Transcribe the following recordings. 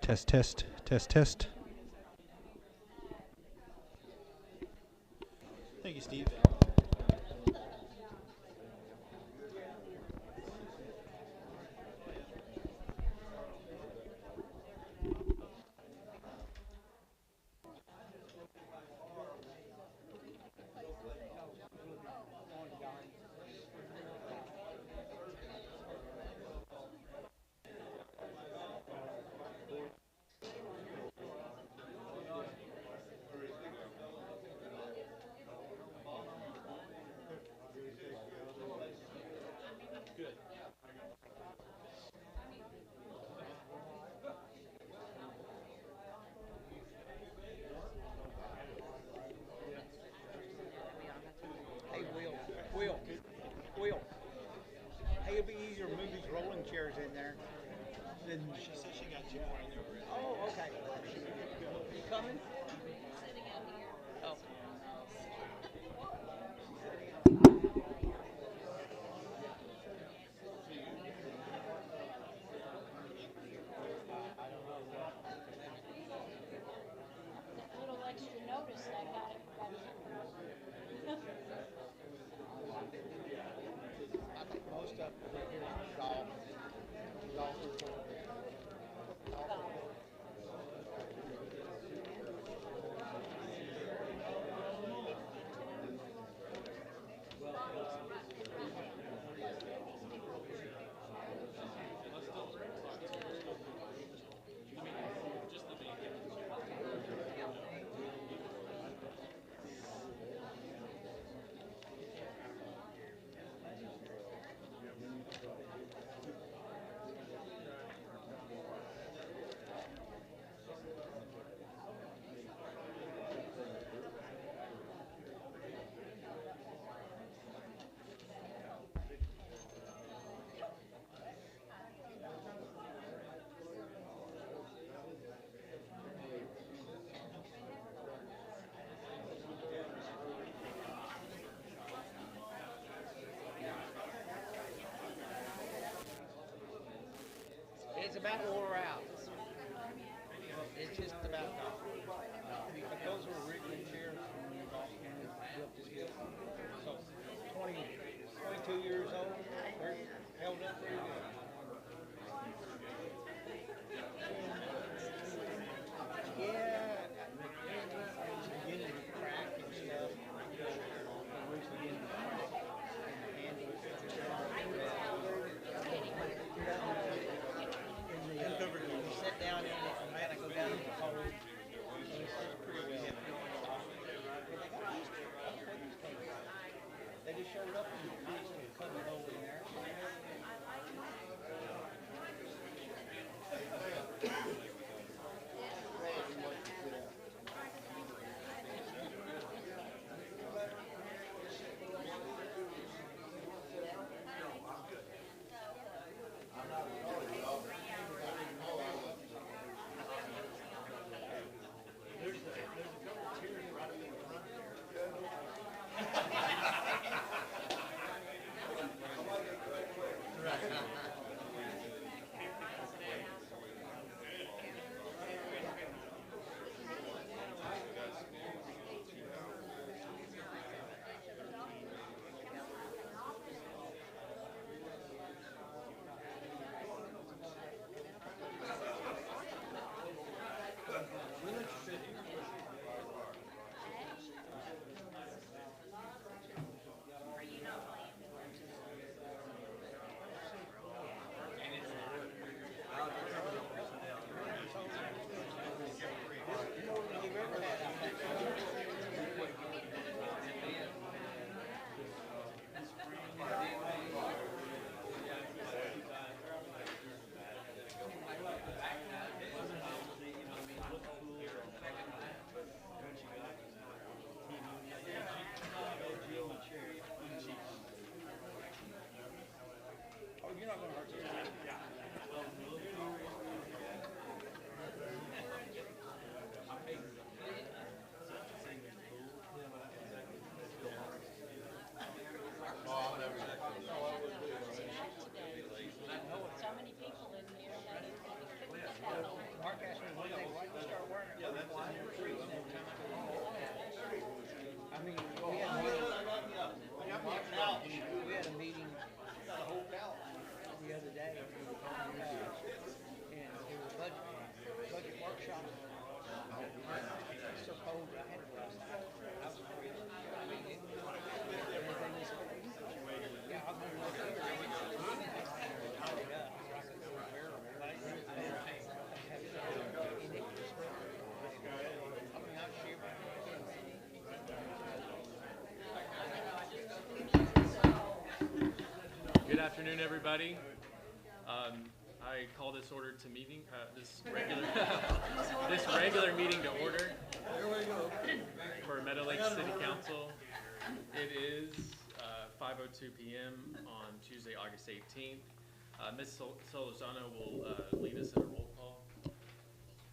Test, test, test, test. Thank you, Steve. Hey, Will. Hey, it'd be easier to move these rolling chairs in there than. She said she got you one in there already. Oh, okay. You coming? Oh. That little extra notice I got everybody. I think most of them are here golf. Golfers. It's about wore out. It's just about gone. But those were original chairs when we bought them. Built this building. So 20, 22 years old. They're held up pretty good. Yeah, it's beginning to crack and stuff. The roof's beginning to crack. And the handles. Uncovered it. afternoon, everybody. I call this order to meeting, this regular meeting to order. For Meadow Lake City Council. It is 5:02 p.m. on Tuesday, August 18th. Ms. Solozano will lead us in a roll call.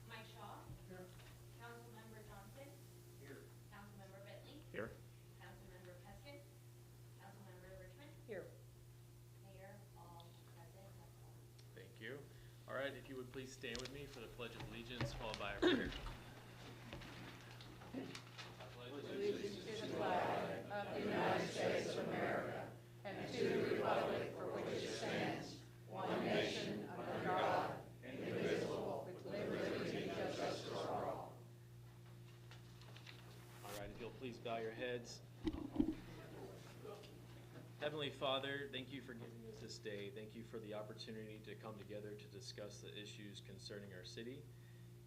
Mike Shaw. Here. Councilmember Johnson. Here. Councilmember Bentley. Here. Councilmember Peskin. Councilmember Richmond. Here. Mayor, all present. Thank you. All right, if you would please stand with me for the Pledge of Allegiance, followed by a prayer. Allegiance to the flag of the United States of America and to the republic for which it stands, one nation, under God, indivisible, with liberty and justice for all. All right, if you'll please bow your heads. Heavenly Father, thank you for giving us this day. Thank you for the opportunity to come together to discuss the issues concerning our city.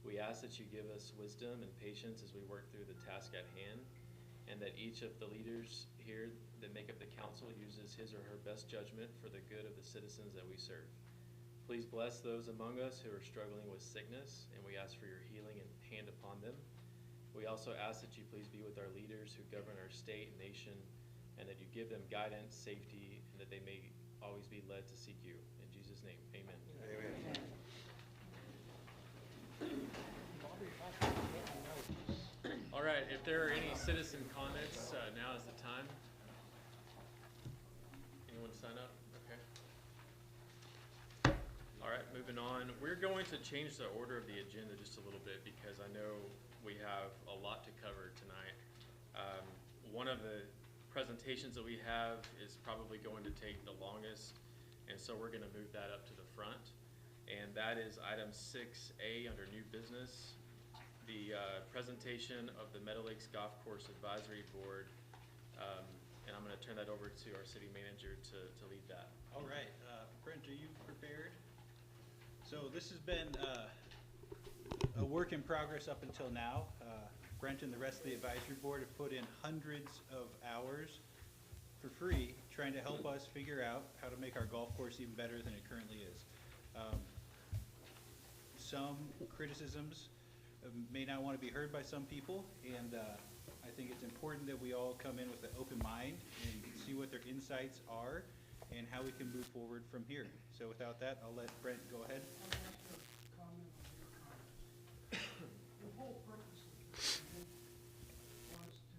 We ask that you give us wisdom and patience as we work through the task at hand, and that each of the leaders here that make up the council uses his or her best judgment for the good of the citizens that we serve. Please bless those among us who are struggling with sickness, and we ask for your healing and hand upon them. We also ask that you please be with our leaders who govern our state and nation, and that you give them guidance, safety, and that they may always be led to seek you. In Jesus' name, amen. Amen. All right, if there are any citizen comments, now is the time. Anyone sign up? Okay. All right, moving on. We're going to change the order of the agenda just a little bit because I know we have a lot to cover tonight. One of the presentations that we have is probably going to take the longest, and so we're going to move that up to the front. And that is item 6A under new business, the presentation of the Meadow Lakes Golf Course Advisory Board. And I'm going to turn that over to our city manager to lead that. All right, Brent, are you prepared? So this has been a work in progress up until now. Brent and the rest of the advisory board have put in hundreds of hours for free trying to help us figure out how to make our golf course even better than it currently is. Some criticisms may not want to be heard by some people, and I think it's important that we all come in with an open mind and see what their insights are and how we can move forward from here. So without that, I'll let Brent go ahead. Comment on your comments. The whole purpose of this meeting was to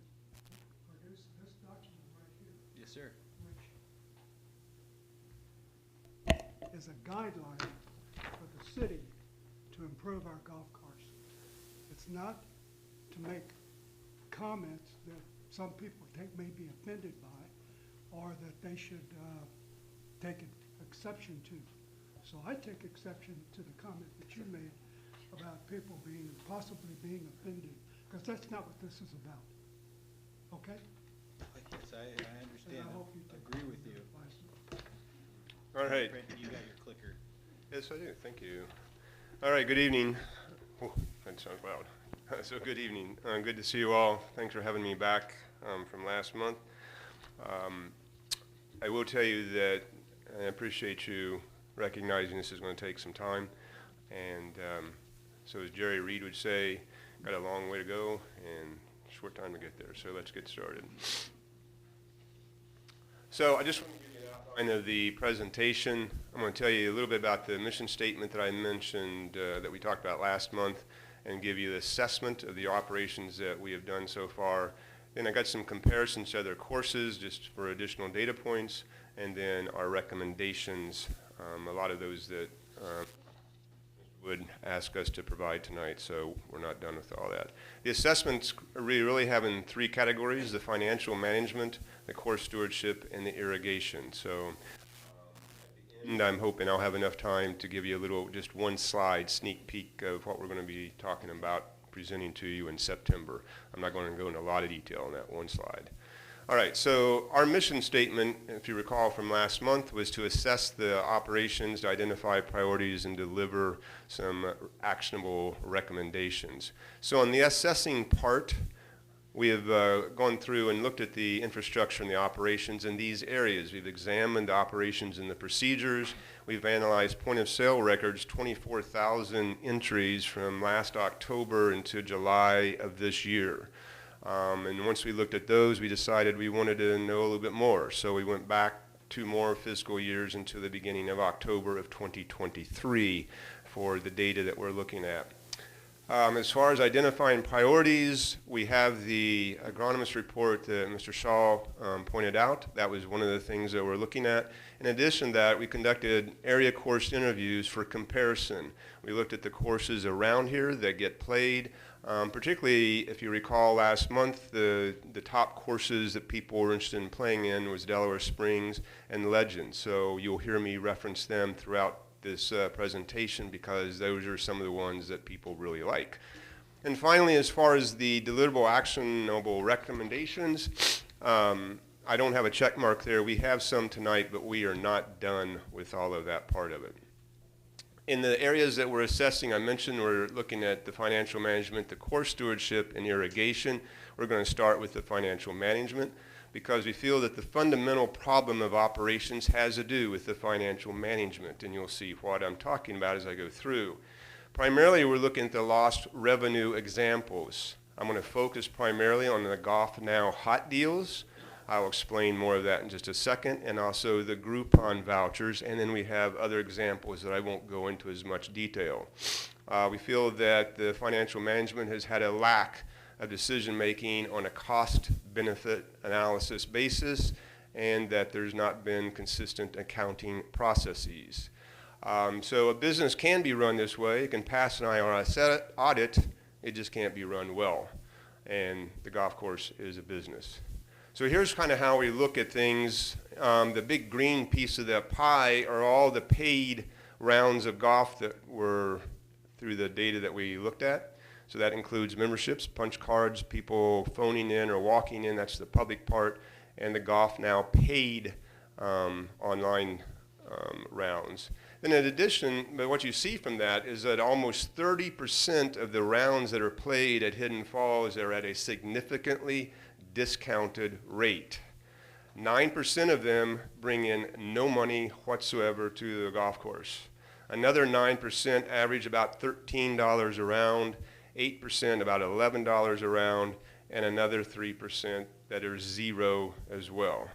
produce this document right here, Yes, sir. which is a guideline for the city to improve our golf course. It's not to make comments that some people may be offended by, or that they should take exception to. So I take exception to the comment that you made about people possibly being offended, because that's not what this is about. Okay? Yes, I And understand. I hope you take Agree with you. advice. All right. Brent, you got your clicker. Yes, I do. Thank you. All right. Good evening. Oh, that sounds loud. So good evening. Good to see you all. Thanks for having me back from last month. I will tell you that I appreciate you recognizing this is going to take some time. And so as Jerry Reed would say, got a long way to go and short time to get there. So let's get started. So I just want to give you an outline of the presentation. I'm going to tell you a little bit about the mission statement that I mentioned that we talked about last month, and give you the assessment of the operations that we have done so far. Then I got some comparisons to other courses just for additional data points, and then our recommendations, a lot of those that would ask us to provide tonight, so we're not done with all that. The assessments really have in three categories: the financial management, the course stewardship, and the irrigation. So and I'm hoping I'll have enough time to give you a little, just one slide sneak peek of what we're going to be talking about, presenting to you in September. I'm not going to go into a lot of detail on that one slide. All right, so our mission statement, if you recall from last month, was to assess the operations, to identify priorities, and deliver some actionable recommendations. So on the assessing part, We have gone through and looked at the infrastructure and the operations in these areas. We've examined the operations and the procedures. We've analyzed point of sale records, 24,000 entries from last October into July of this year. And once we looked at those, we decided we wanted to know a little bit more. So we went back 2 more fiscal years into the beginning of October of 2023 for the data that we're looking at. As far as identifying priorities, we have the agronomist report that Mr. Shaw pointed out. That was one of the things that we're looking at. In addition to that, we conducted area course interviews for comparison. We looked at the courses around here that get played. Particularly, if you recall last month, the top courses that people were interested in playing in was Delaware Springs and Legend. So you'll hear me reference them throughout this presentation because those are some of the ones that people really like. And finally, as far as the deliverable actionable recommendations, I don't have a check mark there. We have some tonight, but we are not done with all of that part of it. In the areas that we're assessing, I mentioned we're looking at the financial management, the core stewardship, and irrigation. We're going to start with the financial management because we feel that the fundamental problem of operations has to do with the financial management, and you'll see what I'm talking about as I go through. Primarily, we're looking at the lost revenue examples. I'm going to focus primarily on the GovNow hot deals. I'll explain more of that in just a second, and also the Groupon vouchers, and then we have other examples that I won't go into as much detail. We feel that the financial management has had a lack of decision-making on a cost-benefit analysis basis, and that there's not been consistent accounting processes. So a business can be run this way. It can pass an IRS audit. It just can't be run well, and the golf course is a business. So here's kind of how we look at things. The big green piece of that pie are all the paid rounds of golf that were through the data that we looked at. So that includes memberships, punch cards, people phoning in or walking in, that's the public part, and the GovNow paid online rounds. Then in addition, but what you see from that is that almost 30% of the rounds that are played at Hidden Falls are at a significantly discounted rate. 9% of them bring in no money whatsoever to the golf course. Another 9% average about $13 a round, 8% about $11 a round, and another 3% that are zero as well.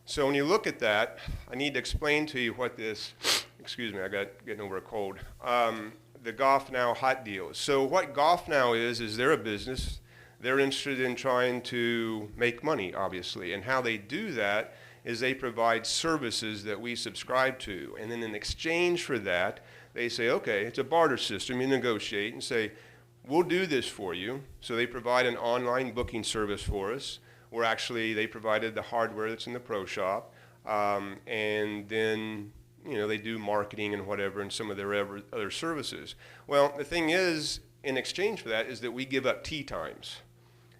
So when you look at that, I need to explain to you what this, excuse me, I got getting over a cold, the GovNow hot deals. So what GovNow is they're a business. They're interested in trying to make money, obviously, and how they do that is they provide services that we subscribe to, and then in exchange for that, they say, okay, it's a barter system. You negotiate and say, we'll do this for you. So they provide an online booking service for us, where actually they provided the hardware that's in the pro shop, and then they do marketing and whatever and some of their other services. Well, the thing is, in exchange for that is that we give up tee times.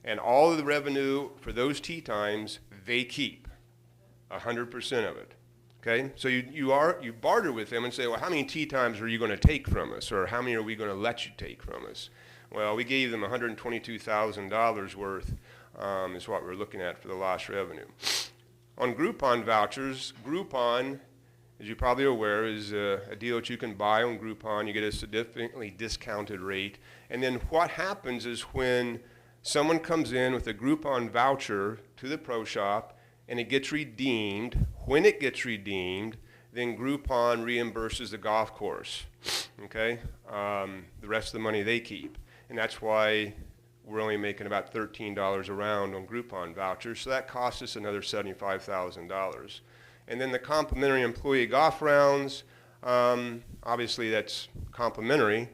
And all of the revenue for those tee times, they keep 100% of it. Okay? So you barter with them and say, well, how many tee times are you going to take from us? Or how many are we going to let you take from us? Well, we gave them $122,000 worth is what we're looking at for the lost revenue. On Groupon vouchers, Groupon, as you're probably aware, is a deal that you can buy on Groupon. You get a significantly discounted rate. And then what happens is when someone comes in with a Groupon voucher to the pro shop and it gets redeemed, when it gets redeemed, then Groupon reimburses the golf course, okay? The rest of the money they keep. And that's why we're only making about $13 a round on Groupon vouchers, so that costs us another $75,000. And then the complimentary employee golf rounds, obviously that's complimentary,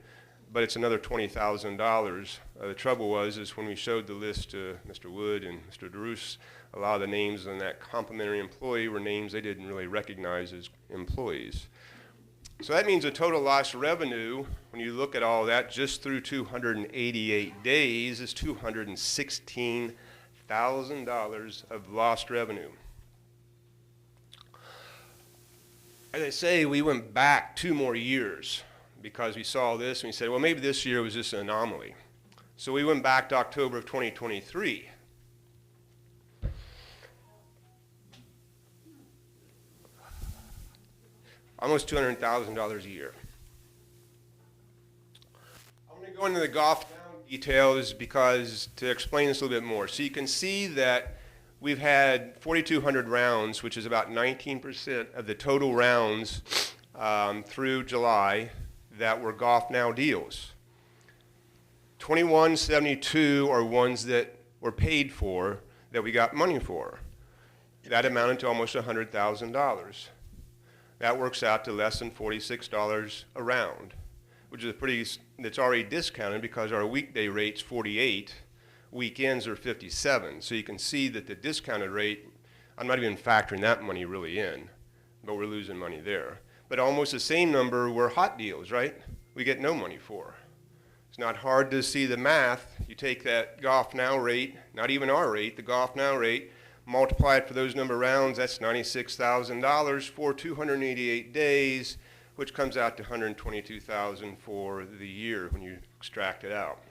but it's another $20,000. The trouble is when we showed the list to Mr. Wood and Mr. DeRoos, a lot of the names on that complimentary employee were names they didn't really recognize as employees. So that means the total lost revenue, when you look at all that, just through 288 days, is $216,000 of lost revenue. As I say, we went back 2 more years because we saw this and we said, well, maybe this year was just an anomaly. So we went back to October of 2023 almost $200,000 a year. I'm going to go into the golf now details because to explain this a little bit more. So you can see that we've had 4,200 rounds, which is about 19% of the total rounds through July that were Golf Now deals. 2172 are ones that were paid for, that we got money for. That amounted to almost $100,000. That works out to less than $46 a round, which is that's already discounted because our weekday rate's 48, weekends are 57. So you can see that the discounted rate, I'm not even factoring that money really in, but we're losing money there. But almost the same number were hot deals, right? We get no money for. It's not hard to see the math. You take that Golf Now rate, not even our rate, the Golf Now rate, multiply it for those number of rounds, that's $96,000 for 288 days, which comes out to $122,000 for the year when you extract it out.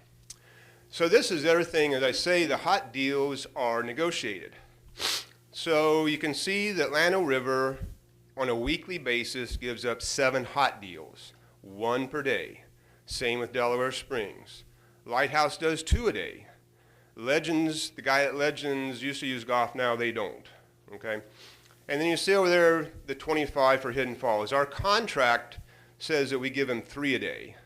So this is everything, as I say, the hot deals are negotiated. So you can see that Llano River on a weekly basis gives up 7 hot deals, 1 per day. Same with Delaware Springs. Lighthouse does 2 a day. Legends, the guy at Legends used to use Golf Now, they don't, okay? And then you see over there the 25 for Hidden Falls. Our contract says that we give them 3 a day.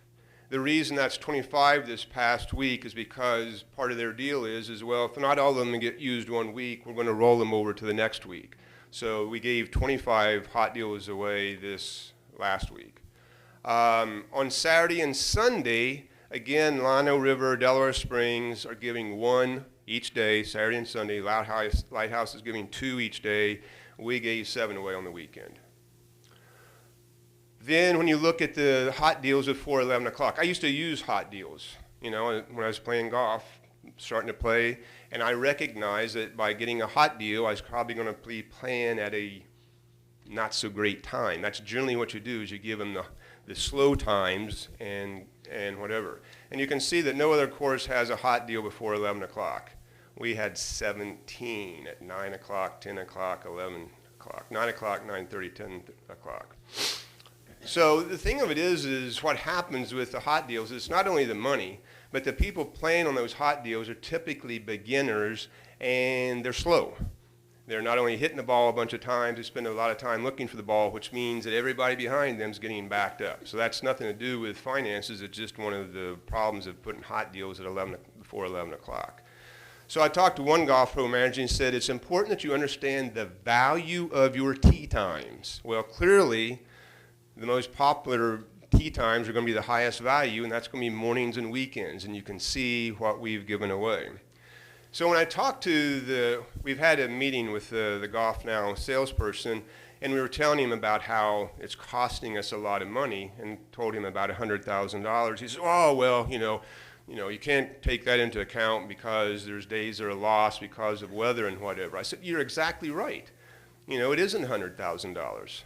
The reason that's 25 this past week is because part of their deal is well, if not all of them get used one week, we're going to roll them over to the next week. So we gave 25 hot deals away this last week. On Saturday and Sunday, again, Llano River, Delaware Springs are giving 1 each day, Saturday and Sunday. Lighthouse is giving 2 each day. We gave 7 away on the weekend. Then when you look at the hot deals before 11 o'clock, I used to use hot deals, you know, when I was playing golf, starting to play, and I recognized that by getting a hot deal, I was probably going to be playing at a not so great time. That's generally what you do is you give them the slow times and whatever. And you can see that no other course has a hot deal before 11 o'clock. We had 17 at 9 o'clock, 10 o'clock, 11 o'clock, 9 o'clock, 9:30, 10 o'clock. So the thing of it is what happens with the hot deals is it's not only the money, but the people playing on those hot deals are typically beginners and they're slow. They're not only hitting the ball a bunch of times, they spend a lot of time looking for the ball, which means that everybody behind them is getting backed up. So that's nothing to do with finances. It's just one of the problems of putting hot deals at before 11 o'clock. So I talked to one golf pro manager and said, it's important that you understand the value of your tee times. Well, clearly, the most popular tee times are going to be the highest value, and that's going to be mornings and weekends, and you can see what we've given away. So when I talked to we've had a meeting with the Golf Now salesperson, and we were telling him about how it's costing us a lot of money, and told him about $100,000. He said, oh, well, you know, you can't take that into account because there's days that are lost because of weather and whatever. I said, you're exactly right. You know, it isn't $100,000.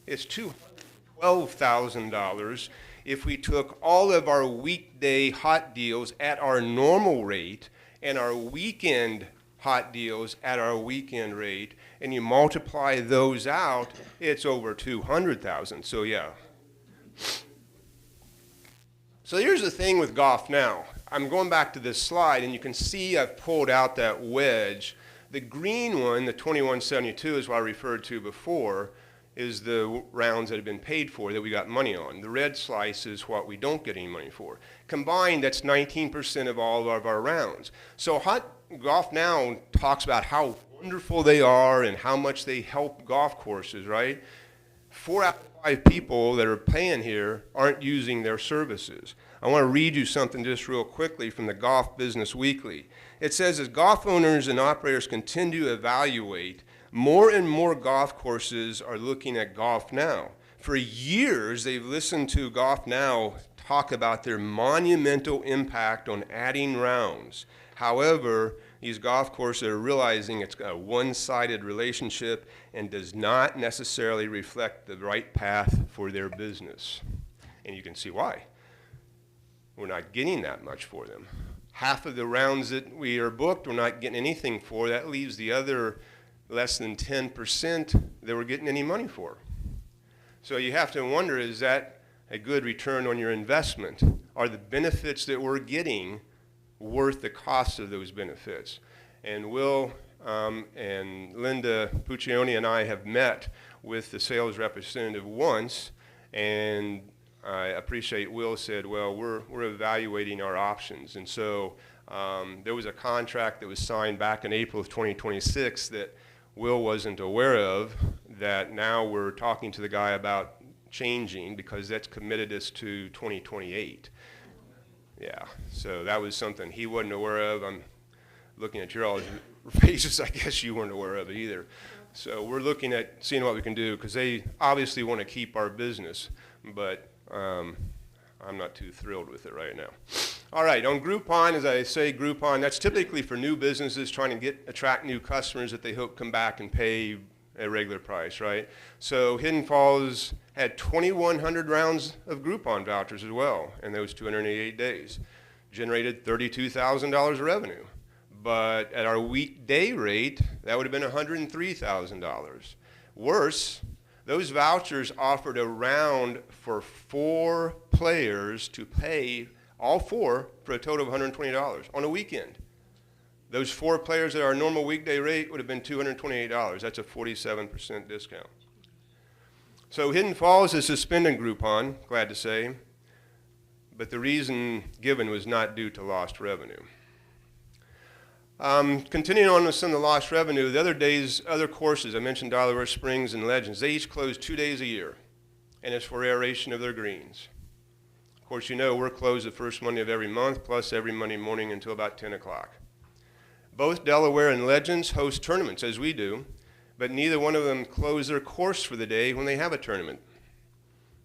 It's $12,000 if we took all of our weekday hot deals at our normal rate and our weekend hot deals at our weekend rate, and you multiply those out, it's over 200,000. So yeah. So here's the thing with Golf Now. I'm going back to this slide, and you can see I've pulled out that wedge. The green one, the 2172, is what I referred to before, is the rounds that have been paid for that we got money on. The red slice is what we don't get any money for. Combined, that's 19% of all of our rounds. So Golf Now talks about how wonderful they are and how much they help golf courses, right? 4 out of 5 people that are paying here aren't using their services. I want to read you something just real quickly from the Golf Business Weekly. It says, as golf owners and operators continue to evaluate, more and more golf courses are looking at Golf Now. For years, they've listened to Golf Now talk about their monumental impact on adding rounds. However, these golf courses are realizing it's a one-sided relationship and does not necessarily reflect the right path for their business. And you can see why. We're not getting that much for them. Half of the rounds that we are booked, we're not getting anything for. That leaves the other less than 10% that we're getting any money for. So you have to wonder, is that a good return on your investment? Are the benefits that we're getting worth the cost of those benefits? And Will and Linda Puccioni and I have met with the sales representative once, and I appreciate Will said, well, we're evaluating our options. And so there was a contract that was signed back in April of 2026 that Will wasn't aware of, that now we're talking to the guy about changing, because that's committed us to 2028. Yeah, so that was something he wasn't aware of. I'm looking at your all's faces, I guess you weren't aware of it either. So we're looking at seeing what we can do, because they obviously want to keep our business, but I'm not too thrilled with it right now. All right, on Groupon, as I say, Groupon, that's typically for new businesses trying to attract new customers that they hope come back and pay a regular price, right? So Hidden Falls had 2,100 rounds of Groupon vouchers as well in those 288 days. Generated $32,000 of revenue. But at our weekday rate, that would have been $103,000. Worse, those vouchers offered a round for 4 players to pay, all 4, for a total of $120 on a weekend. Those 4 players at our normal weekday rate would have been $228. That's a 47% discount. So Hidden Falls is suspending Groupon, glad to say, but the reason given was not due to lost revenue. Continuing on with some of the lost revenue, the other courses, I mentioned Delaware Springs and Legends, they each close 2 days a year, and it's for aeration of their greens. Of course, you know we're closed the first Monday of every month, plus every Monday morning until about 10 o'clock. Both Delaware and Legends host tournaments, as we do, but neither one of them close their course for the day when they have a tournament.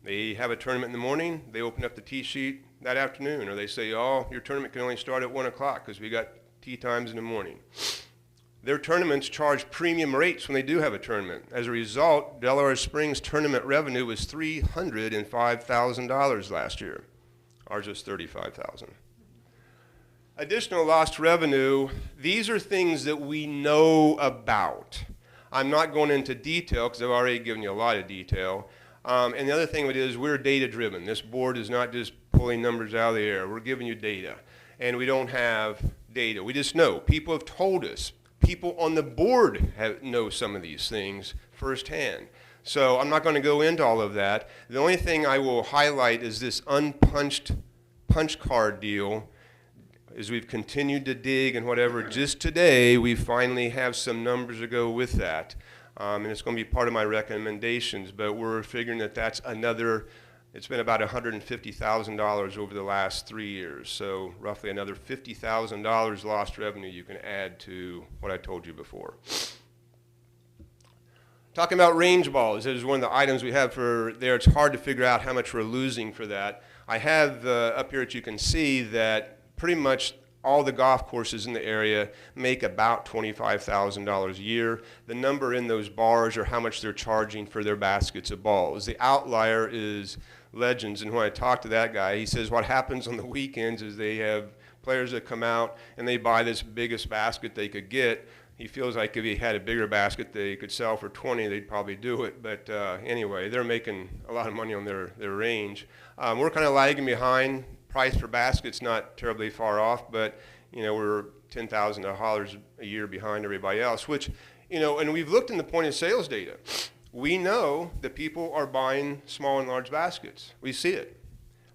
They have a tournament in the morning, they open up the tee sheet that afternoon, or they say, oh, your tournament can only start at 1 o'clock because we got tee times in the morning. Their tournaments charge premium rates when they do have a tournament. As a result, Delaware Springs tournament revenue was $305,000 last year. Ours was $35,000. Additional lost revenue, these are things that we know about. I'm not going into detail because I've already given you a lot of detail. And the other thing is we're data driven. This board is not just pulling numbers out of the air. We're giving you data. And we don't have data. We just know. People have told us. People on the board know some of these things firsthand. So I'm not going to go into all of that. The only thing I will highlight is this unpunched punch card deal. As we've continued to dig and whatever, just today we finally have some numbers to go with that. And it's going to be part of my recommendations, but we're figuring that that's another, it's been about $150,000 over the last 3 years. So roughly another $50,000 lost revenue you can add to what I told you before. Talking about range balls, this is one of the items we have for there. It's hard to figure out how much we're losing for that. I have up here that you can see that pretty much all the golf courses in the area make about $25,000 a year. The number in those bars are how much they're charging for their baskets of balls. The outlier is Legends, and when I talked to that guy, he says what happens on the weekends is they have players that come out and they buy this biggest basket they could get. He feels like if he had a bigger basket they could sell for 20, they'd probably do it. But anyway, they're making a lot of money on their range. We're kind of lagging behind. Price per basket's not terribly far off, but you know we're $10,000 a year behind everybody else. Which, you know, and we've looked in the point of sales data. We know that people are buying small and large baskets. We see it.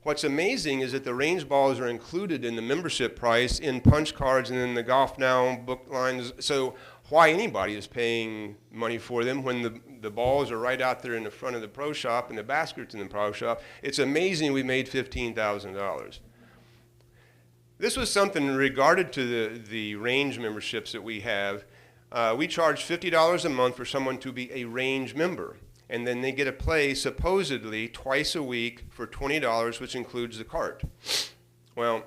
What's amazing is that the range balls are included in the membership price in punch cards and in the Golf Now book lines. So why anybody is paying money for them when the balls are right out there in the front of the pro shop and the baskets in the pro shop? It's amazing we made $15,000. This was something regarded to the range memberships that we have. We charge $50 a month for someone to be a range member. And then they get to play supposedly twice a week for $20, which includes the cart. Well,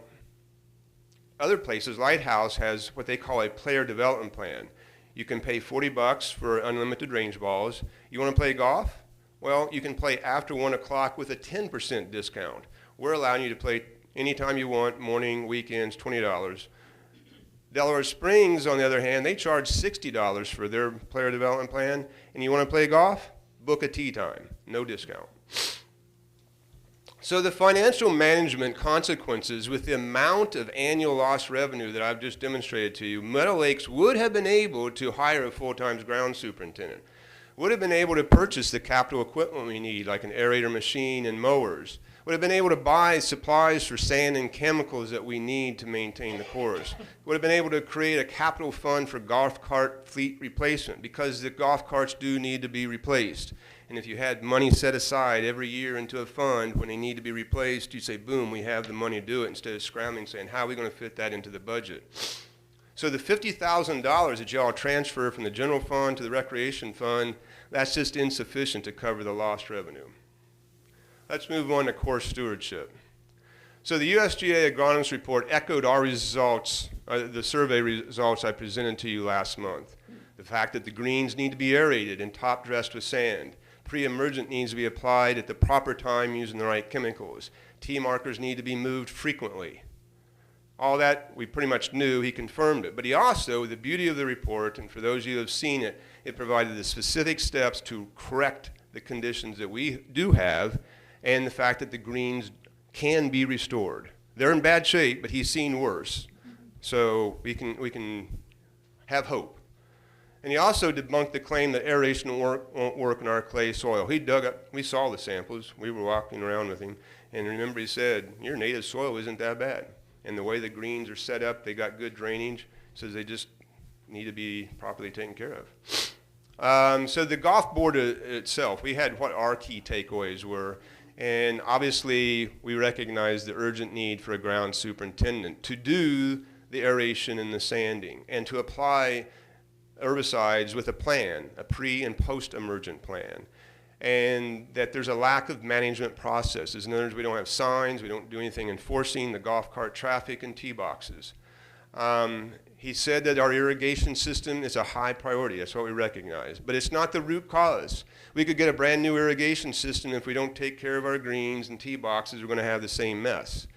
other places, Lighthouse has what they call a player development plan. You can pay $40 for unlimited range balls. You want to play golf? Well, you can play after 1 o'clock with a 10% discount. We're allowing you to play anytime you want, morning, weekends, $20. Delaware Springs, on the other hand, they charge $60 for their player development plan. And you want to play golf? book a tee time, no discount. So the financial management consequences with the amount of annual lost revenue that I've just demonstrated to you, Meadow Lakes would have been able to hire a full-time ground superintendent, would have been able to purchase the capital equipment we need, like an aerator machine and mowers, would have been able to buy supplies for sand and chemicals that we need to maintain the course, would have been able to create a capital fund for golf cart fleet replacement, because the golf carts do need to be replaced. And if you had money set aside every year into a fund when they need to be replaced, you say, boom, we have the money to do it, instead of scrambling saying, how are we going to fit that into the budget? So the $50,000 that y'all transfer from the general fund to the recreation fund, that's just insufficient to cover the lost revenue. Let's move on to course stewardship. So the USGA agronomist report echoed our results, the survey results I presented to you last month. The fact that the greens need to be aerated and top dressed with sand. Pre-emergent needs to be applied at the proper time using the right chemicals. Tee markers need to be moved frequently. All that we pretty much knew. He confirmed it. But he also, the beauty of the report, and for those of you who have seen it, it provided the specific steps to correct the conditions that we do have, and the fact that the greens can be restored. They're in bad shape, but he's seen worse. So we can have hope. And he also debunked the claim that aeration won't work in our clay soil. He dug up, we saw the samples, we were walking around with him, and remember he said, your native soil isn't that bad. And the way the greens are set up, they got good drainage, so they just need to be properly taken care of. So the golf board itself, we had what our key takeaways were, and obviously we recognized the urgent need for a ground superintendent to do the aeration and the sanding, and to apply herbicides with a plan, a pre and post-emergent plan, and that there's a lack of management processes. In other words, we don't have signs, we don't do anything enforcing the golf cart traffic and tee boxes. He said that our irrigation system is a high priority, that's what we recognize, but it's not the root cause. We could get a brand new irrigation system. If we don't take care of our greens and tee boxes, we're going to have the same mess.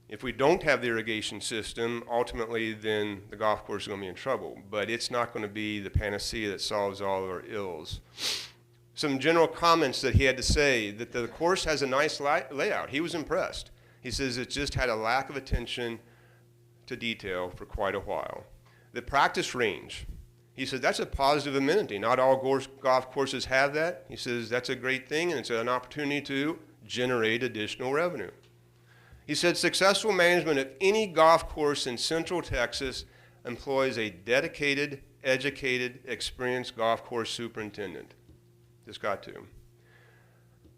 If we don't have the irrigation system, ultimately then the golf course is going to be in trouble. But it's not going to be the panacea that solves all of our ills. Some general comments that he had to say, that the course has a nice layout. He was impressed. He says it just had a lack of attention to detail for quite a while. The practice range, he said that's a positive amenity. Not all golf courses have that. He says that's a great thing, and it's an opportunity to generate additional revenue. He said successful management of any golf course in Central Texas employs a dedicated, educated, experienced golf course superintendent. Just got to.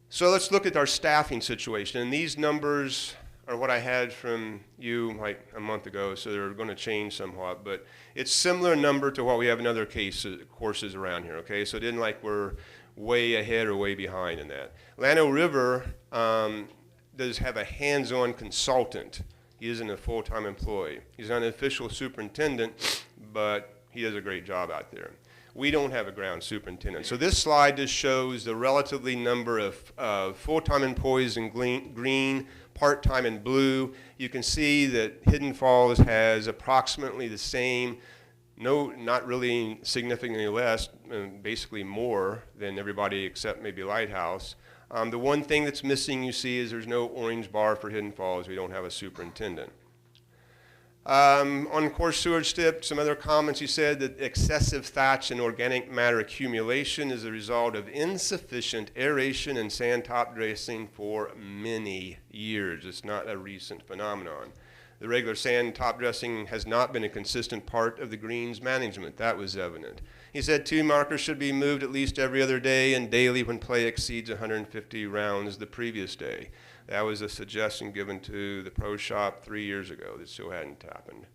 So let's look at our staffing situation. And these numbers are what I had from you like a month ago, so they're going to change somewhat. But it's similar number to what we have in other courses around here, okay? So it isn't like we're way ahead or way behind in that. Llano River does have a hands-on consultant. He isn't a full-time employee. He's not an official superintendent, but he does a great job out there. We don't have a ground superintendent. So this slide just shows the relatively number of full-time employees in green, part-time in blue. You can see that Hidden Falls has approximately the same, no, not really significantly less, basically more than everybody except maybe Lighthouse. The one thing that's missing, you see, is there's no orange bar for Hidden Falls. We don't have a superintendent. On course stewardship, some other comments. He said that excessive thatch and organic matter accumulation is a result of insufficient aeration and sand top dressing for many years. It's not a recent phenomenon. The regular sand top dressing has not been a consistent part of the greens management. That was evident. He said tee markers should be moved at least every other day and daily when play exceeds 150 rounds the previous day. That was a suggestion given to the pro shop 3 years ago that still hadn't happened.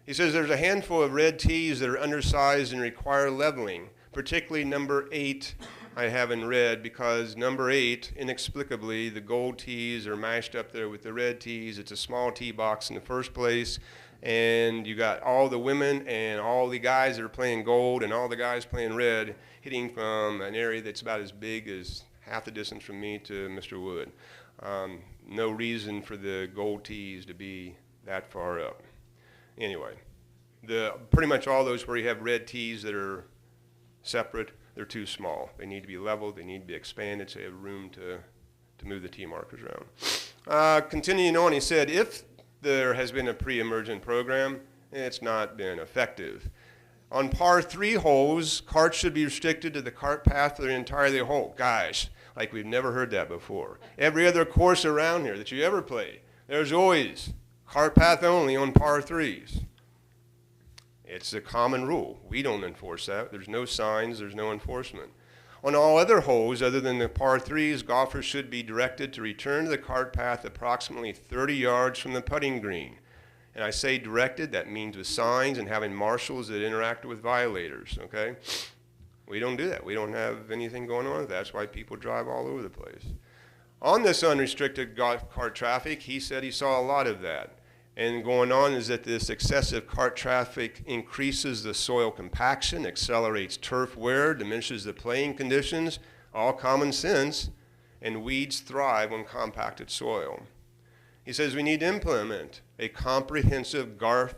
He says there's a handful of red tees that are undersized and require leveling, particularly number 8 I have in red, because number 8, inexplicably, the gold tees are mashed up there with the red tees. It's a small tee box in the first place, and you got all the women and all the guys that are playing gold and all the guys playing red hitting from an area that's about as big as half the distance from me to Mr. Wood. No reason for the gold tees to be that far up. Anyway, pretty much all those where you have red tees that are separate, they're too small. They need to be leveled, they need to be expanded so you have room to move the tee markers around. Continuing on, he said, if there has been a pre-emergent program, it's not been effective. On par 3 holes, carts should be restricted to the cart path for the entire hole. Gosh, like we've never heard that before. Every other course around here that you ever play, there's always cart path only on par 3s. It's a common rule. We don't enforce that. There's no signs, there's no enforcement. On all other holes other than the par 3s, golfers should be directed to return to the cart path approximately 30 yards from the putting green. And I say directed, that means with signs and having marshals that interact with violators, okay? We don't do that. We don't have anything going on with that. That's why people drive all over the place. On this unrestricted golf cart traffic, he said he saw a lot of that. And going on is that this excessive cart traffic increases the soil compaction, accelerates turf wear, diminishes the playing conditions, all common sense, and weeds thrive on compacted soil. He says we need to implement a comprehensive golf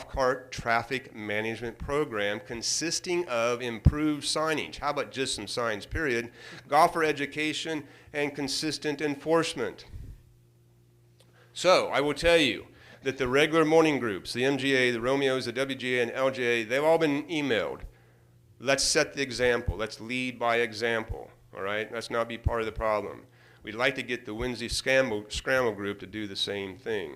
cart traffic management program consisting of improved signage. How about just some signs, period? Golfer education and consistent enforcement. So I will tell you that the regular morning groups, the MGA, the Romeos, the WGA, and LGA, they've all been emailed. Let's set the example. Let's lead by example, all right? Let's not be part of the problem. We'd like to get the Wednesday Scramble group to do the same thing.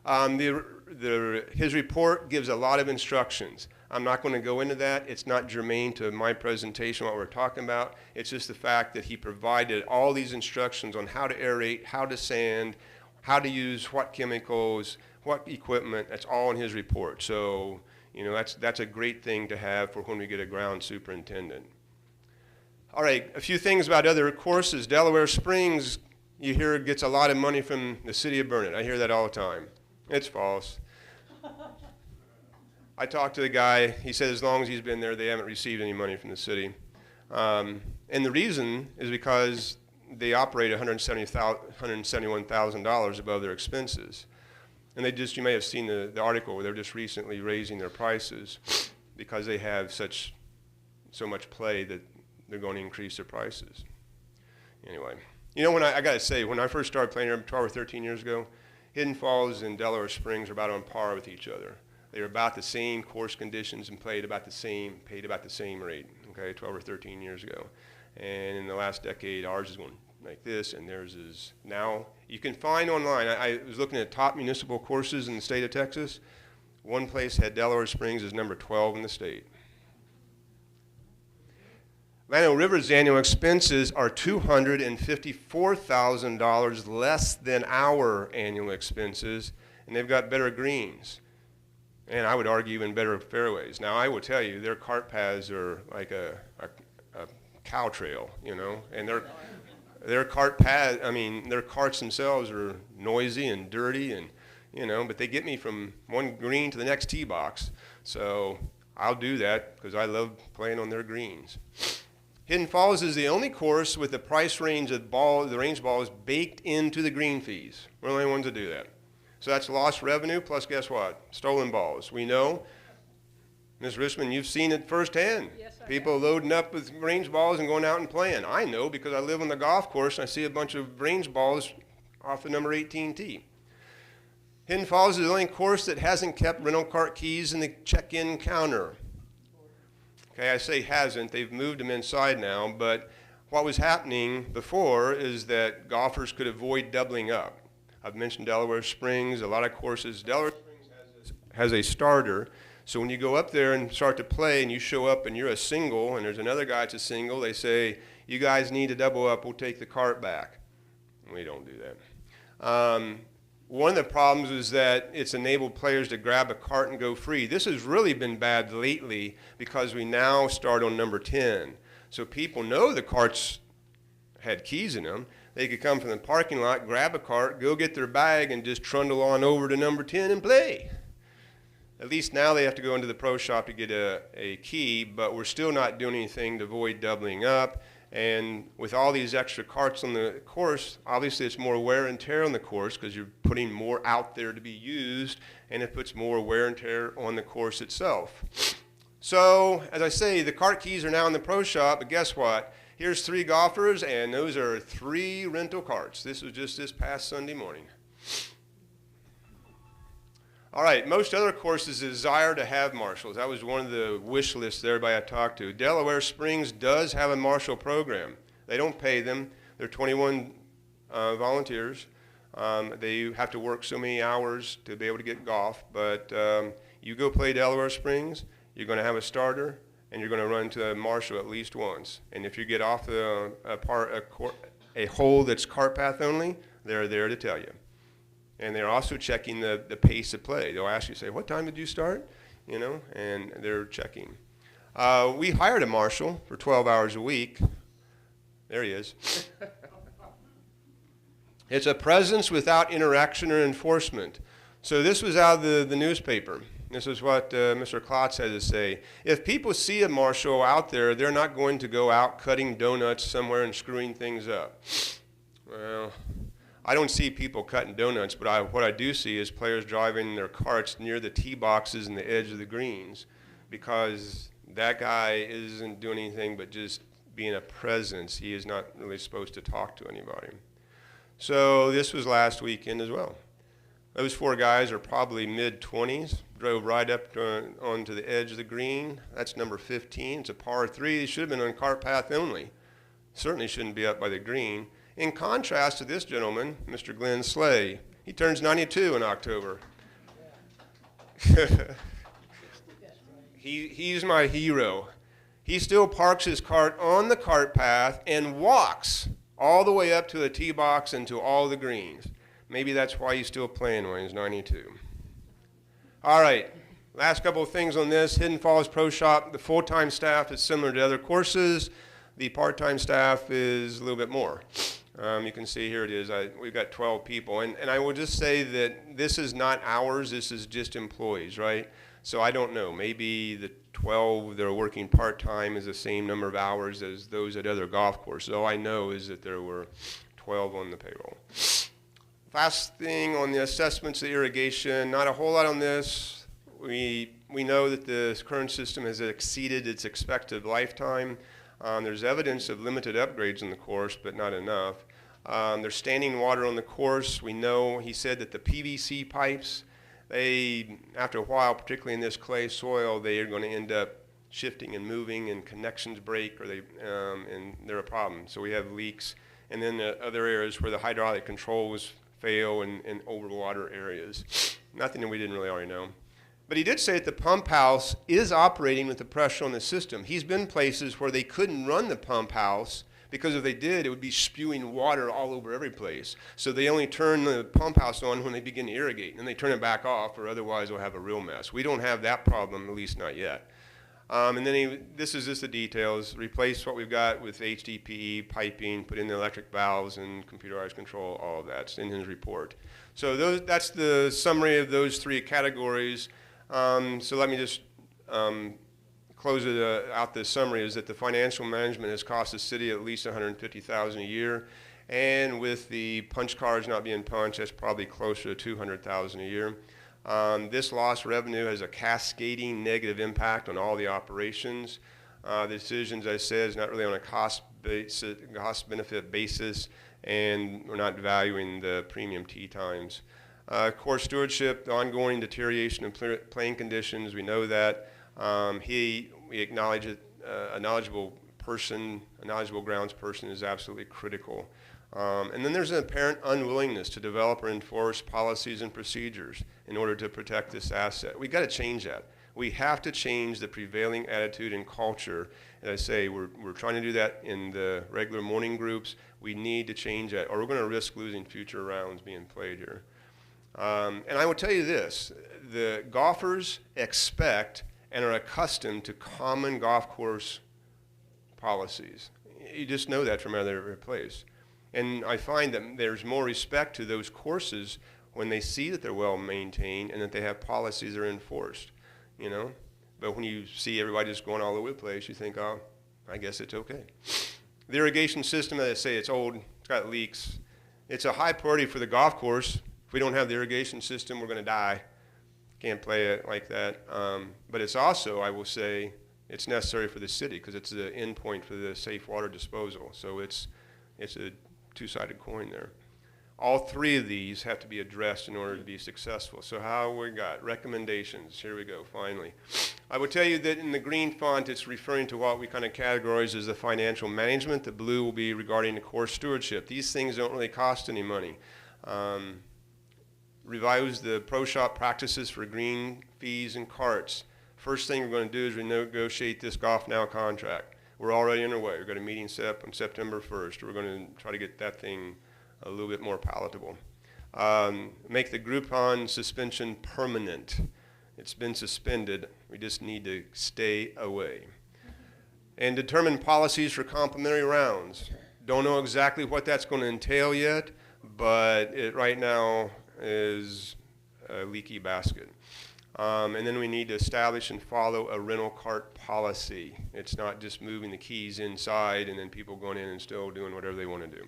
His report gives a lot of instructions. I'm not going to go into that. It's not germane to my presentation, what we're talking about. It's just the fact that he provided all these instructions on how to aerate, how to sand, how to use what chemicals, what equipment. That's all in his report. So, you know, that's a great thing to have for when we get a ground superintendent. All right, a few things about other courses. Delaware Springs, you hear, gets a lot of money from the city of Burnet. I hear that all the time. It's false. I talked to the guy. He said as long as he's been there, they haven't received any money from the city. And the reason is because they operate $171,000 above their expenses. And they just, you may have seen the article where they're just recently raising their prices because they have so much play that they're going to increase their prices. Anyway, you know, I got to say, when I first started playing here 12 or 13 years ago, Hidden Falls and Delaware Springs are about on par with each other. They were about the same course conditions and paid about the same rate, okay, 12 or 13 years ago. And in the last decade, ours is going like this, and theirs is now. You can find online, I was looking at top municipal courses in the state of Texas. One place had Delaware Springs as number 12 in the state. Llano River's annual expenses are $254,000 less than our annual expenses, and they've got better greens. And I would argue even better fairways. Now, I will tell you, their cart paths are like a cow trail, you know, and their cart path, I mean, their carts themselves are noisy and dirty, and, you know, but they get me from one green to the next tee box. So I'll do that because I love playing on their greens. Hidden Falls is the only course with the price range of the range balls baked into the green fees. We're the only ones that do that. So that's lost revenue plus, guess what? Stolen balls. We know, Ms. Richmond, you've seen it firsthand. Yes, I People have. loading up with range balls and going out and playing. I know because I live on the golf course and I see a bunch of range balls off the number 18 tee. Hidden Falls is the only course that hasn't kept rental cart keys in the check-in counter. Okay, I say hasn't, they've moved them inside now, but what was happening before is that golfers could avoid doubling up. I've mentioned Delaware Springs, a lot of courses. Delaware Springs has a starter, so when you go up there and start to play and you show up and you're a single and there's another guy that's a single, they say, you guys need to double up, we'll take the cart back. We don't do that. One of the problems is that it's enabled players to grab a cart and go free. This has really been bad lately because we now start on number 10. So people know the carts had keys in them. They could come from the parking lot, grab a cart, go get their bag, and just trundle on over to number 10 and play. At least now they have to go into the pro shop to get a key, but we're still not doing anything to avoid doubling up. And with all these extra carts on the course, obviously it's more wear and tear on the course because you're putting more out there to be used, and it puts more wear and tear on the course itself. So, as I say, the cart keys are now in the pro shop, but guess what? Here's 3 golfers, and those are 3 rental carts. This was just this past Sunday morning. All right, most other courses desire to have marshals. That was one of the wish lists that everybody I talked to. Delaware Springs does have a marshal program. They don't pay them. They're 21 volunteers. They have to work so many hours to be able to get golf, but you go play Delaware Springs, you're going to have a starter, and you're going to run to a marshal at least once. And if you get off a hole that's cart path only, they're there to tell you. And they're also checking the pace of play. They'll ask you, say, what time did you start? You know, and they're checking. We hired a marshal for 12 hours a week. There he is. It's a presence without interaction or enforcement. So this was out of the newspaper. This is what Mr. Klotz had to say. If people see a marshal out there, they're not going to go out cutting donuts somewhere and screwing things up. Well, I don't see people cutting donuts, but what I do see is players driving their carts near the tee boxes and the edge of the greens, because that guy isn't doing anything but just being a presence. He is not really supposed to talk to anybody. So this was last weekend as well. Those 4 guys are probably mid-20s, drove right up onto the edge of the green. That's number 15. It's a par 3. They should have been on cart path only. Certainly shouldn't be up by the green. In contrast to this gentleman, Mr. Glenn Slay, he turns 92 in October. He's my hero. He still parks his cart on the cart path and walks all the way up to the tee box and to all the greens. Maybe that's why he's still playing when he's 92. All right, last couple of things on this. Hidden Falls Pro Shop, the full-time staff is similar to other courses. The part-time staff is a little bit more. You can see here it is. We've got 12 people. And I will just say that this is not hours. This is just employees, right? So I don't know. Maybe the 12 that are working part-time is the same number of hours as those at other golf courses. All I know is that there were 12 on the payroll. Last thing on the assessments of irrigation, not a whole lot on this. We know that the current system has exceeded its expected lifetime. There's evidence of limited upgrades in the course, but not enough. There's standing water on the course. We know, he said that the PVC pipes, after a while, particularly in this clay soil, they are going to end up shifting and moving, and connections break, or and they're a problem. So we have leaks. And then the other areas where the hydraulic controls fail in overwater areas. Nothing that we didn't really already know. But he did say that the pump house is operating with the pressure on the system. He's been places where they couldn't run the pump house because if they did, it would be spewing water all over every place. So they only turn the pump house on when they begin to irrigate, and they turn it back off, or otherwise we'll have a real mess. We don't have that problem, at least not yet. And then this is just the details. Replace what we've got with HDPE, piping, put in the electric valves and computerized control, all of that's in his report. So that's the summary of those 3 categories. So let me just close it out. This summary is that the financial management has cost the city at least $150,000 a year, and with the punch cards not being punched, that's probably closer to $200,000 a year. This lost revenue has a cascading negative impact on all the operations. The decisions, I said, is not really on a cost-benefit basis, and we're not valuing the premium tee times. Course stewardship, the ongoing deterioration of playing conditions, we know that. We acknowledge that a knowledgeable grounds person is absolutely critical. And then there's an apparent unwillingness to develop or enforce policies and procedures in order to protect this asset. We've got to change that. We have to change the prevailing attitude and culture. And I say, we're trying to do that in the regular morning groups. We need to change that, or we're going to risk losing future rounds being played here. And I will tell you this, the golfers expect and are accustomed to common golf course policies. You just know that from other places. And I find that there's more respect to those courses when they see that they're well maintained and that they have policies that are enforced, you know. But when you see everybody just going all over the place, you think, oh, I guess it's okay. The irrigation system, as I say, it's old, it's got leaks. It's a high priority for the golf course. If we don't have the irrigation system, we're going to die. can't play it like that. But it's also, I will say, it's necessary for the city because it's the endpoint for the safe water disposal. So it's a two-sided coin there. All three of these have to be addressed in order to be successful. So how we got recommendations. Here we go, finally. I will tell you that in the green font, it's referring to what we kind of categorize as the financial management. The blue will be regarding the core stewardship. These things don't really cost any money. Revise the pro shop practices for green fees and carts. First thing we're going to do is renegotiate this Golf Now contract. We're already underway. We've got a meeting set up on September 1st. We're going to try to get that thing a little bit more palatable. Make the Groupon suspension permanent. It's been suspended. We just need to stay away. And determine policies for complimentary rounds. Don't know exactly what that's going to entail yet, but it right now is a leaky basket. And then we need to establish and follow a rental cart policy. It's not just moving the keys inside and then people going in and still doing whatever they want to do.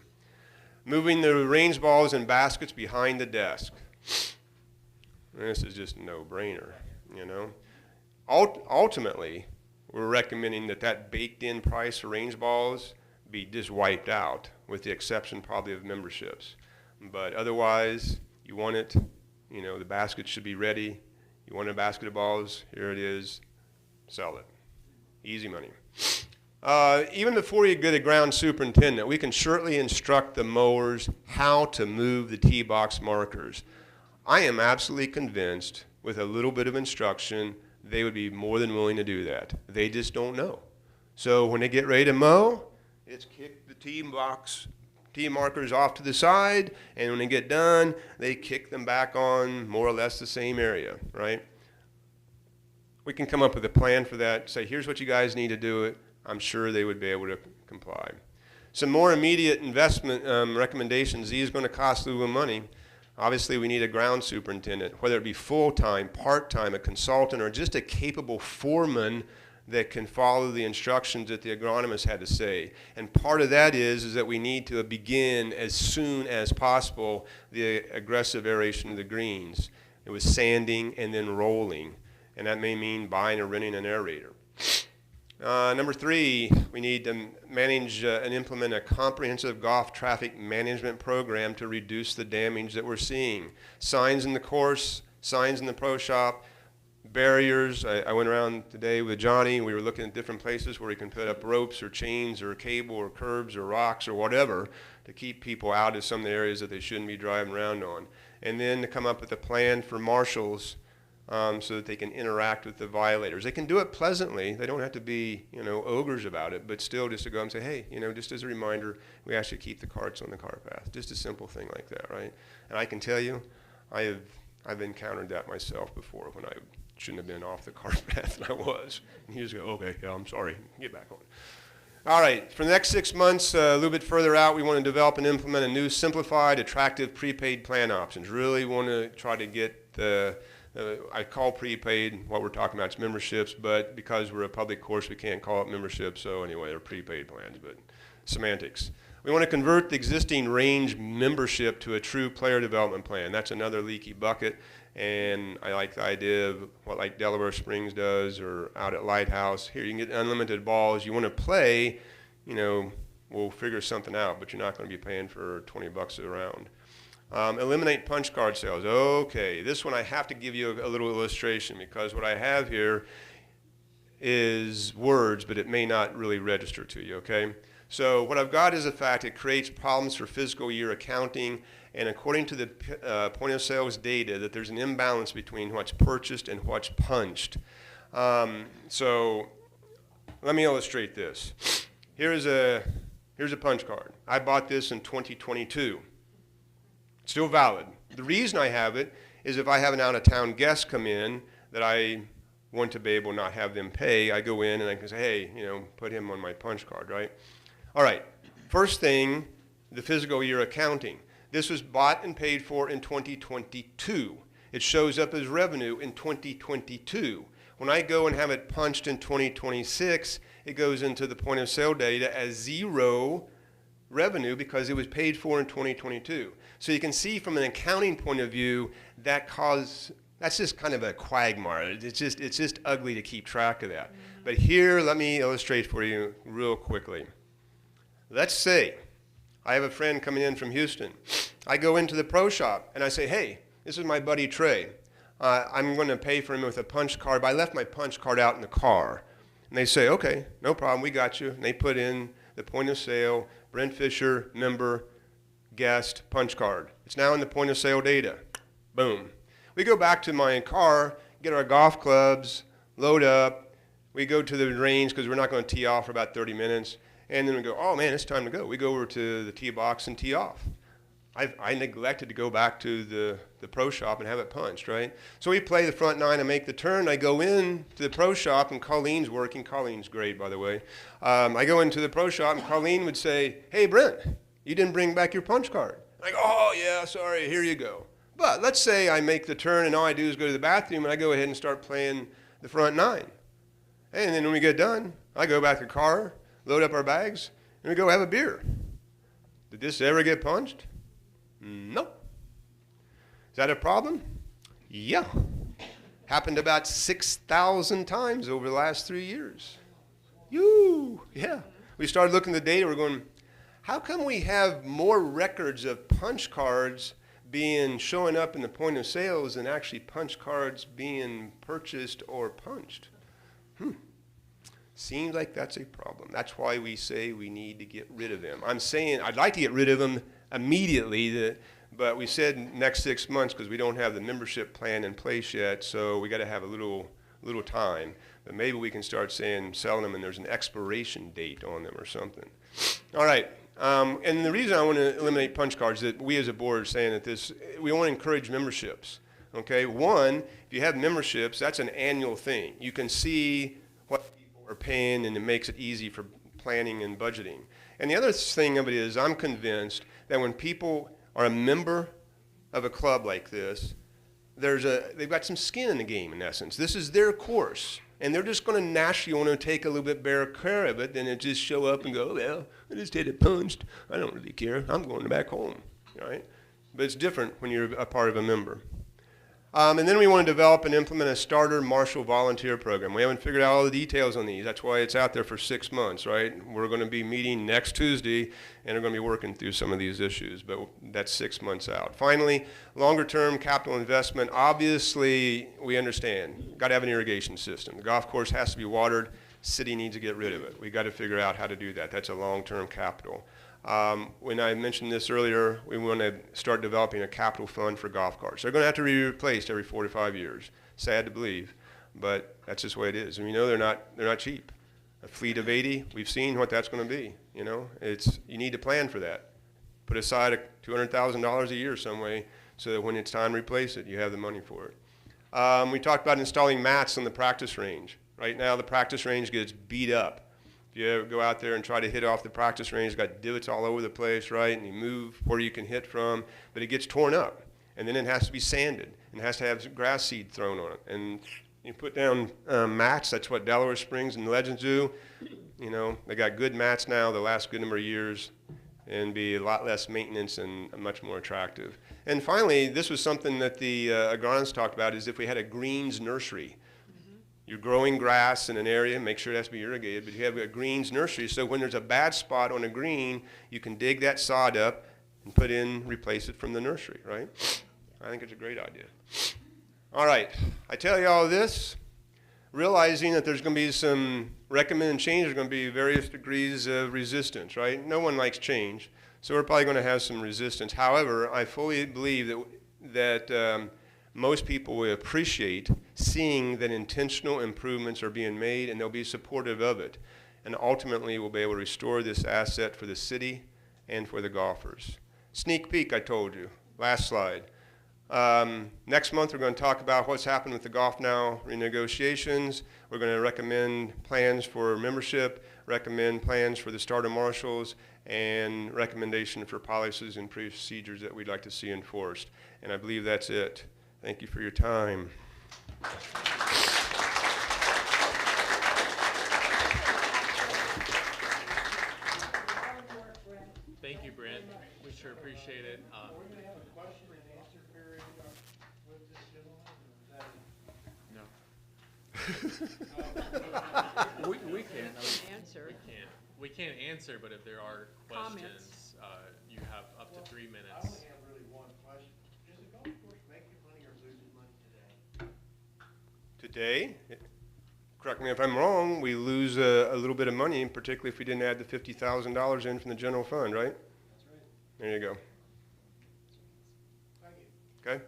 Moving the range balls and baskets behind the desk. This is just a no-brainer, you know. Ultimately, we're recommending that baked-in price for range balls be just wiped out, with the exception probably of memberships. But otherwise, you want it, you know, the basket should be ready. You want a basket of balls, here it is, sell it. Easy money. Even before you get a ground superintendent, we can shortly instruct the mowers how to move the tee box markers. I am absolutely convinced with a little bit of instruction, they would be more than willing to do that. They just don't know. So when they get ready to mow, it's kick the tee markers off to the side, and when they get done, they kick them back on more or less the same area, right? We can come up with a plan for that, say, here's what you guys need to do it. I'm sure they would be able to comply. Some more immediate investment recommendations. These are going to cost a little money. Obviously, we need a ground superintendent, whether it be full-time, part-time, a consultant, or just a capable foreman that can follow the instructions that the agronomist had to say. And part of that is that we need to begin as soon as possible the aggressive aeration of the greens. It was sanding and then rolling, and that may mean buying or renting an aerator. Number 3, we need to manage and implement a comprehensive golf traffic management program to reduce the damage that we're seeing. Signs in the course, signs in the pro shop, barriers. I went around today with Johnny. We were looking at different places where we can put up ropes or chains or cable or curbs or rocks or whatever to keep people out of some of the areas that they shouldn't be driving around on. And then to come up with a plan for marshals so that they can interact with the violators. They can do it pleasantly. They don't have to be, you know, ogres about it, but still just to go and say, hey, you know, just as a reminder, we ask you to keep the carts on the cart path. Just a simple thing like that, right? And I can tell you, I've encountered that myself before when I shouldn't have been off the cart path, and I was. And you just go, okay, yeah, I'm sorry, get back on. All right, for the next 6 months, a little bit further out, we want to develop and implement a new simplified, attractive prepaid plan options. Really want to try to get the I call prepaid, what we're talking about is memberships, but because we're a public course, we can't call it memberships, so anyway, they're prepaid plans, but semantics. We want to convert the existing range membership to a true player development plan. That's another leaky bucket, and I like the idea of what like Delaware Springs does or out at Lighthouse. Here you can get unlimited balls. You want to play, you know, we'll figure something out, but you're not going to be paying for $20 a round. Eliminate punch card sales. Okay, this one I have to give you a little illustration because what I have here is words, but it may not really register to you, okay? So what I've got is a fact. It creates problems for fiscal year accounting, and according to the point of sales data, that there's an imbalance between what's purchased and what's punched. So let me illustrate this. Here's a punch card. I bought this in 2022. Still valid. The reason I have it is if I have an out-of-town guest come in that I want to be able to not have them pay, I go in and I can say, hey, you know, put him on my punch card, right? All right, first thing, the fiscal year accounting. This was bought and paid for in 2022. It shows up as revenue in 2022. When I go and have it punched in 2026, it goes into the point of sale data as 0 revenue because it was paid for in 2022. So you can see from an accounting point of view, that caused That's just kind of a quagmire. It's just ugly to keep track of that. But here, let me illustrate for you real quickly. Let's say I have a friend coming in from Houston. I go into the pro shop and I say, hey, this is my buddy Trey. I'm going to pay for him with a punch card, but I left my punch card out in the car. And they say, okay, no problem, we got you. And they put in the point of sale, Brent Fisher, member, guest, punch card. It's now in the point of sale data. Boom. We go back to my car, get our golf clubs, load up. We go to the range because we're not going to tee off for about 30 minutes. And then we go, oh man, it's time to go. We go over to the tee box and tee off. I neglected to go back to the pro shop and have it punched, right? So we play the front nine and make the turn. I go in to the pro shop and Colleen's working. Colleen's great, by the way. I go into the pro shop and Colleen would say, hey, Brent, you didn't bring back your punch card. I go, oh yeah, sorry, here you go. But let's say I make the turn and all I do is go to the bathroom and I go ahead and start playing the front nine. And then when we get done, I go back to the car, load up our bags, and we go have a beer. Did this ever get punched? No. Is that a problem? Yeah. Happened about 6,000 times over the last 3 years. Yeah. We started looking at the data, we're going, how come we have more records of punch cards showing up in the point of sales than actually punch cards being purchased or punched? Seems like that's a problem. That's why we say we need to get rid of them. I'm saying I'd like to get rid of them immediately, but we said next 6 months because we don't have the membership plan in place yet, so we got to have a little time. But maybe we can start saying selling them and there's an expiration date on them or something. All right. And the reason I want to eliminate punch cards is that we as a board are saying that we want to encourage memberships. Okay, one, if you have memberships, that's an annual thing. You can see what people are paying and it makes it easy for planning and budgeting. And the other thing of it is I'm convinced that when people are a member of a club like this, they've got some skin in the game in essence. This is their course. And they're just going to naturally want to take a little bit better care of it than to just show up and go, well, I just had it punched. I don't really care. I'm going back home, right? But it's different when you're a part of a member. And then we want to develop and implement a starter marshal volunteer program. We haven't figured out all the details on these. That's why it's out there for 6 months, right? We're going to be meeting next Tuesday, and we're going to be working through some of these issues, but that's 6 months out. Finally, longer-term capital investment. Obviously, we understand. Got to have an irrigation system. The golf course has to be watered. City needs to get rid of it. We got to figure out how to do that. That's a long-term capital. When I mentioned this earlier, we want to start developing a capital fund for golf carts. They're going to have to be replaced every 4 to 5 years. Sad to believe, but that's just the way it is. And we know they're not cheap. A fleet of 80, we've seen what that's going to be. You know, you need to plan for that. Put aside $200,000 a year some way so that when it's time to replace it, you have the money for it. We talked about installing mats on the practice range. Right now, the practice range gets beat up. If you ever go out there and try to hit off the practice range, it's got divots all over the place, right? And you move where you can hit from, but it gets torn up. And then it has to be sanded. And it has to have grass seed thrown on it. And you put down mats. That's what Delaware Springs and Legends do. You know, they got good mats now. They'll last a good number of years and be a lot less maintenance and much more attractive. And finally, this was something that the agronomists talked about, is if we had a greens nursery. You're growing grass in an area, make sure it has to be irrigated, but you have a greens nursery, so when there's a bad spot on a green, you can dig that sod up and replace it from the nursery, right? I think it's a great idea. All right, I tell you all this, realizing that there's going to be some recommended change, there's going to be various degrees of resistance, right? No one likes change, so we're probably going to have some resistance. However, I fully believe that most people will appreciate seeing that intentional improvements are being made and they'll be supportive of it. And ultimately, we'll be able to restore this asset for the city and for the golfers. Sneak peek, I told you. Last slide. Next month, we're going to talk about what's happened with the Golf Now renegotiations. We're going to recommend plans for membership, recommend plans for the starter marshals, and recommendation for policies and procedures that we'd like to see enforced. And I believe that's it. Thank you for your time. Thank you, Brent. We sure appreciate it. We're going to have a question and answer period with this gentleman. We can. Answer. We can't answer, but if there are Comments. questions, you have up to 3 I minutes. only have really one question. Is the golf course making money or losing money today? Today, correct me if I'm wrong, we lose a little bit of money, particularly if we didn't add the $50,000 in from the general fund, right? That's right. There you go. Thank you. Okay?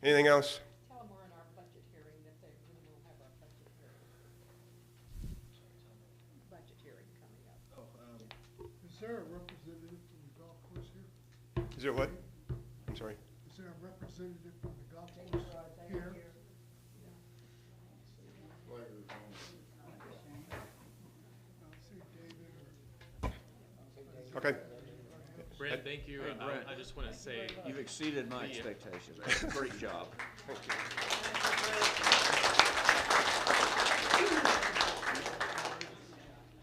Anything else? Tell them we're in our budget hearing, that we will have our budget hearing. Budget hearing coming up. Is there a representative from the golf course here? Is there what? I'm sorry. Is there a representative from the golf course here? I see David or. Okay. Brent, thank you. Hey, Brent. I just want to say, You've exceeded my Yeah. expectations. Great job.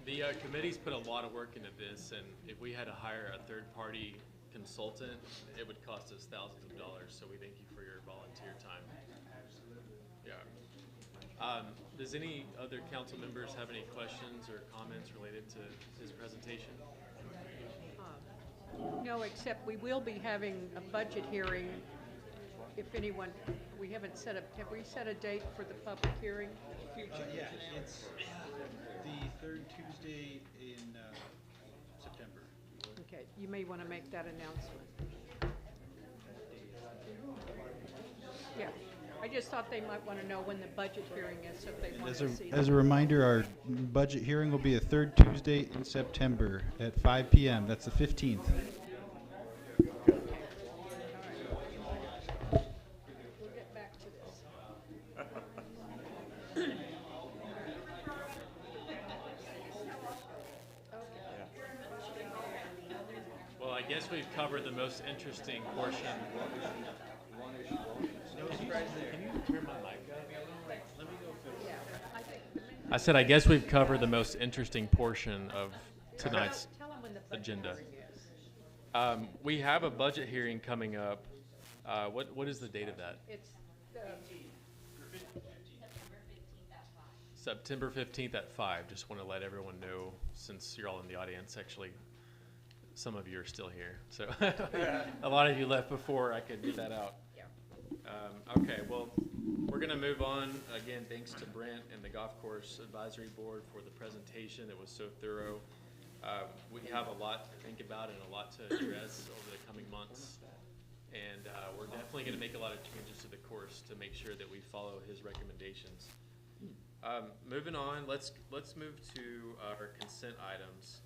the committee's put a lot of work into this, and if we had to hire a third-party consultant, it would cost us thousands of dollars, so we thank you for your volunteer time. Yeah. Does any other council members have any questions or comments related to his presentation? No, except we will be having a budget hearing. If anyone, we haven't set up, have we set a date for the public hearing? Yeah, it's the third Tuesday in September. Okay, you may want to make that announcement. Yeah, I just thought they might want to know when the budget hearing is, so if they want to see. As a reminder, our budget hearing will be the third Tuesday in September at 5 p.m. That's the 15th. We'll get back to this. Well, I guess we've covered the most interesting portion. No surprise there. Can you turn my mic up? Let me go fix it. Yeah, I think. I said, I guess we've covered the most interesting portion of tonight's Tell them when the budget agenda. hearing is. We have a budget hearing coming up. What is the date of that? It's, September 15th at 5. Just want to let everyone know, since you're all in the audience, actually, some of you are still here. So a lot of you left before I could get that out. yeah. Okay, well, we're going to move on. Again, thanks to Brent and the Golf Course Advisory Board for the presentation. It was so thorough. We have a lot to think about and a lot to address over the coming months. And we're definitely going to make a lot of changes to the course to make sure that we follow his recommendations. Moving on, let's move to our consent items.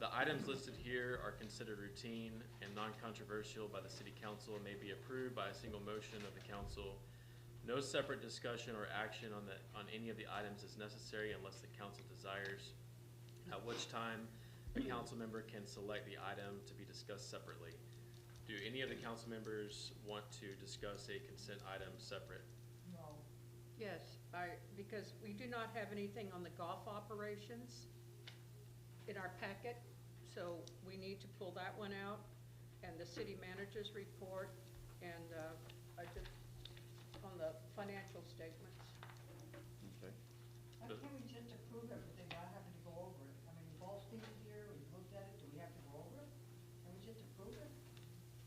The items listed here are considered routine and non-controversial by the City Council and may be approved by a single motion of the council. No separate discussion or action on any of the items is necessary unless the council desires, at which time a council member can select the item to be discussed separately. Do any of the council members want to discuss a consent item separate? Yes, because we do not have anything on the golf operations in our packet, so we need to pull that one out, and the city manager's report, and on the financial statements. Okay. Why can't we just approve everything without having to go over it? I mean, Ball's here, we've looked at it, do we have to go over it? Can we just approve it?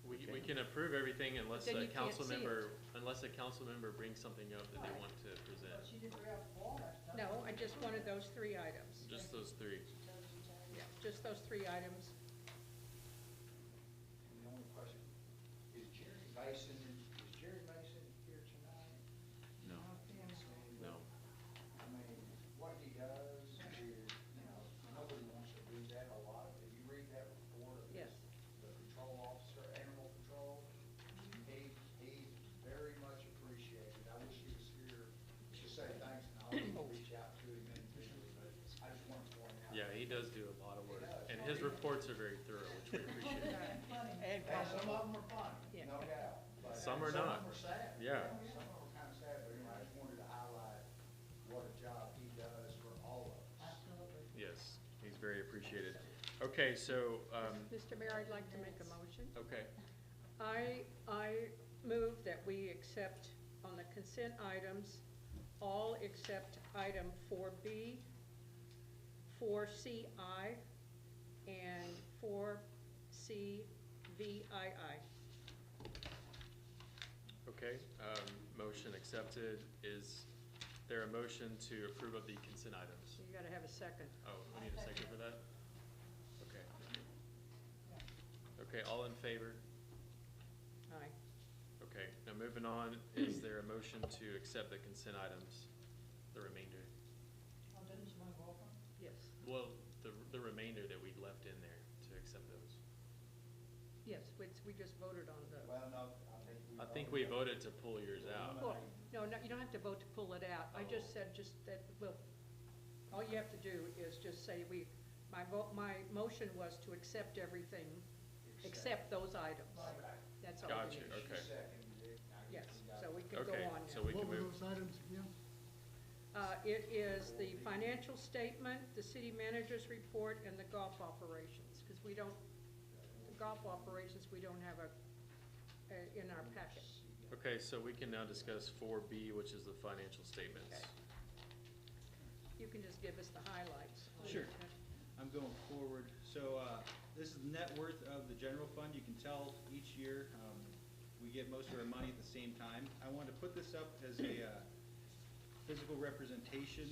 We can approve everything unless Then a you can't council see it. member brings something up that they want to present. She didn't bring up all that stuff. No, I just wanted those three items. Just those three. Yeah, just those three items. And the only question, is Jerry Mason here tonight? No. No. I mean, what he does is, nobody wants to do that a lot. Did you read that report of Yes. the patrol officer, animal control? He's very much appreciated. I wish he was here to say thanks, and I'll reach out to him individually, but I just want to point out. Yeah, he does do a lot of work, and his reports are very thorough, which we appreciate. And And some of them are funny, Yeah. no doubt. But Some are Some not. of them are sad. Yeah. Some of them are kind of sad, but anyway, I just wanted to highlight what a job he does for all of us. Absolutely. Yes, he's very appreciated. Okay, so, Mr. Mayor, I'd like to make a motion. okay, I move that we accept on the consent items all except item 4B, 4CI, and 4CVII. Okay, motion accepted. Is there a motion to approve of the consent items? You gotta have a second. Oh, we need a second for that? Okay. Okay, all in favor? Aye. Okay, now moving on, is there a motion to accept the consent items, the remainder? Oh, didn't you want to go over them? Yes, Well, the remainder that we left in there, to accept those. yes, we just voted on the, Well, no, I think we voted to pull yours out. well, no, you don't have to vote to pull it out. I just said just that, well, all you have to do is just say my motion was to accept everything except those items. That's all we Gotcha, need. okay. Yes, so we can go Okay, on so now. we What can were move. those items again? It is the financial statement, the city manager's report, and the golf operations, because we don't, the golf operations, we don't have in our packet. Okay, so we can now discuss 4B, which is the financial statements. Okay. You can just give us the highlights. Sure. I'm going forward. So this is the net worth of the general fund. You can tell each year we get most of our money at the same time. I wanted to put this up as a physical representation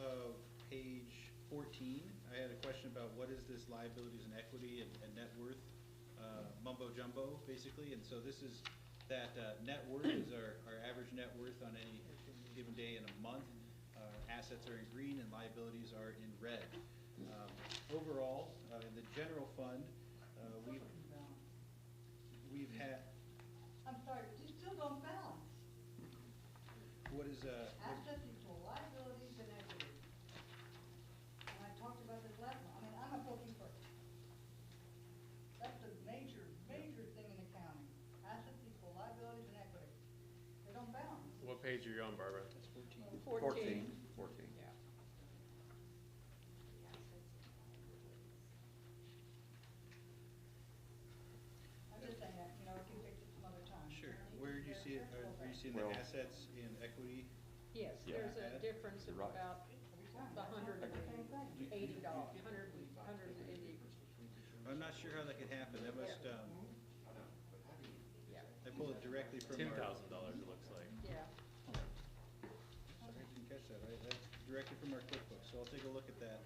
of page 14. I had a question about what is this liabilities and equity and net worth mumbo jumbo, basically. And so this is that net worth is our average net worth on any given day in a month. Assets are in green and liabilities are in red. Overall, in the general fund, we've had, I'm sorry, you still don't balance. what is, Assets equal liabilities and equity. And I talked about this last month. I mean, I'm a bookkeeper. That's the major thing in accounting. Assets equal liabilities and equity. They don't balance. What page are you on, Barbara? that's 14. 14. 14. Yeah. I'm just saying that, we can fix it some other time. Sure. Where do you see it? Are you seeing the Well- assets in equity? Yes, Yeah. there's a difference of You're right. about $180, $180. I'm not sure how that could happen. That must, Yeah. I pulled it directly from our. $10,000, it looks like. Yeah. I didn't catch that. That's directly from our QuickBooks, so I'll take a look at that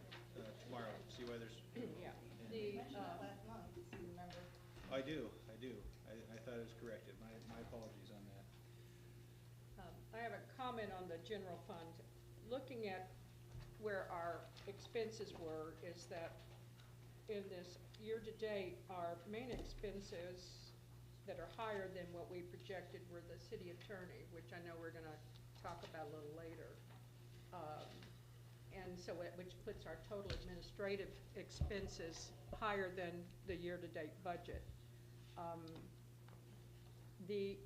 tomorrow, see why there's, Yeah. You The, mentioned that last month, if you remember. I do. I thought it was corrected. My apologies on that. I have a comment on the general fund. Looking at where our expenses were, is that in this year-to-date, our main expenses that are higher than what we projected were the city attorney, which I know we're gonna talk about a little later. And so, which puts our total administrative expenses higher than the year-to-date budget. The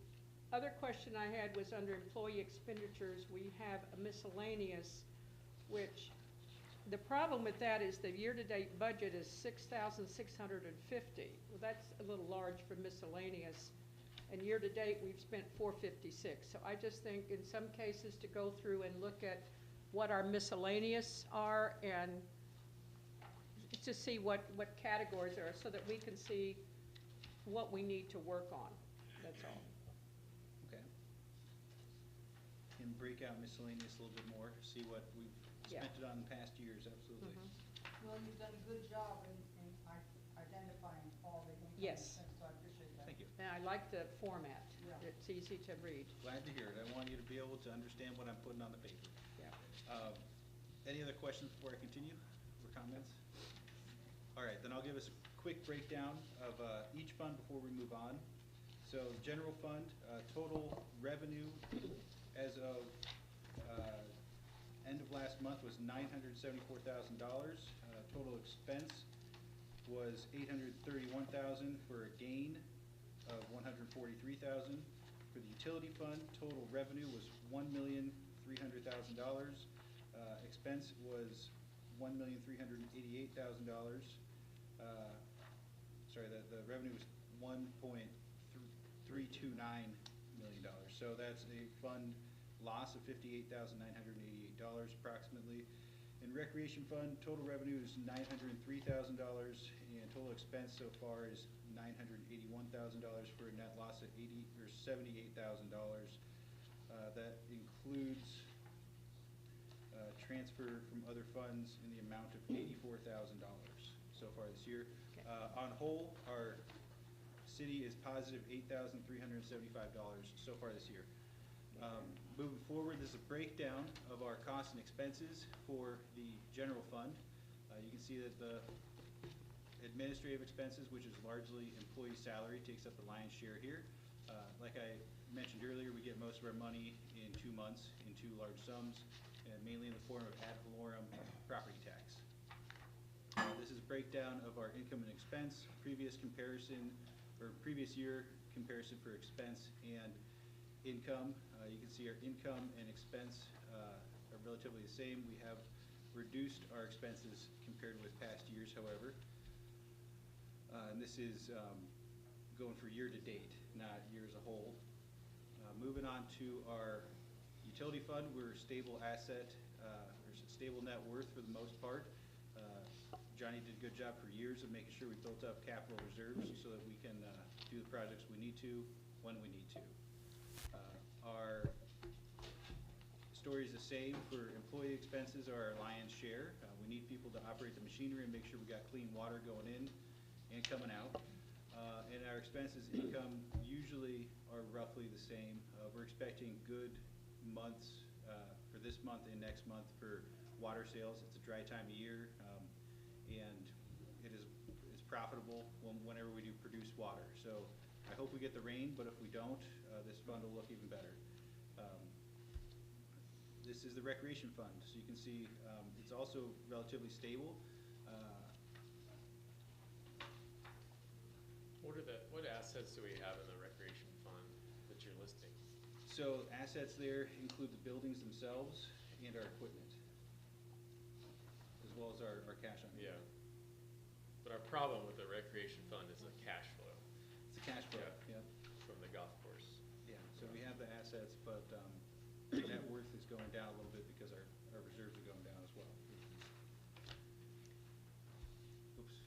other question I had was under employee expenditures, we have a miscellaneous, which, the problem with that is the year-to-date budget is $6,650. Well, that's a little large for miscellaneous, and year-to-date, we've spent $456. So I just think in some cases to go through and look at what our miscellaneous are and to see what categories are, so that we can see what we need to work on, that's all. Okay. And break out miscellaneous a little bit more, see what we've Yeah. spent it on in past years, absolutely. Well, you've done a good job in identifying all the income and Yes. expense, so I appreciate that. Thank you. And I like the format, Yeah. it's easy to read, Glad to hear it. I want you to be able to understand what I'm putting on the paper. yeah. Any other questions before I continue, or comments? All right, then I'll give us a quick breakdown of each fund before we move on. So, general fund, total revenue as of end of last month was $974,000. Total expense was $831,000 for a gain of $143,000. For the utility fund, total revenue was $1,300,000. Expense was $1,388,000. Sorry, the revenue was $1.329 million. So that's a fund loss of $58,988 approximately. In recreation fund, total revenue is $903,000, and total expense so far is $981,000 for a net loss of $78,000. That includes transfer from other funds in the amount of $84,000 so far this year. Okay. On whole, our city is positive $8,375 so far this year. Moving forward, this is a breakdown of our costs and expenses for the general fund. You can see that the administrative expenses, which is largely employee salary, takes up the lion's share here. Like I mentioned earlier, we get most of our money in 2 months in 2 large sums, and mainly in the form of ad valorem property tax. This is a breakdown of our income and expense, previous year comparison for expense and income. You can see our income and expense are relatively the same. We have reduced our expenses compared with past years, however. And this is going for year to date, not year as a whole. Moving on to our utility fund, we're a stable asset, or stable net worth for the most part. Johnny did a good job for years of making sure we built up capital reserves so that we can do the projects we need to when we need to. Our story is the same for employee expenses are our lion's share. We need people to operate the machinery and make sure we got clean water going in and coming out. And our expenses income usually are roughly the same. We're expecting good months for this month and next month for water sales. It's a dry time of year, and it's profitable whenever we do produce water. So I hope we get the rain, but if we don't, this fund will look even better. This is the recreation fund. So you can see it's also relatively stable. What assets do we have in the recreation fund that you're listing? So assets there include the buildings themselves and our equipment, as well as our cash on hand. Yeah. But our problem with the recreation fund is the cash flow. It's a cash flow, yeah. From the golf course. Yeah, so we have the assets, but net worth is going down a little bit because our reserves are going down as well. Oops.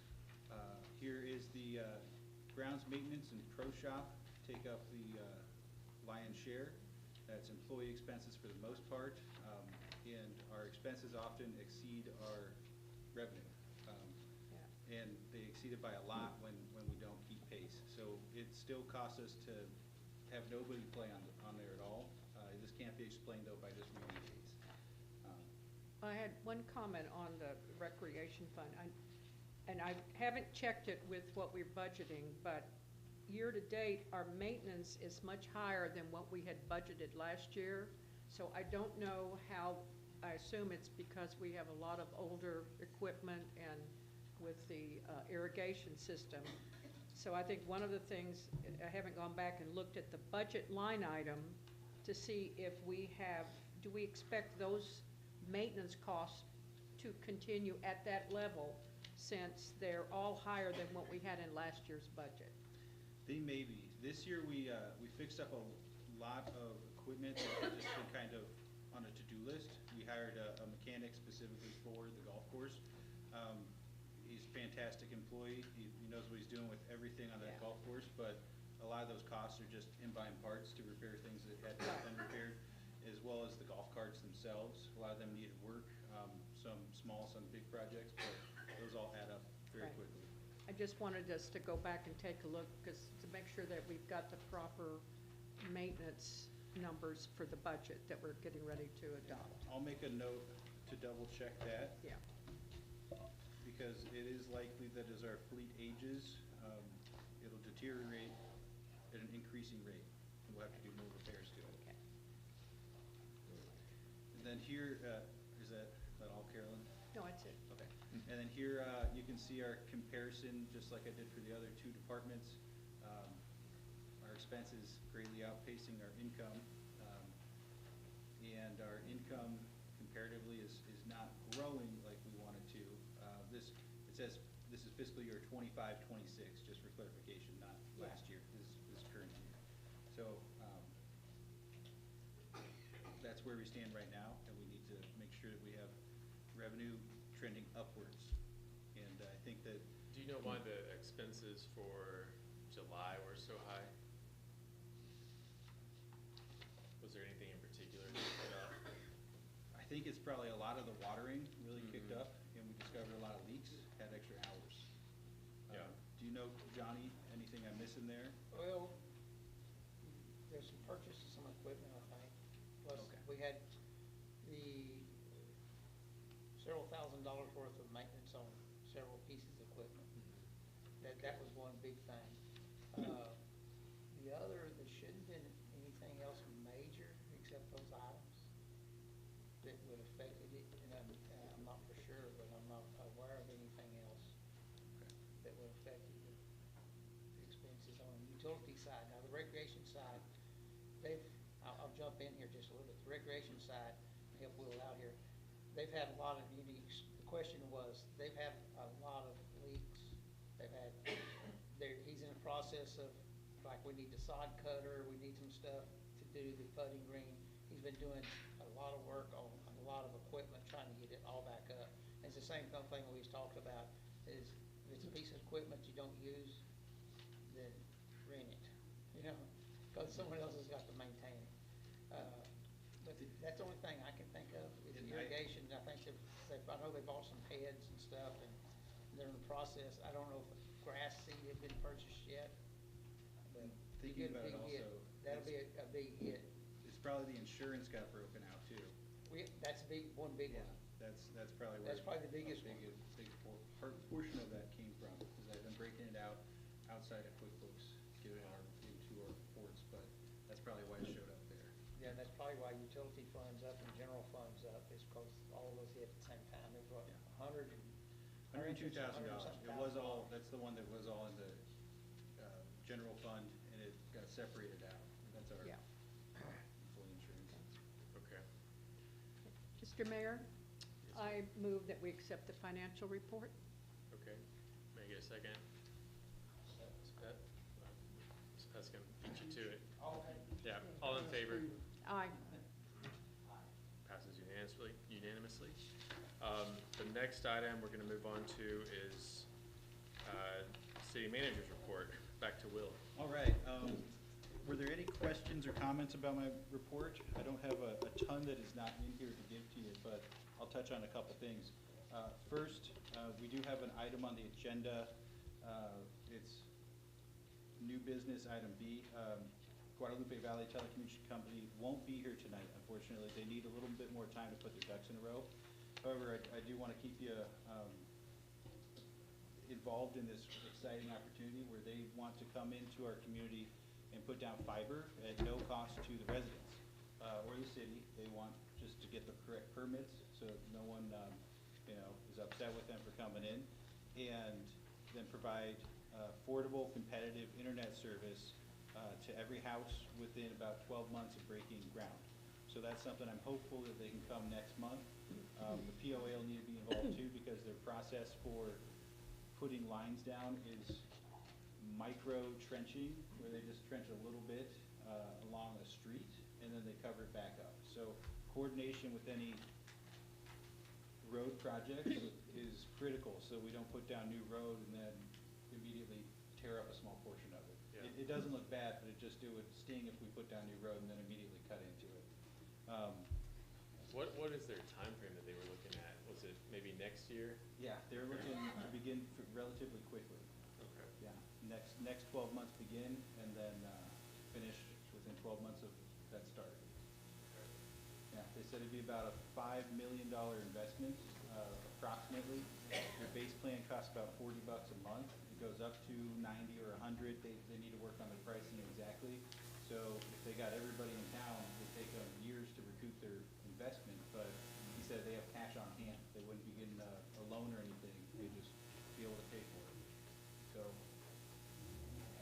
Here is the grounds maintenance and pro shop take up the lion's share. That's employee expenses for the most part, and our expenses often exceed our revenue. And they exceed it by a lot when we don't keep pace. So it still costs us to have nobody play on there at all. This can't be explained though by just reading dates. I had one comment on the recreation fund, and I haven't checked it with what we're budgeting, but year-to-date, our maintenance is much higher than what we had budgeted last year. So I don't know how, I assume it's because we have a lot of older equipment and with the irrigation system. So I think one of the things, I haven't gone back and looked at the budget line item to see if we have, do we expect those maintenance costs to continue at that level since they're all higher than what we had in last year's budget? They may be. This year we fixed up a lot of equipment that had just been kind of on a to-do list. We hired a mechanic specifically for the golf course. He's a fantastic employee. He knows what he's doing with everything on that golf course, but a lot of those costs are just in buying parts to repair things that had not been repaired, as well as the golf carts themselves. A lot of them needed work, some small, some big projects, but those all add up very quickly. I just wanted us to go back and take a look to make sure that we've got the proper maintenance numbers for the budget that we're getting ready to adopt. I'll make a note to double check that. Yeah. Because it is likely that as our fleet ages, it'll deteriorate at an increasing rate, and we'll have to do more repairs to it. Okay. And then here, is that all, Carolyn? No, that's it. Okay. And then here, you can see our comparison, just like I did for the other 2 departments. Our expenses greatly outpacing our income, and our income comparatively is not growing like we want it to. It says this is fiscal year 25-26, just for clarification, not last year, this current year. So where we stand right now, and we need to make sure that we have revenue trending upwards. And I think that, Do you know why the expenses for July were so high? Was there anything in particular that stood out? I think it's probably a lot of the watering really kicked Mhm. up, and we discovered a lot of leaks, had extra hours. Yeah. Do you know, Johnny, anything I'm missing there? Well, there's some purchase of some equipment, I think. Plus, Okay. we had the several $1,000s worth of maintenance on several pieces of equipment. That was one big thing. The other, there shouldn't have been anything else major except those items that would affect it. And I'm not for sure, but I'm not aware of anything else that would affect the expenses on the utility side. Now, the recreation side, I'll jump in here just a little bit. The recreation side, help Will out here, they've had a lot of unique, the question was, they've had a lot of leaks. They've had, he's in the process of, like, we need the sod cutter, we need some stuff to do the putting green. He's been doing a lot of work on a lot of equipment, trying to get it all back up. And it's the same kind of thing we talked about, is if it's a piece of equipment you don't use, then rent it, you know, because someone else has got to maintain it. But that's the only thing I can think of, is And irrigation. I think I know they bought some heads and stuff, and they're in the process. I don't know if grass seed had been purchased yet, but Thinking it'd about be it a big hit. also, That'll be a big hit. it's probably the insurance got broken out too. That's one big one. That's probably where. That's probably the biggest one. Big portion of that came from, because I've been breaking it out outside of QuickBooks, giving into our reports, but that's probably why it showed up there. Yeah, that's probably why utility funds up and general funds up, is because all of those hit at the same time. There's what, Yeah. $102,000. It was all, that's the one that was all in the general fund, and it got separated out. That's our Yeah. employee insurance. Okay. Mr. Mayor, I move that we accept the financial report. Okay. May I get a second? Ms. Pet? Ms. Pet's gonna beat you to it. Yeah, all in favor? Aye. Passes unanimously. The next item we're gonna move on to is, city manager's report. Back to Will. All right, were there any questions or comments about my report? I don't have a ton that is not in here to give to you, but I'll touch on a couple things. First, we do have an item on the agenda. It's new business, item B. Guadalupe Valley Telecommunications Company won't be here tonight, unfortunately. They need a little bit more time to put their ducks in a row. However, I do want to keep you involved in this exciting opportunity where they want to come into our community and put down fiber at no cost to the residents or the city. They want just to get the correct permits, so no one is upset with them for coming in, and then provide affordable, competitive internet service to every house within about 12 months of breaking ground. So that's something I'm hopeful that they can come next month. The POA will need to be involved too, because their process for putting lines down is micro trenching, where they just trench a little bit along a street, and then they cover it back up. So coordination with any road project is critical, so we don't put down new road and then immediately tear up a small portion of it. Yeah. It doesn't look bad, but it just would sting if we put down new road and then immediately cut into it. What is their time frame that they were looking at? Was it maybe next year? Yeah, they're looking to begin relatively quickly. Okay. Yeah, next 12 months begin, and then finish within 12 months of that start. Yeah, they said it'd be about a $5 million investment, approximately. Your base plan costs about $40 a month. It goes up to 90 or 100. They need to work on the pricing exactly. So if they got everybody in town, it'd take them years to recoup their investment, but he said they have cash on hand. They wouldn't be getting a loan or anything. They'd just be able to pay for it. So,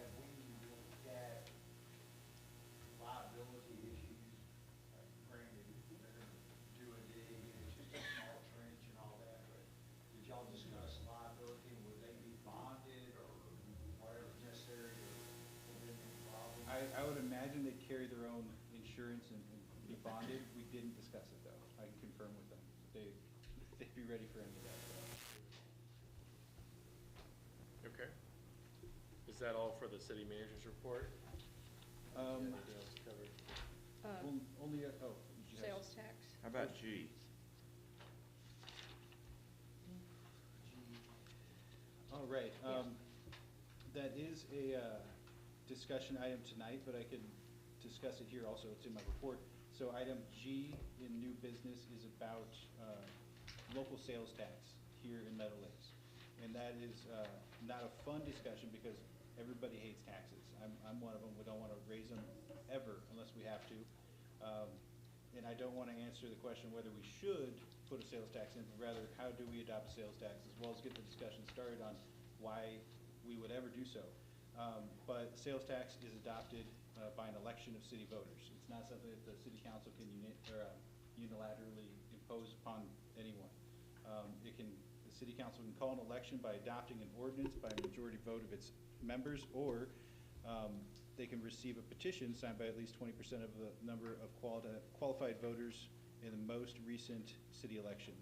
Have we looked at liability issues? Granted, they're gonna do a dig, and it's just a small trench and all that, but did y'all discuss liability? Would they be bonded or whatever's necessary to prevent any problems? I would imagine they'd carry their own insurance and be bonded. We didn't discuss it though. I can confirm with them. They'd be ready for any of that. Okay. Is that all for the city manager's report? Anything else covered? Only, did you have- Sales tax. How about G? Oh, right. That is a discussion item tonight, but I can discuss it here also. It's in my report. So item G in new business is about local sales tax here in Meadow Lakes. And that is not a fun discussion because everybody hates taxes. I'm one of them. We don't want to raise them ever unless we have to. And I don't want to answer the question whether we should put a sales tax in, but rather how do we adopt a sales tax, as well as get the discussion started on why we would ever do so. But sales tax is adopted by an election of city voters. It's not something that the city council can unilaterally impose upon anyone. The city council can call an election by adopting an ordinance by a majority vote of its members, or they can receive a petition signed by at least 20% of the number of qualified voters in the most recent city election.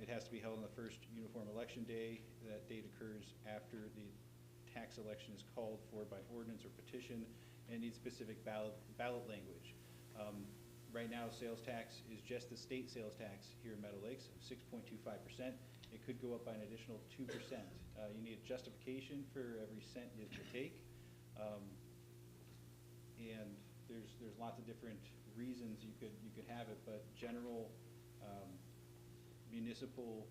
It has to be held on the first uniform election day. That date occurs after the tax election is called for by ordinance or petition, and needs specific ballot language. Right now, sales tax is just the state sales tax here in Meadow Lakes of 6.25%. It could go up by an additional 2%. You need a justification for every cent you take. And there's lots of different reasons you could have it, but general municipal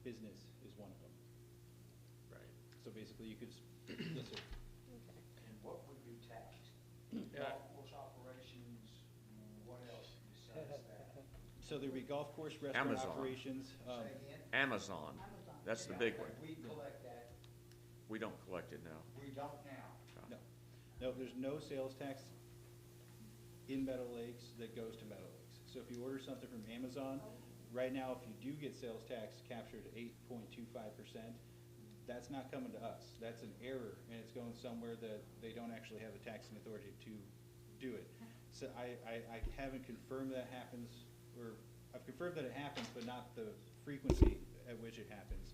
business is one of them. Right. So basically, you could, yes, sir. And what would be taxed? Yeah. Golf course operations, what else besides that? So there'd be golf course, restaurant Amazon. operations. Say again? Amazon, that's the big one. We collect that, We don't collect it now. we don't now. No, there's no sales tax in Meadow Lakes that goes to Meadow Lakes. So if you order something from Amazon, right now, if you do get sales tax captured at 8.25%, that's not coming to us. That's an error, and it's going somewhere that they don't actually have the taxing authority to do it. So I haven't confirmed that happens, or I've confirmed that it happens, but not the frequency at which it happens.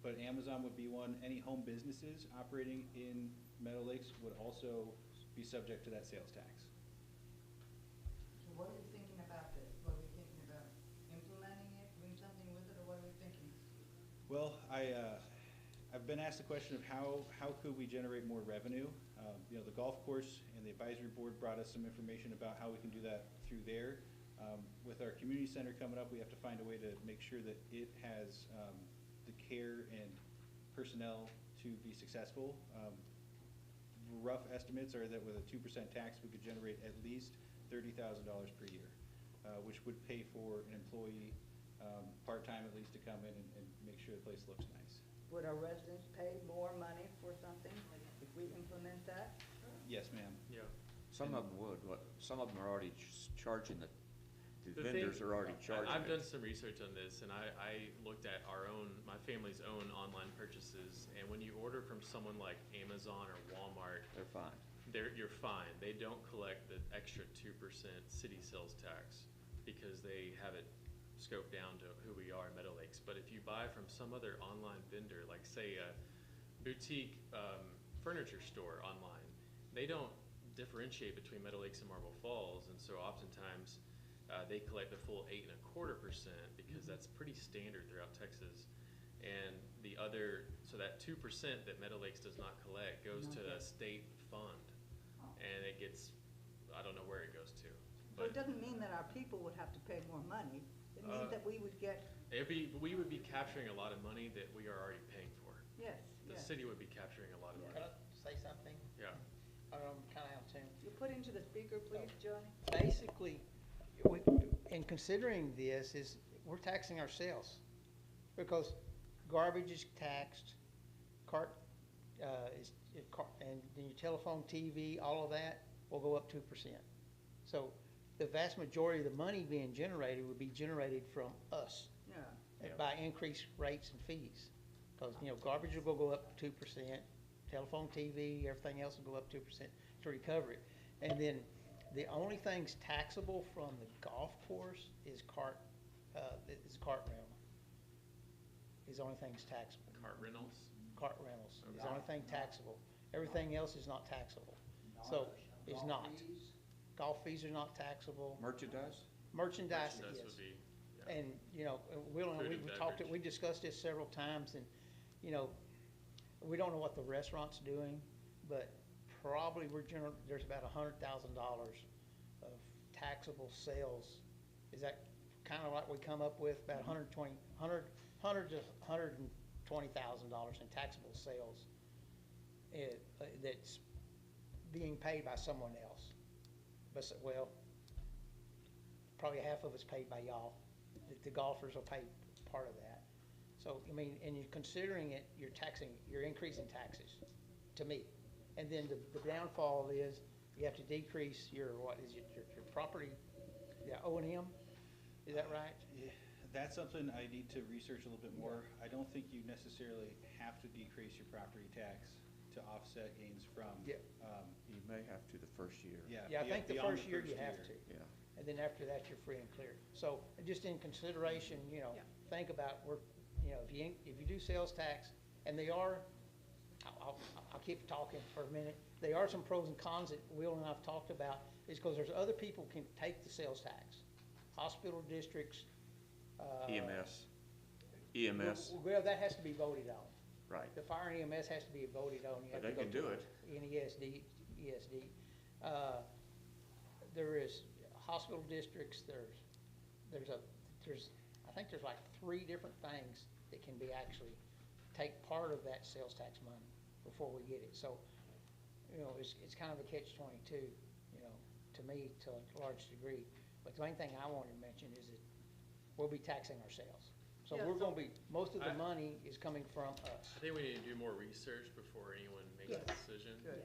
But Amazon would be one. Any home businesses operating in Meadow Lakes would also be subject to that sales tax. So what are we thinking about this? What are we thinking about implementing it, doing something with it, or what are we thinking? Well, I've been asked the question of how could we generate more revenue? The golf course and the advisory board brought us some information about how we can do that through there. With our community center coming up, we have to find a way to make sure that it has the care and personnel to be successful. Rough estimates are that with a 2% tax, we could generate at least $30,000 per year, which would pay for an employee part-time at least to come in and make sure the place looks nice. Would our residents pay more money for something if we implement that? Yes, ma'am. Yeah. Some of them would, some of them are already charging the The vendors thing- are already charging I've it. done some research on this, and I looked at my family's own online purchases, and when you order from someone like Amazon or Walmart, They're fine. you're fine. They don't collect the extra 2% city sales tax because they have it scoped down to who we are in Meadow Lakes. But if you buy from some other online vendor, like say a boutique furniture store online, they don't differentiate between Meadow Lakes and Marble Falls, and so oftentimes they collect the full 8.25% because that's pretty standard throughout Texas. And so that 2% that Meadow Lakes does not collect goes to a state fund, and it gets, I don't know where it goes to. So it doesn't mean that our people would have to pay more money. It means that we would get, We would be capturing a lot of money that we are already paying for. yes, The yes. city would be capturing a lot of Can money. I say something? Yeah. I'm kind of out of tune. You put into the speaker, please, Johnny? Basically, in considering this, we're taxing ourselves, because garbage is taxed, and then your telephone, TV, all of that will go up 2%. So the vast majority of the money being generated would be generated from us Yeah. by increased rates and fees. Because, garbage will go up 2%, telephone, TV, everything else will go up 2% to recover it. And then The only things taxable from the golf course is cart rental. Is the only things taxable. Cart rentals? Cart rentals is the only thing taxable. Everything else is not taxable. So, is Golf not. fees? Golf fees are not taxable. Merchandise? Merchandise Merchandise is. would be, yeah. And, you know, Will and I, Food we and talked, beverage. we discussed this several times, and, you know, we don't know what the restaurant's doing, but probably there's about $100,000 of taxable sales. Is that kind of like we come up with, about $100 to $120,000 in taxable sales? That's being paid by someone else. But, well, probably half of it's paid by y'all. The golfers will pay part of that. So, I mean, and you're considering it, you're increasing taxes, to me. And then the downfall is, you have to decrease your property, the O&M, is that right? Yeah, that's something I need to research a little bit more. I don't think you necessarily have to decrease your property tax to offset gains from. Yeah. You may have to the first year. Yeah, I think the beyond first year you have to. Yeah. And then after that, you're free and clear. So, just in consideration, you know, think about, if you do sales tax, and they are, I'll keep talking for a minute. There are some pros and cons that Will and I've talked about, is because there's other people can take the sales tax. Hospital districts. EMS. Well, that has to be voted on. Right. The fire and EMS has to be voted on. You have But to they go can do to it. NESD. There is hospital districts, I think there's like 3 different things that can be actually take part of that sales tax money before we get it. So, you know, it's kind of a catch-22, you know, to me, to a large degree. But the main thing I wanted to mention is that we'll be taxing ourselves. So we're gonna be, most of the money is coming from us. I think we need to do more research before anyone makes a decision. Good.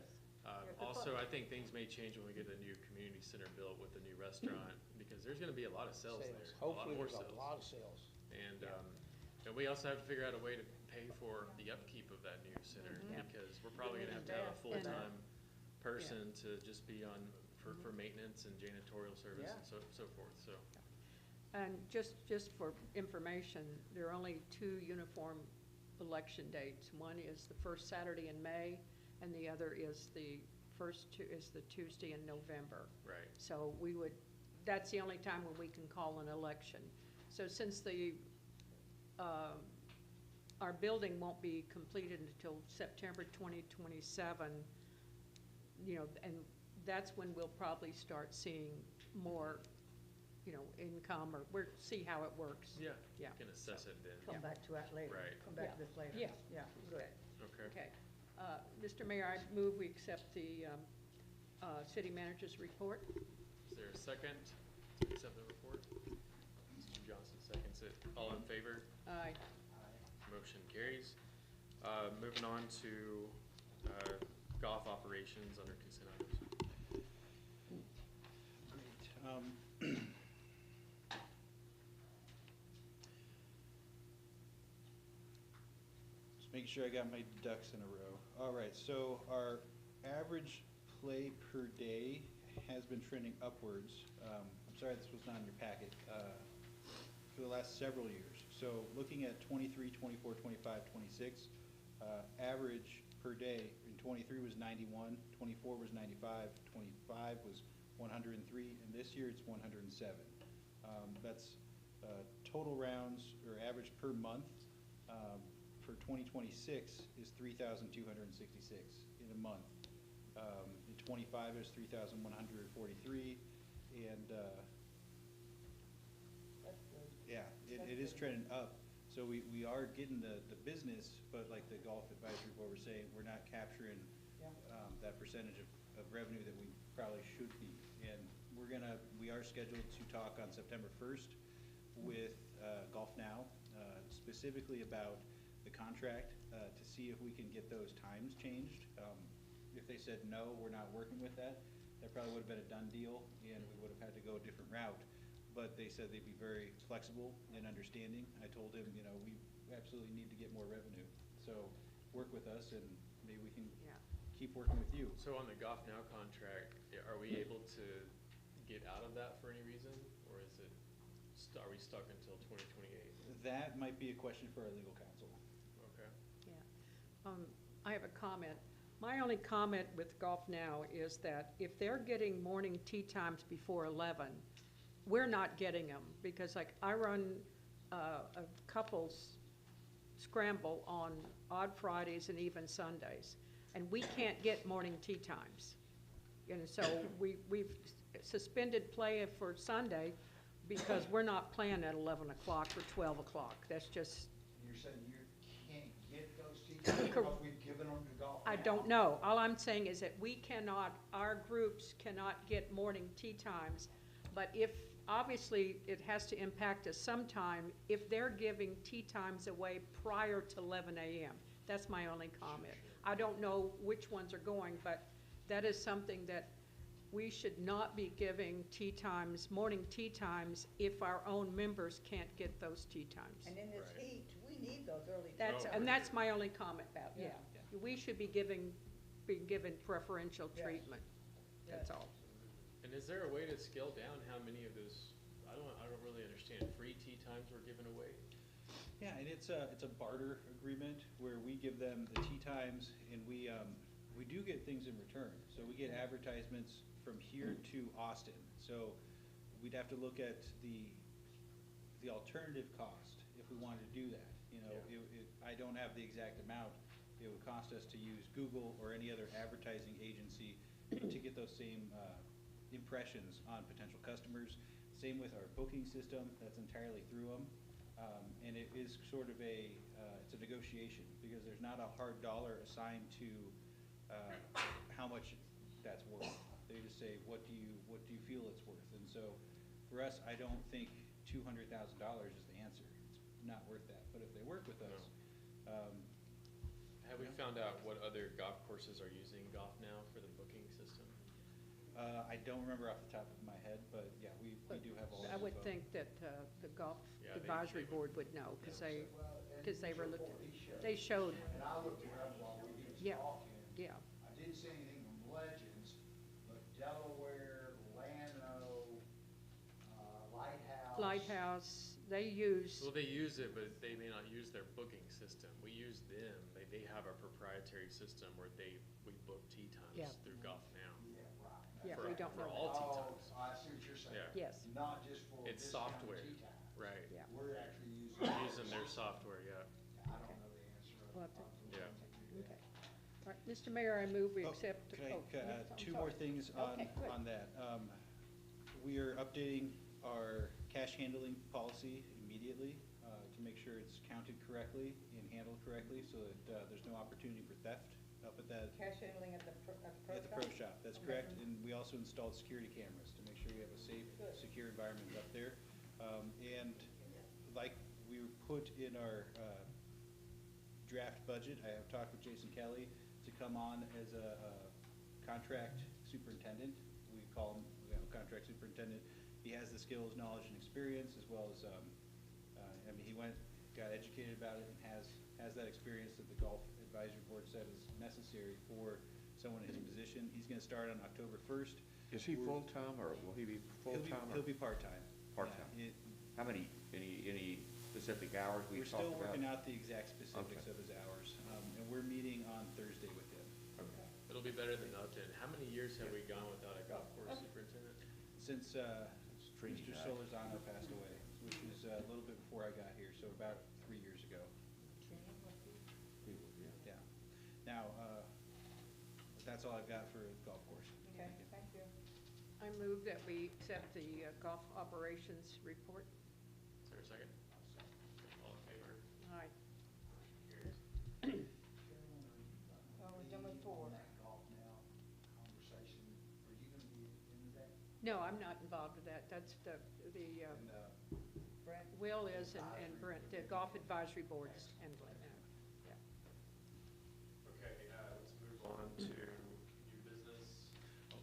Also, I think things may change when we get a new community center built with a new restaurant, because there's gonna be a lot of sales there, a lot Hopefully, more there's sales. a lot of sales. And we also have to figure out a way to pay for the upkeep of that new center, because we're probably gonna have to have a full-time person to just be on, for maintenance and janitorial service and so forth, so. And just for information, there are only 2 uniform election dates. One is the first Saturday in May, and the other is the Tuesday in November. Right. So that's the only time when we can call an election. So since our building won't be completed until September 2027, you know, and that's when we'll probably start seeing more, you know, income, or see how it works. Yeah, Yeah. you can assess it then. Come back to that later. Right. Come back to this later. Yeah. Yeah, good. Okay. Okay. Mr. Mayor, I move we accept the city manager's report. Is there a second to accept the report? Mr. Johnson seconds it. All in favor? Aye. Motion carries. Moving on to golf operations under consent items. Great. Just making sure I got my ducks in a row. All right, so our average play per day has been trending upwards. I'm sorry this was not in your packet, for the last several years. So looking at 23, 24, 25, 26, average per day in 23 was 91, 24 was 95, 25 was 103, and this year it's 107. That's total rounds, or average per month, for 2026 is 3,266 in a month. In 25 is 3,143, and yeah, it is trending up. So we are getting the business, but like the golf advisory board was saying, we're not capturing that percentage of revenue that we probably should be. And we are scheduled to talk on September 1st with Golf Now, specifically about the contract, to see if we can get those times changed. If they said, no, we're not working with that, that probably would have been a done deal, and we would have had to go a different route. But they said they'd be very flexible and understanding. I told him, you know, we absolutely need to get more revenue. So work with us, and maybe we can keep working with you. So on the Golf Now contract, are we able to get out of that for any reason, or is it, are we stuck until 2028? That might be a question for our legal counsel. Okay. Yeah. I have a comment. My only comment with Golf Now is that if they're getting morning tea times before 11, we're not getting them, because like I run a couples scramble on odd Fridays and even Sundays, and we can't get morning tea times. And so we've suspended play for Sunday because we're not playing at 11 o'clock or 12 o'clock. That's just, You're saying you can't get those teachers because we've given them to Golf I Now? don't know. All I'm saying is that we cannot, our groups cannot get morning tea times. But if, obviously, it has to impact us sometime if they're giving tea times away prior to 11 a.m. That's my only comment. I don't know which ones are going, but that is something that we should not be giving tea times, morning tea times, if our own members can't get those tea times. And in this Right. heat, we need those early. That's, Oh, and for that's sure. my only comment about, yeah. We should be given preferential Yes. treatment, that's Yes. all. And is there a way to scale down how many of those, I don't really understand, free tea times were given away? Yeah, and it's a barter agreement where we give them the tea times, and we do get things in return. So we get advertisements from here to Austin. So we'd have to look at the alternative cost if we wanted to do that. You know, I don't have the exact amount it would cost us to use Google or any other advertising agency to get those same impressions on potential customers. Same with our booking system, that's entirely through them. And it is sort of it's a negotiation, because there's not a hard dollar assigned to how much that's worth. They just say, what do you feel it's worth? And so for us, I don't think $200,000 is the answer. It's not worth that. But if they work with us, Have we found out what other golf courses are using Golf Now for the booking system? I don't remember off the top of my head, but yeah, we do have all. I would think that the Golf Yeah, Advisory they would. Board would know, because they were Well, looking, he showed. they showed, And I looked it up while we was Yeah. talking. yeah. I didn't see anything from Legends, but Delaware, Lano, Lighthouse. Lighthouse, they use, Well, they use it, but they may not use their booking system. We use them. They have a proprietary system where we book tee times Yeah. through Golf Now. Yeah, right. yeah, for- we don't for know. all tea Oh, times. I see what you're saying. Yeah. Yes, Not just for It's discounted software. tea time. Right. yeah. We're actually using. We're using their software, yeah. I don't know the answer. We'll have to- Yeah. Okay. All right, Mr. Mayor, I move we Oh, accept. Can I, oh, yes, I'm two sorry. more things on, Okay, good. on that. We are updating our cash handling policy immediately to make sure it's counted correctly and handled correctly, so that there's no opportunity for theft up at that, Cash handling at the pro at the pro shop. That's correct, and we also installed security cameras to make sure we have a safe, Good. secure environment up there. And like we put in our draft budget, I have talked with Jason Kelly to come on as a contract superintendent. We call him, contract superintendent. He has the skills, knowledge, and experience, as well as, he got educated about it and has that experience that the Golf Advisory Board said is necessary for someone in his position. He's gonna start on October 1st. Is he We're- full-time, or will he be full-time? He'll be part-time. Part-time. Yeah, How many, any specific hours we We're talked still about? working out the exact specifics Okay. of his hours, and we're meeting on Thursday with him. Okay. It'll be better than nothing. How many years have we gone without a golf course superintendent? Since It's Trini Mr. night. Solozano passed away, which was a little bit before I got here, so about 3 years ago. Yeah. Now, that's all I've got for golf course. Okay, thank you. I move that we accept the golf operations report. Is there a second? All in favor? Aye. Carries. Oh, we're done with 4. That Golf Now conversation, are you gonna be into that? No, I'm not involved with that. That's the And, Brent? Will is and Brent, the Golf Advisory Board is handling that. Okay, let's move on to new business.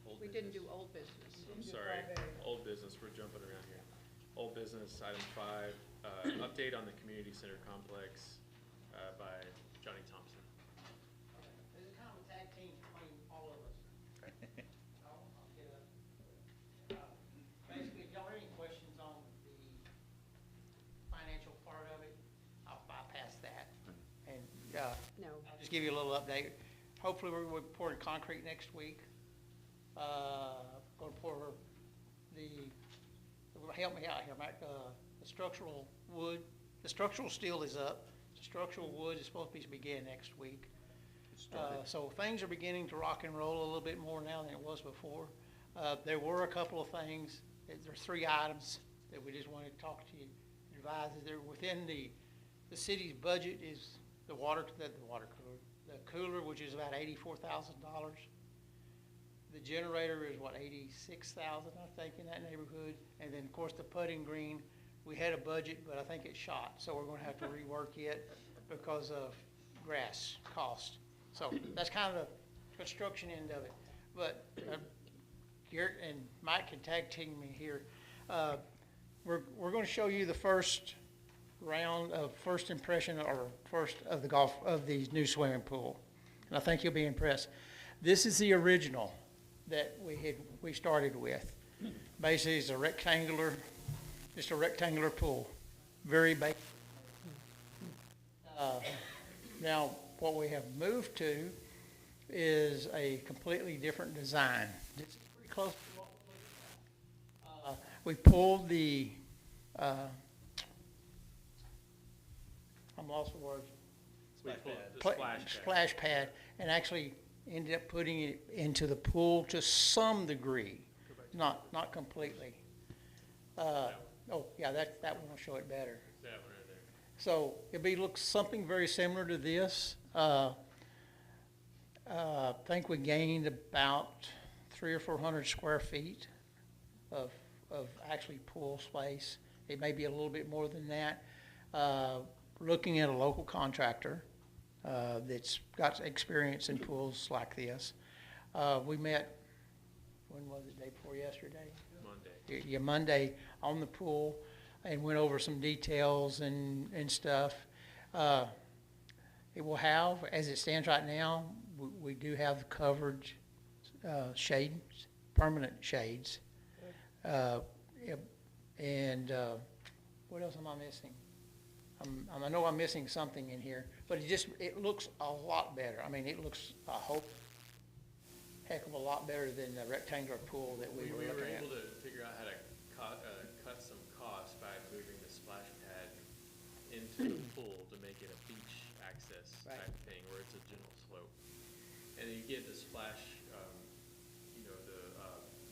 Old We didn't do business. old business. I'm sorry, 5A. old business, we're jumping around here. Old business, item 5, update on the community center complex by Johnny Thompson. This is kind of a tag team between all of us. I'll get up. just give you a little update. Hopefully, we're pouring concrete next week. Gonna pour help me out here, Mike, the structural wood, the structural steel is up. The structural wood is supposed to begin next week. So things are beginning to rock and roll a little bit more now than it was before. There were a couple of things, there's 3 items that we just wanted to talk to you, advise that they're within the city's budget is the water cooler. The cooler, which is about $84,000. The generator is what, 86,000, I think, in that neighborhood. And then, of course, the putting green, we had a budget, but I think it's shot. So we're gonna have to rework it because of grass cost. So that's kind of the construction end of it. But Garrett and Mike can tag team me here. We're gonna show you the first round of first impression or first of the new swimming pool. And I think you'll be impressed. This is the original that we started with. Basically, it's just a rectangular pool, very basic. Now, what we have moved to is a completely different design. It's pretty close to what we're looking at. We pulled the, I'm lost for words. Splash pad, and actually ended up putting it into the pool to some degree, not completely. Oh, yeah, that one will show it better. That one right there. So it'll look something very similar to this. I think we gained about 300 or 400 square feet of actually pool space. It may be a little bit more than that. Looking at a local contractor that's got experience in pools like this. We met, when was it, day before yesterday? Monday. Yeah, Monday on the pool and went over some details and stuff. It will have, as it stands right now, we do have covered shades, permanent shades. And what else am I missing? I know I'm missing something in here, but it looks a lot better. I mean, it looks a whole heck of a lot better than the rectangular pool that we were looking at. We were able to figure out how to cut some costs by moving the splash pad into the pool to make it a beach access type thing, where it's a gentle slope. And then you get the splash, the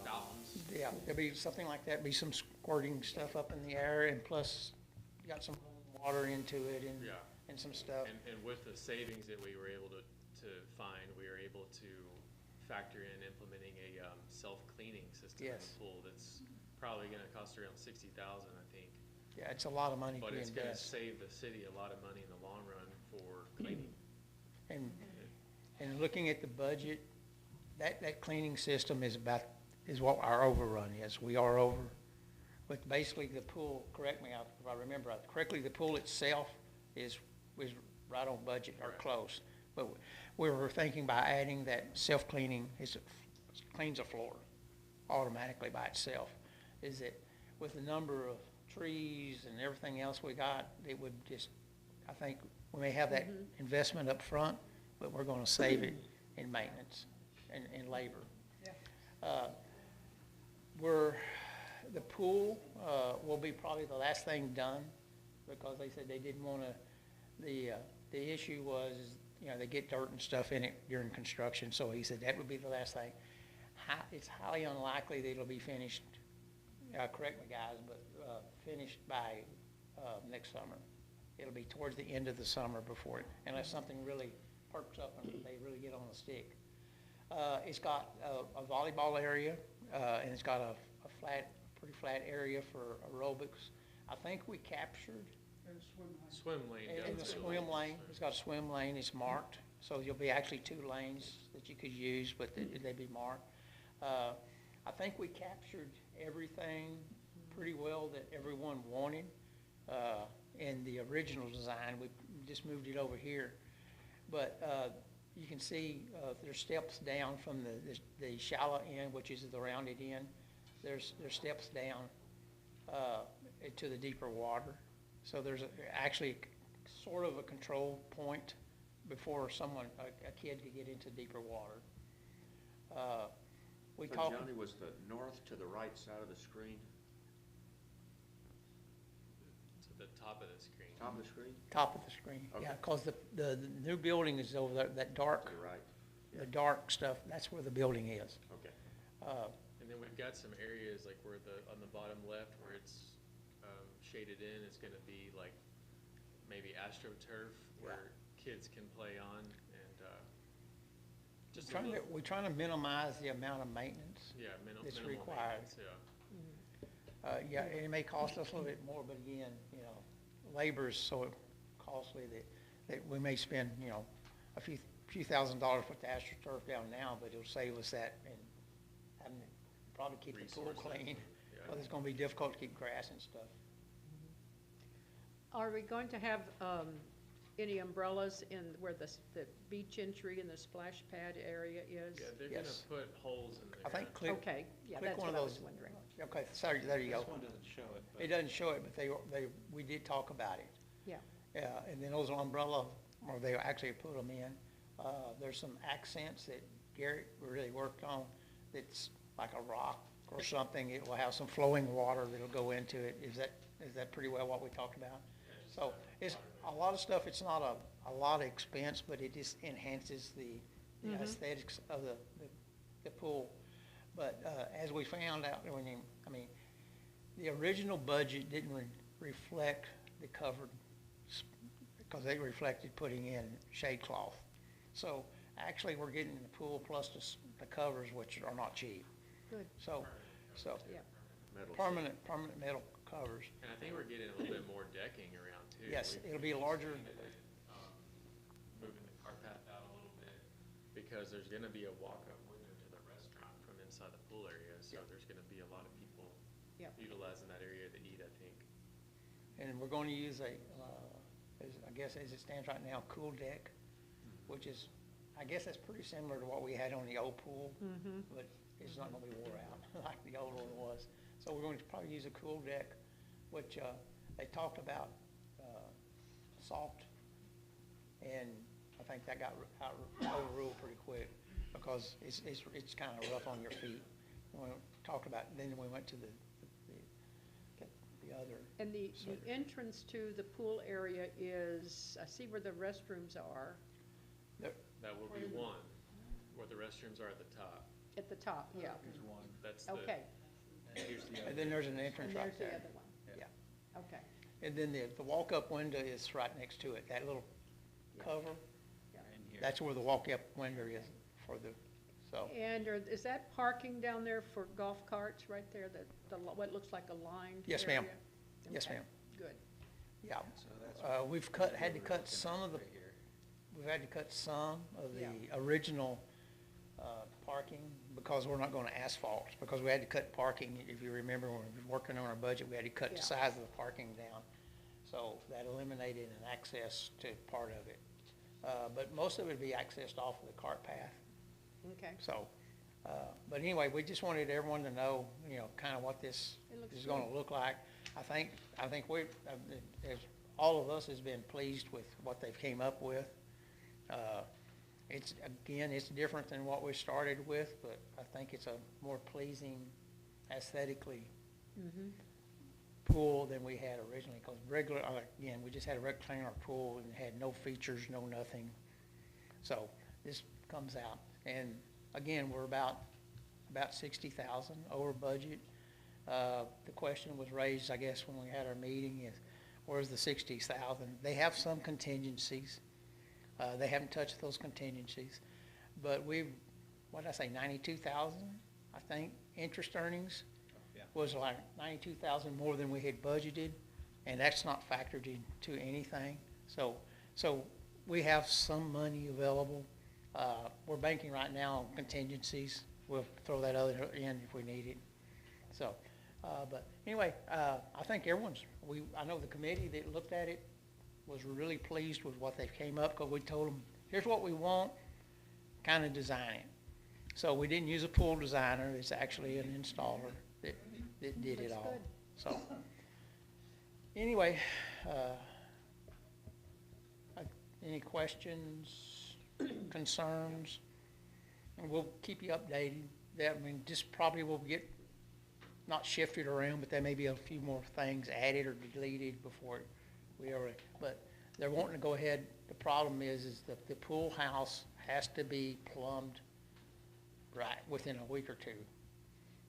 fountains. Yeah, there'll be something like that, be some squirting stuff up in the air, and plus you got some water into it and some stuff. And with the savings that we were able to find, we were able to factor in implementing a self-cleaning system in the pool that's probably gonna cost around $60,000, I think. Yeah, it's a lot of money to But it's invest. gonna save the city a lot of money in the long run for cleaning. And looking at the budget, that cleaning system is what our overrun is. We are over. But basically the pool, correct me if I remember correctly, the pool itself was right on budget or close. But we were thinking by adding that self-cleaning, it cleans the floor automatically by itself. Is that with the number of trees and everything else we got, it would just, I think we may have that investment up front, but we're gonna save it in maintenance and labor. The pool will be probably the last thing done, because they said they didn't want to, the issue was, they get dirt and stuff in it during construction, so he said that would be the last thing. It's highly unlikely that it'll be finished, correct me guys, but finished by next summer. It'll be towards the end of the summer before it, unless something really perks up and they really get on the stick. It's got a volleyball area, and it's got a pretty flat area for aerobics. I think we captured. And swim lane. Swim lane. And the swim lane, it's got a swim lane, it's marked, so there'll be actually 2 lanes that you could use, but they'd be marked. I think we captured everything pretty well that everyone wanted in the original design. We just moved it over here. But you can see there's steps down from the shallow end, which is the rounded end. There's steps down to the deeper water. So there's actually sort of a control point before someone, a kid could get into deeper water. We So talked. Johnny, was the north to the right side of the screen, To the top of the screen. top of the screen? Top of the screen, yeah, Okay. because the new building is over there, that dark, To the right? the dark stuff, that's where the building is. Okay. And then we've got some areas like where on the bottom left where it's shaded in, it's gonna be like maybe AstroTurf where kids can play on and just a little, We're trying to minimize the amount of maintenance. yeah, that's minimal required. maintenance, yeah. Yeah, it may cost us a little bit more, but again, you know, labor is so costly that we may spend, you know, a few $1,000 to put the AstroTurf down now, but it'll save us that and having to probably keep the pool Resources, clean. yeah. Because it's gonna be difficult to keep grass and stuff. Are we going to have any umbrellas in where the beach entry and the splash pad area is? Yeah, they're gonna Yes. put holes in there. I think click, Okay, yeah, click that's one of what I was those. wondering. Okay, sorry, there you go. This one doesn't show it, but. It doesn't show it, but we did talk about it. Yeah. Yeah, and then those umbrella, or they actually put them in. There's some accents that Garrett really worked on that's like a rock or something. It will have some flowing water that'll go into it. Is that pretty well what we talked about? So it's a lot of stuff, it's not a lot of expense, but it just enhances the aesthetics of the pool. But as we found out, the original budget didn't reflect the covered, because they reflected putting in shade cloth. So actually, we're getting the pool plus the covers, which are not cheap. Good, So yeah. Metal. permanent metal covers. And I think we're getting a little bit more decking around too. Yes, We've it'll be a larger, moving the car path out a little bit, because there's gonna be a walk-up window to the restaurant from inside the pool area, so Yeah. there's gonna be a lot of people Yeah. utilizing that area to eat, I think. and we're going to use I guess as it stands right now, cool deck, which is, I guess that's pretty similar to what we had on the old pool, but it's not gonna be wore out like the old one was. So we're going to probably use a cool deck, which, they talked about, salt, and I think that got overruled pretty quick, because it's kind of rough on your feet. And we talked about, then we went to the other. And the So- entrance to the pool area is, I see where the restrooms are, That will be one, where the restrooms are at the top. at the top, yeah. Here's one. That's the. Okay, And here's the other. And then there's an and entrance right there's the there. other one, Yeah. okay. And then the walk-up window is right next to it, that little cover, In here. that's where the walk-up window is for so. And is that parking down there for golf carts right there, what looks like a lined Yes, ma'am. area? Yes, Okay, ma'am. Good. Yeah, So that's. we've had to cut some of the, Right here. we've had to cut some of the Yeah. original, parking, because we're not gonna asphalt, because we had to cut parking, if you remember, when we were working on our budget, we had to cut the Yeah. size of the parking down. So that eliminated an access to part of it. But most of it would be accessed off of the cart path. Okay, So, but anyway, we just wanted everyone to know, kind of what this It looks is gonna good. look like. I think all of us has been pleased with what they've came up with. It's different than what we started with, but I think it's a more pleasing aesthetically pool than we had originally, because we just had a rectangular pool and had no features, no nothing. So this comes out, and again, we're about 60,000 over budget. The question was raised, I guess, when we had our meeting, is where's the 60,000? They have some contingencies. They haven't touched those contingencies, but what did I say, 92,000, I think, interest earnings Yeah. was like 92,000 more than we had budgeted, and that's not factored into anything. So we have some money available. We're banking right now on contingencies. We'll throw that other in if we need it. So, but anyway, I think I know the committee that looked at it was really pleased with what they came up, because we told them, here's what we want, kind of design it. So we didn't use a pool designer, it's actually an installer that did it That's all. good. So, anyway, any questions, concerns, and we'll keep you updated. That, I mean, just probably will get, not shifted around, but there may be a few more things added or deleted before we ever, but they're wanting to go ahead. The problem is that the pool house has to be plumbed right within a week or two.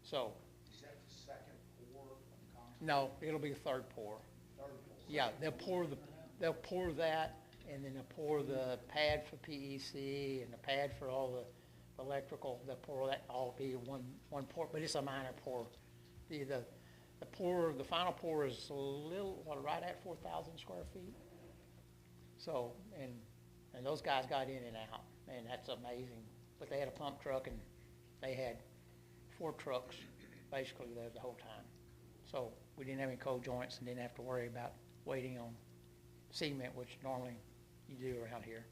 So, Is that the second pour of concrete? no, it'll be the third pour. Third pour? Yeah, they'll pour that, and then they'll pour the pad for PEC and the pad for all the electrical. They'll pour that, all be one pour, but it's a minor pour. The pour, the final pour is a little, right at 4,000 square feet. So, and those guys got in and out, and that's amazing. But they had a pump truck, and they had 4 trucks basically there the whole time. So we didn't have any cold joints and didn't have to worry about waiting on cement, which normally you do around here.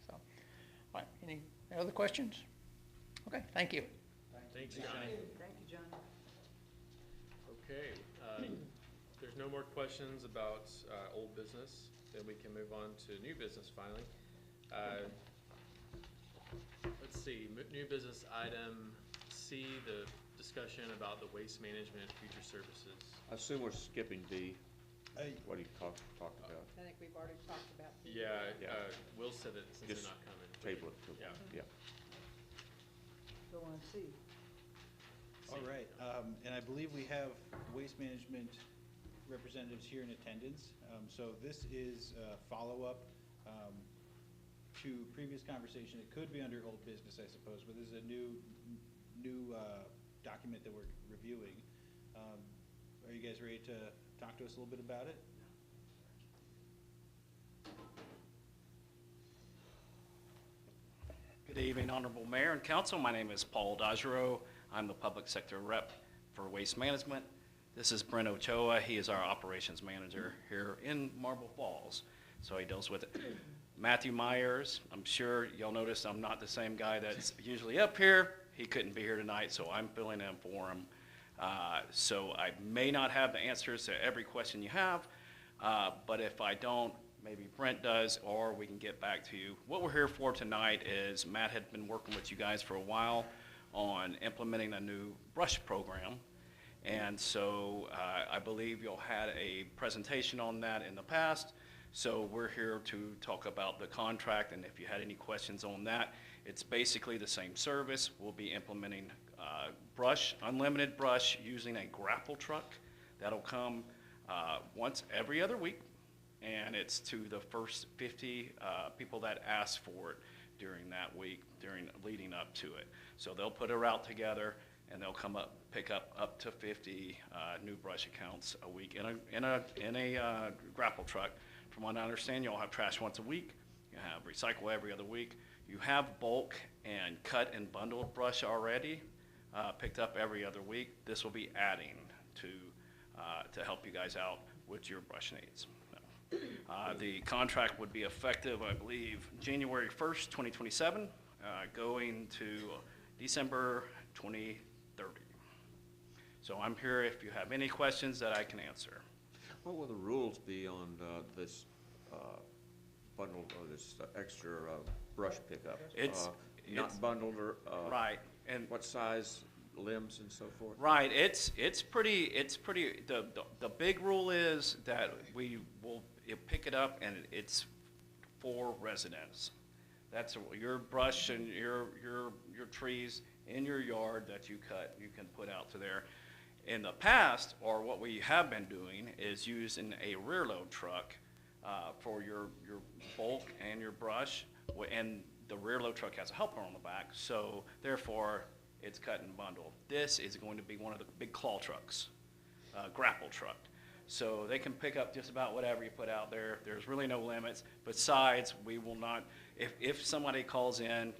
So, all right, any other questions? Okay, thank you. Thanks, Johnny. Thank you, John. Okay, if there's no more questions about old business, then we can move on to new business finally. Let's see, new business item C, the discussion about the waste management future services. I assume we're skipping D. I- What he talked about. I think we've already talked about. the- Yeah, Yeah. Will said that since Just they're not coming. Table it. Yeah. Yeah. Go on, C. All right, and I believe we have waste management representatives here in attendance. So this is a follow-up to previous conversation. It could be under old business, I suppose, but this is a new document that we're reviewing. Are you guys ready to talk to us a little bit about it? Good evening, Honorable Mayor and Council. My name is Paul Dajero. I'm the Public Sector Rep for Waste Management. This is Brent Ochoa. He is our Operations Manager here in Marble Falls, so he deals with it. Matthew Myers, I'm sure you'll notice I'm not the same guy that's usually up here. He couldn't be here tonight, so I'm filling in for him. So I may not have the answers to every question you have, but if I don't, maybe Brent does, or we can get back to you. What we're here for tonight is Matt had been working with you guys for a while on implementing a new brush program. And so I believe you'll had a presentation on that in the past. So we're here to talk about the contract, and if you had any questions on that, it's basically the same service. We'll be implementing brush, unlimited brush, using a grapple truck. That'll come once every other week, and it's to the first 50 people that ask for it during that week, leading up to it. So they'll put a route together, and they'll come up, pick up to 50 new brush accounts a week in a grapple truck. From what I understand, you'll have trash once a week. You have recycle every other week. You have bulk and cut and bundled brush already picked up every other week. This will be adding to help you guys out with your brush needs. The contract would be effective, I believe, January 1st, 2027, going to December 2030. So I'm here if you have any questions that I can answer. What will the rules be on this bundle or this extra brush pickup? It's not bundled or right, and what size limbs and so forth? right. It's pretty. The big rule is that we will pick it up, and it's for residents. That's your brush and your trees in your yard that you cut. You can put out to there. In the past, or what we have been doing, is using a rear load truck for your bulk and your brush, and the rear load truck has a helper on the back, so therefore it's cut and bundled. This is going to be one of the big claw trucks, grapple truck. So they can pick up just about whatever you put out there. There's really no limits. Besides, we will not, if somebody calls in,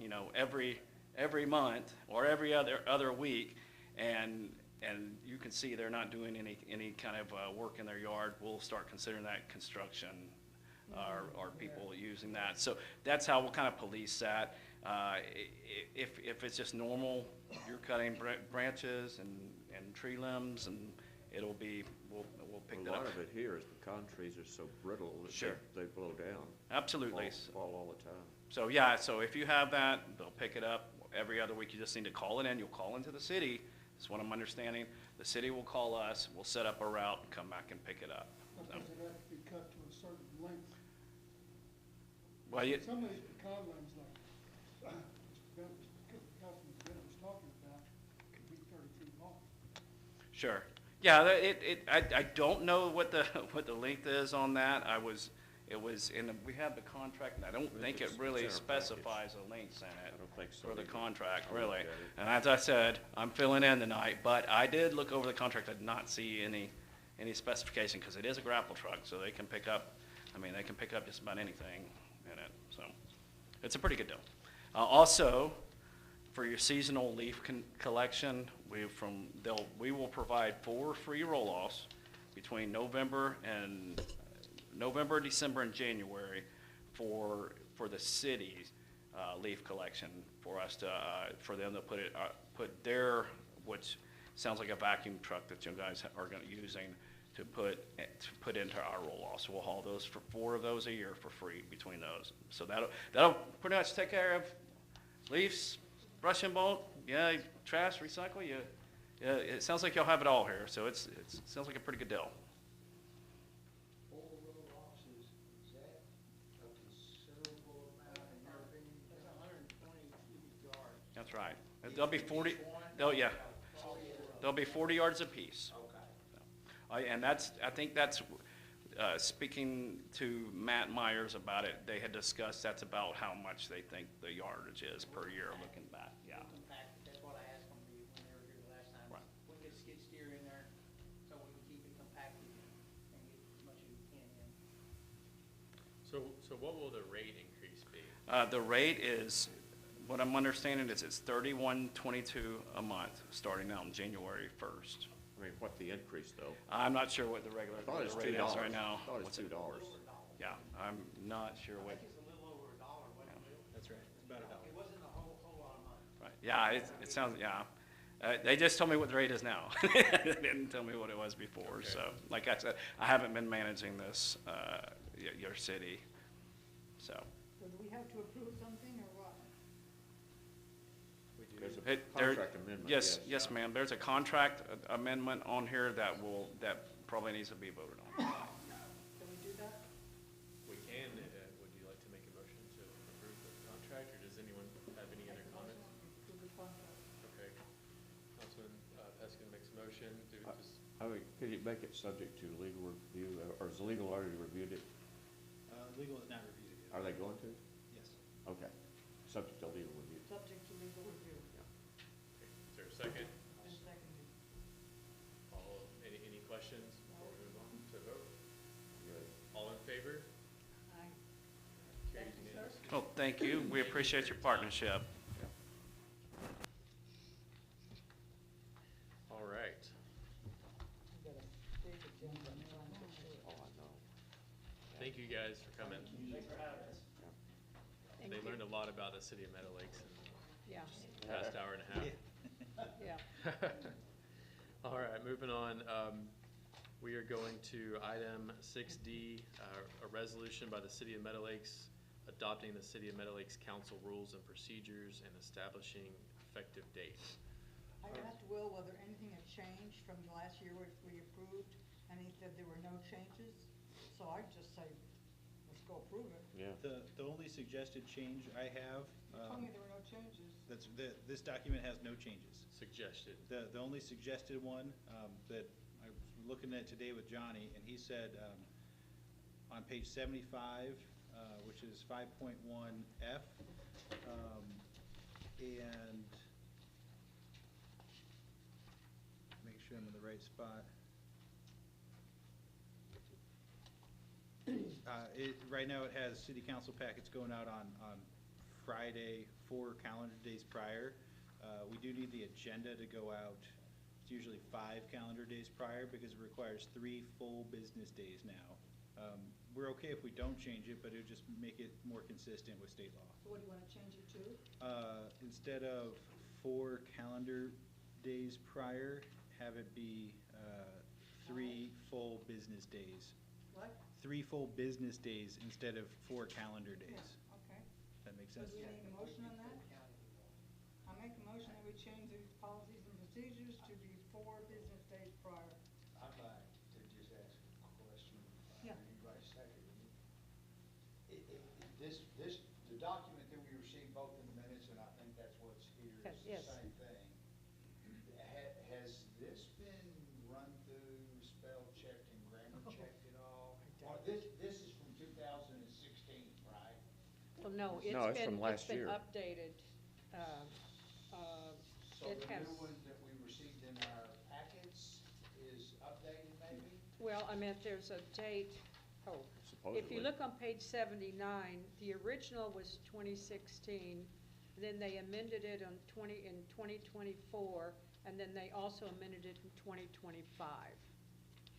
every month or every other week, and you can see they're not doing any kind of work in their yard, we'll start considering that construction or people using that. So that's how we'll kind of police that. If it's just normal, you're cutting branches and tree limbs, and we'll picked A it up. lot of it here is the con trees are so brittle that Sure. they blow down. Absolutely. Fall all the time. So yeah, so if you have that, they'll pick it up every other week. You just need to call it in. You'll call into the city. That's what I'm understanding. The city will call us. We'll set up a route and come back and pick it up. Or So, does it have to be cut to a certain length? well, you, Some of these pecan limbs, like, Councilman Bennett was talking about, could be 30 feet long. sure. Yeah, I don't know what the, what the length is on that. It was in, we have the contract, and I don't think it it's really in our specifies a length in I it don't think so for the either. contract, I really. looked at it. And as I said, I'm filling in tonight, but I did look over the contract. I did not see any specification, because it is a grapple truck, so they can pick up, I mean, they can pick up just about anything in it, so. It's a pretty good deal. Also, for your seasonal leaf collection, we will provide 4 free roll-offs between November, December, and January for the city's leaf collection, for us to, for them to put their, which sounds like a vacuum truck that you guys are using to put into our roll-off. So we'll haul those for 4 of those a year for free between those. So that'll pretty much take care of leaves, brush and bolt, yeah, trash, recycle, yeah, it sounds like y'all have it all here, so it sounds like a pretty good deal. 4 roll-offs, is that a considerable amount in your opinion? That's 120 cubic yards. That's right. There'll be 40, there'll be 40 yards apiece. Okay. And that's, I think that's, speaking to Matt Myers about it, they had discussed that's about how much they think the yardage is per year looking back, yeah. Compact, that's what I asked them when they were here the last time. Right. We can get skid steer in there, so we can keep it compacted and get as much as we can in. So what will the rate increase be? The rate is, what I'm understanding is it's $31.22 a month, starting out on January 1st. I mean, what the increase though? I'm not sure what the regular I thought it was rate $2. is right now. I thought it was What's it? $2. Yeah, I'm not sure what, It's a little over $1, wasn't it? That's right, it's about $1. It wasn't a whole lot of money. right, yeah, it sounds, yeah. They just told me what the rate is now. They didn't tell me what it was before, Okay. so, like I said, I haven't been managing this, your city, so. So do we have to approve something or what? We do. There's a There- contract amendment, Yes, yes, ma'am, there's a contract amendment on here that probably needs to be voted on. Can we do that? We can, would you like to make a motion to approve the contract, or does anyone have any other comments? Approve the contract. Okay. Councilman Peskin makes a motion to just, I mean, could you make it subject to legal review, or has the legal already reviewed it? Legal is not reviewed yet. Are they going to? Yes. Okay, subject to legal review. Subject to legal review. okay, is there a second? And seconded. Any questions before we move on to vote? Good. All in favor? Aye. Carries Thank you, sir. unanimously. Well, thank you, we appreciate your partnership. All right. We got a big agenda. Oh, I know. Thank you guys for coming. They learned a lot about the city of Meadow Lakes in Yeah, the past hour and a half. yeah. All right, moving on. We are going to item 6D, a resolution by the city of Meadow Lakes adopting the city of Meadow Lakes Council rules and procedures and establishing effective dates. I asked Will whether anything had changed from the last year which we approved, and he said there were no changes. So I'd just say, let's go approve it. Yeah. The only suggested change I have, You told me there were no changes. this document has no changes. Suggested. The only suggested one, that I was looking at today with Johnny, and he said, on page 75, which is 5.1F, and make sure I'm in the right spot. Right now, it has city council packets going out on Friday, 4 calendar days prior. We do need the agenda to go out, it's usually 5 calendar days prior, because it requires 3 full business days now. We're okay if we don't change it, but it would just make it more consistent with state law. So what do you want to change it to? Instead of 4 calendar days prior, have it be 3 full business days. What? 3 full business days instead of 4 calendar days. Okay. That makes So sense? do we need a motion on that? I make a motion that we change these policies and procedures to be 4 business days prior. I'd like to just ask a question. Yeah. Anybody second me? The document that we received both in the minutes, and I think that's what's here, is Yes. the same thing. Has this been run through, spell checked, and grammar checked at all? Or this is from 2016, right? Well, no, No, it's from last year. It's been updated. So It the has, new one that we received in our packets is updated maybe? well, I meant there's a date, oh. If you Supposedly. look on page 79, the original was 2016, then they amended it in 2024, and then they also amended it in 2025.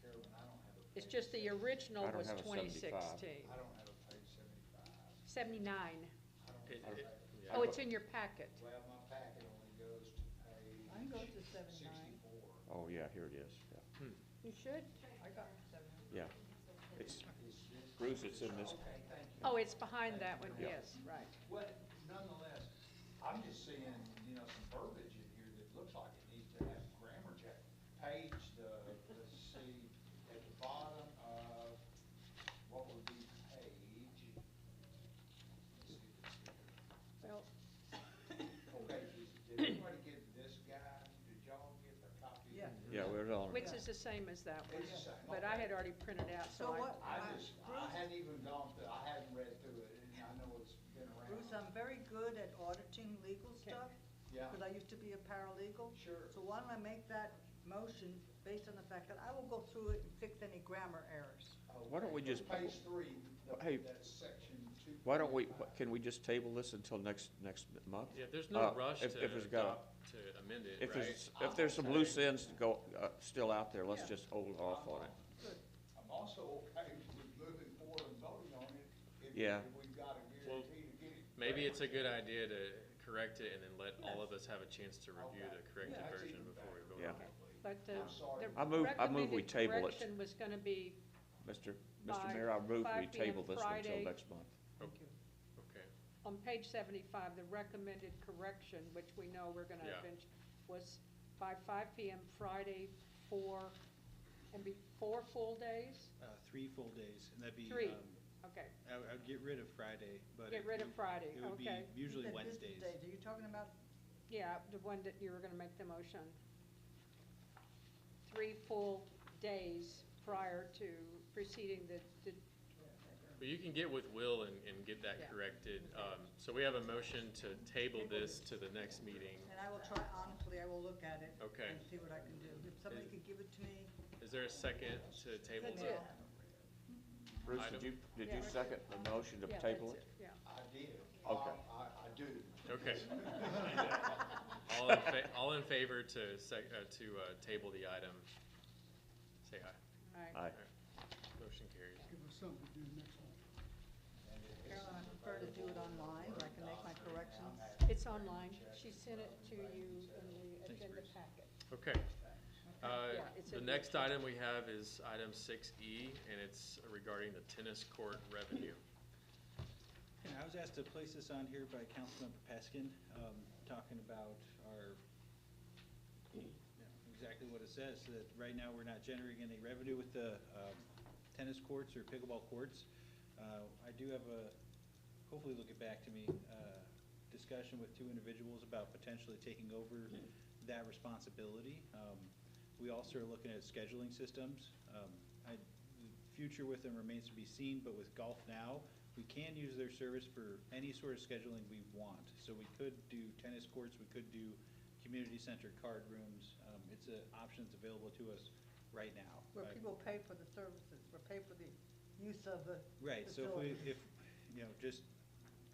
Carolyn, I don't have a page. It's just the original I don't was have a 2016. 75. I don't have a page 75. 79. I don't It- have a it- page. yeah. Oh, it's in your packet. Well, my packet only goes to page. I can go to 79. 64. Oh, yeah, here it is, yeah. You should? I got 7. Yeah. It's, Is this- Bruce, it's in this, Okay, thank you. Oh, it's behind that one, Yeah. yes, right. Well, nonetheless, I'm just seeing, some verbiage in here that looks like it needs to have grammar check. Let's see, at the bottom of what would be page. Let's see if it's here. Well, Okay, did everybody get this guy? Did y'all get a copy? Yeah. yeah, we're on. which is the same as that one, It's the same, but I okay. had already printed out, So so I. what? I hadn't even gone through, I hadn't read through it, and I know it's been around. Bruce, I'm very good at auditing legal stuff, Yeah, because I used to be a paralegal. sure. So why don't I make that motion based on the fact that I will go through it and fix any grammar errors. Why don't we Okay, just- Page 3, Hey, that's section 2. Why don't we, can we just table this until next month? Yeah, there's no rush if to it's got a- adopt, to amend it, If right? there's some loose ends to go, still out there, let's Yeah. just hold off on it. Good. I'm also okay with moving forward and voting on it if Yeah. if we've got a Well, guarantee to get it. Maybe it's a good idea to correct it and then let all of us have a chance to review Okay. the corrected Yeah, that's version even before we better. vote Yeah. on it. But the I'm sorry. the I move we recommended table it. correction was gonna be, Mr. By Mayor, I move we 5 p.m. table this until Friday. next month. Thank you. Okay, on page 75, the recommended correction, which we know we're gonna Yeah. was by 5 p.m. Friday, 4, and be 4 full days? 3 full days, and that'd be. 3, okay. I would get rid of Friday, but. Get rid of Friday, It would be okay. usually You said business Wednesdays. days. Are you talking about, Yeah, the one that you were gonna make the motion. 3 full days prior to preceding the but you can get with Will and get that Yeah. corrected. So we have a motion to table this to the next meeting. and I will try, honestly, I will look at it. Okay. And see what I can do. If somebody Is- could give it to me. Is there a second to table That's the? it. Bruce, Item. did you Yeah. second the motion to Yeah, table that's it? Yeah. I did. Okay. I do. Okay. All in favor to table the item, say aye. All right. Aye. Motion carries. Give us something to do next month. Carolyn, I prefer to do it online, where I can make my corrections. It's online. She sent it to you in the agenda packet. Okay. Yeah, it's The in next the- item we have is item 6E, and it's regarding the tennis court revenue. And I was asked to place this on here by Councilmember Peskin, talking about our, exactly what it says, that right now we're not generating any revenue with the tennis courts or pickleball courts. I do have a, hopefully they'll get back to me, discussion with 2 individuals about potentially taking over that responsibility. We also are looking at scheduling systems. The future with them remains to be seen, but with Golf Now, we can use their service for any sort of scheduling we want. So we could do tennis courts, we could do community center card rooms. It's an option that's available to us right now. Where people pay for the services, or pay for the use of the Right, so if, just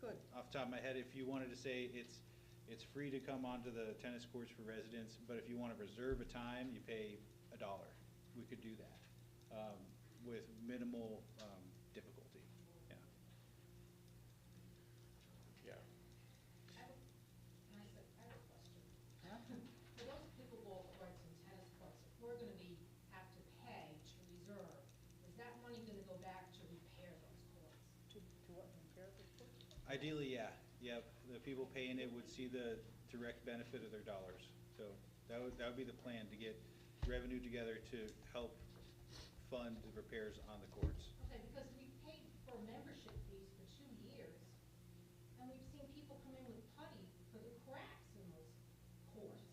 Good. off the top of my head, if you wanted to say it's free to come onto the tennis courts for residents, but if you want to reserve a time, you pay $1. We could do that with minimal difficulty, yeah. Yeah. I have a question. For those pickleball courts and tennis courts, if we're gonna have to pay Ideally, yeah, yep, the people paying it would see the direct benefit of their dollars. So that would be the plan, to get revenue together to help fund the repairs on the courts. Okay, because we paid for membership fees for 2 years, and we've seen people come in with putty for the cracks in those courts.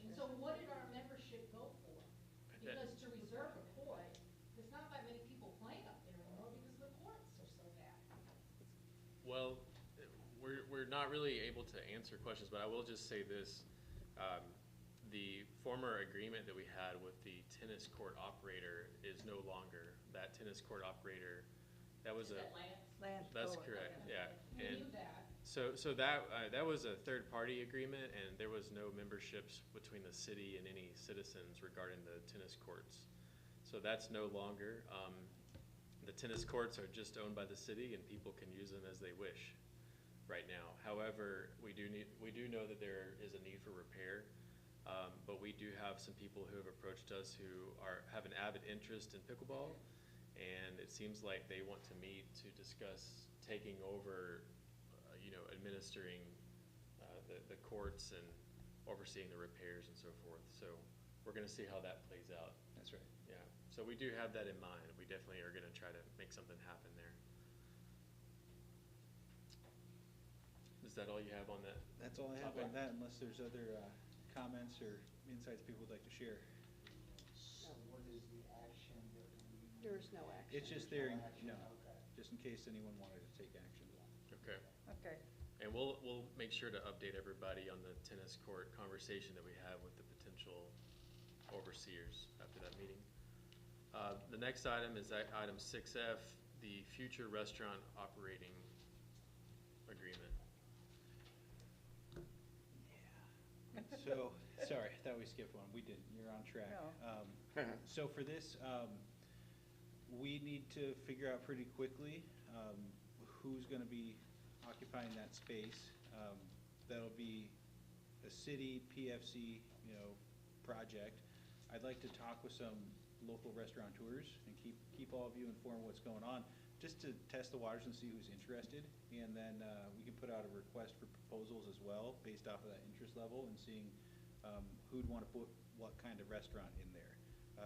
And so what did our membership go for? Because to reserve a court, there's not that many people playing up there anymore because the courts are so bad. Well, we're not really able to answer questions, but I will just say this. The former agreement that we had with the tennis court operator is no longer. That tennis court operator, that was Is a. that Lance? Land That's forward. correct, yeah. We And knew that. so that was a third-party agreement, and there was no memberships between the city and any citizens regarding the tennis courts. So that's no longer. The tennis courts are just owned by the city, and people can use them as they wish right now. However, we do know that there is a need for repair, but we do have some people who have approached us who have an avid interest in pickleball, and it seems like they want to meet to discuss taking over, administering the courts and overseeing the repairs and so forth. So we're going to see how that plays out. That's right. Yeah. So we do have that in mind. We definitely are going to try to make something happen there. Is that all you have on that? That's all I have on that, unless there's other comments or insights people would like to share. So what is the action that we? There is no action. It's just there, Action, okay. just in case anyone wanted to take action. Okay. Okay. And we'll make sure to update everybody on the tennis court conversation that we have with the potential overseers after that meeting. The next item is item 6F, the future restaurant operating agreement. So, sorry, I thought we skipped one. We didn't. You're on track. No. So for this, we need to figure out pretty quickly who's going to be occupying that space. That'll be a city PFC, project. I'd like to talk with some local restaurateurs and keep all of you informed what's going on, just to test the waters and see who's interested. And then we can put out a request for proposals as well, based off of that interest level, and seeing who'd want to put what kind of restaurant in there.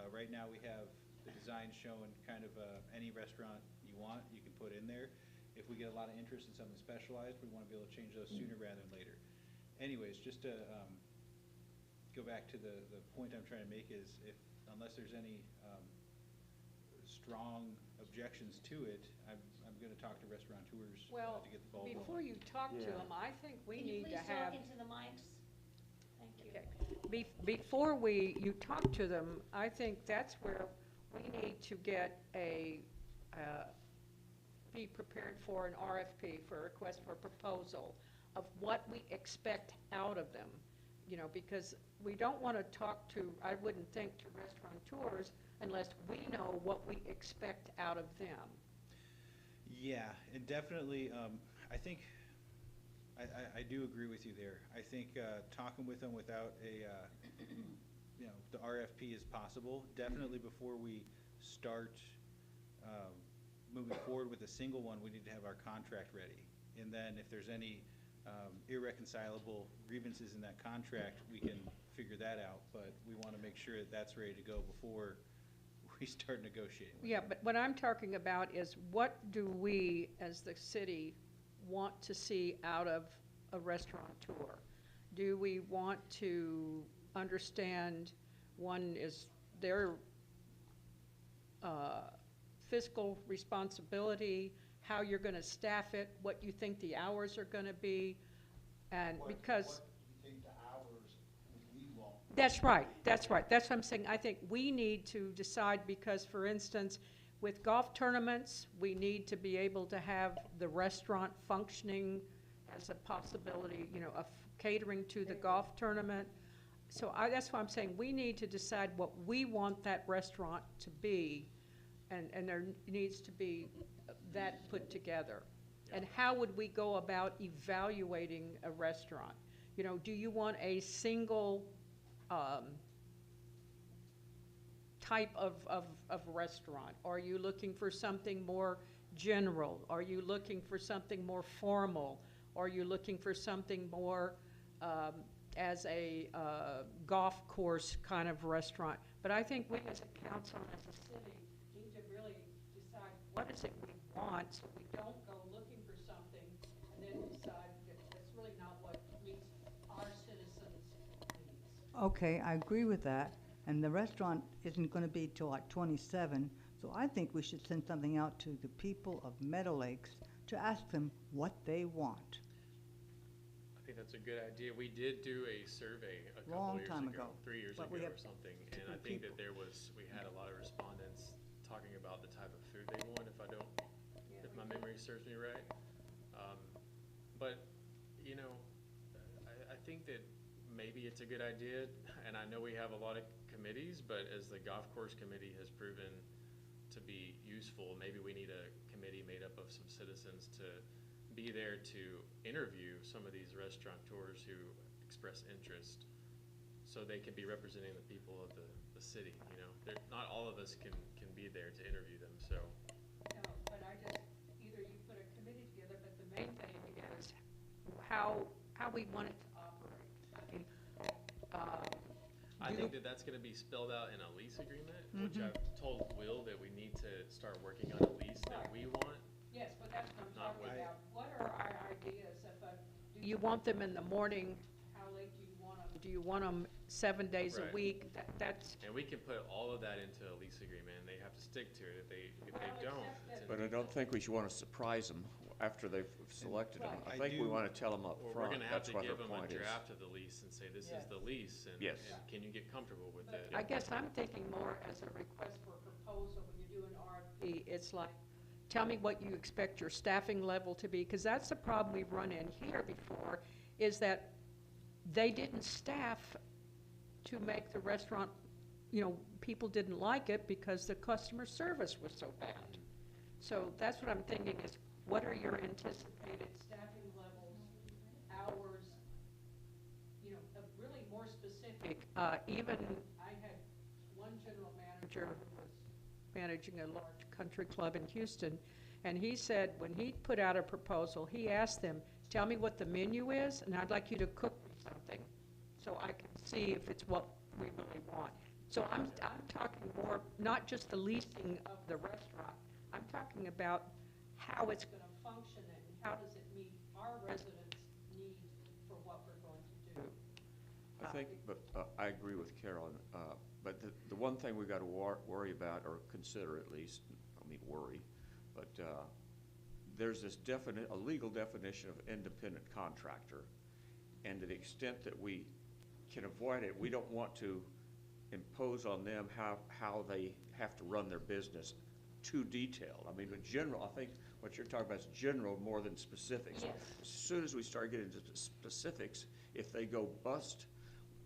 Right now, we have the design showing kind of any restaurant you want, you can put in there. If we get a lot of interest in something specialized, we want to be able to change those sooner rather than later. Anyways, just to go back to the point I'm trying to make is, unless there's any strong objections to it, I'm going to talk to restaurateurs Well, to get the ball before rolling. you talk to them, I think we need to have. Can you please talk into the mics? Thank you. Okay. Before you talk to them, I think that's where we need to get be prepared for an RFP, for a request for proposal, of what we expect out of them. Because we don't want to talk to, I wouldn't think, to restaurateurs unless we know what we expect out of them. Yeah, and definitely, I think, I do agree with you there. I think talking with them without the RFP is possible. Definitely before we start moving forward with a single one, we need to have our contract ready. And then if there's any irreconcilable grievances in that contract, we can figure that out. But we want to make sure that that's ready to go before we start negotiating. Yeah, but what I'm talking about is, what do we, as the city, want to see out of a restaurateur? Do we want to understand, one is their fiscal responsibility, how you're going to staff it, what you think the hours are going to be, and because... What do you think the hours we want? That's right, that's right. That's what I'm saying. I think we need to decide, because, for instance, with golf tournaments, we need to be able to have the restaurant functioning as a possibility, of catering to the golf tournament. So that's why I'm saying we need to decide what we want that restaurant to be, and there needs to be that put together. And how would we go about evaluating a restaurant? Do you want a single type of restaurant? Are you looking for something more general? Are you looking for something more formal? Are you looking for something more as a golf course kind of restaurant? But I think we as a council and as a city need to really decide what is it we want, so we don't go looking for something and then decide that that's really not what meets our citizens' needs. Okay, I agree with that, and the restaurant isn't gonna be till like 27, so I think we should send something out to the people of Meadow Lakes to ask them what they want. I think that's a good idea. We did do a survey a couple Long years time ago, ago. 3 years But ago we have or something, and I different think that people. we had a lot of respondents talking about the type of food they want, if my memory serves me right. But, you know, I think that maybe it's a good idea, and I know we have a lot of committees, but as the golf course committee has proven to be useful, maybe we need a committee made up of some citizens to be there to interview some of these restaurateurs who express interest, so they can be representing the people of the city, you know. Not all of us can be there to interview them, so. No, but I just, either you put a committee together, but the main thing is how we want it to operate. I mean, I think that that's gonna be spelled out in a lease agreement, which I've told Will that we need to start working on a lease that we want. yes, but that's what I'm Not talking what- about. What are our ideas of do you want them in the morning? How late do you want them? Do you want them 7 days a Right. week? That's, And we can put all of that into a lease agreement, and they have to stick to it. If they don't, it's in But I don't think we should want to surprise them after they've selected them. Right. I I think we do- want to tell them up Or we're front, gonna have that's to what her give them a point is. draft of the lease and say, this is Yes. the lease, and Yes. can you get comfortable with but it? I guess I'm thinking more as a request for a proposal when you do an RFP. It's like, tell me what you expect your staffing level to be, because that's the problem we've run in here before, is that they didn't staff to make the restaurant, you know, people didn't like it because the customer service was so bad. So that's what I'm thinking is, what are your anticipated staffing levels, hours, you know, really more specific. Even, I had one general manager who was managing a large country club in Houston, and he said when he put out a proposal, he asked them, tell me what the menu is, and I'd like you to cook me something, so I can see if it's what we really want. So I'm talking more, not just the leasing of the restaurant, I'm talking about how it's gonna function and how does it meet our residents' need for what we're going to do. I think, but I agree with Carolyn, but the one thing we got to worry about, or consider at least, I don't mean worry, but there's this a legal definition of independent contractor, and to the extent that we can avoid it, we don't want to impose on them how they have to run their business too detailed. I mean, in general, I think what you're talking about is general more than specifics. Yes. As soon as we start getting into specifics, if they go bust,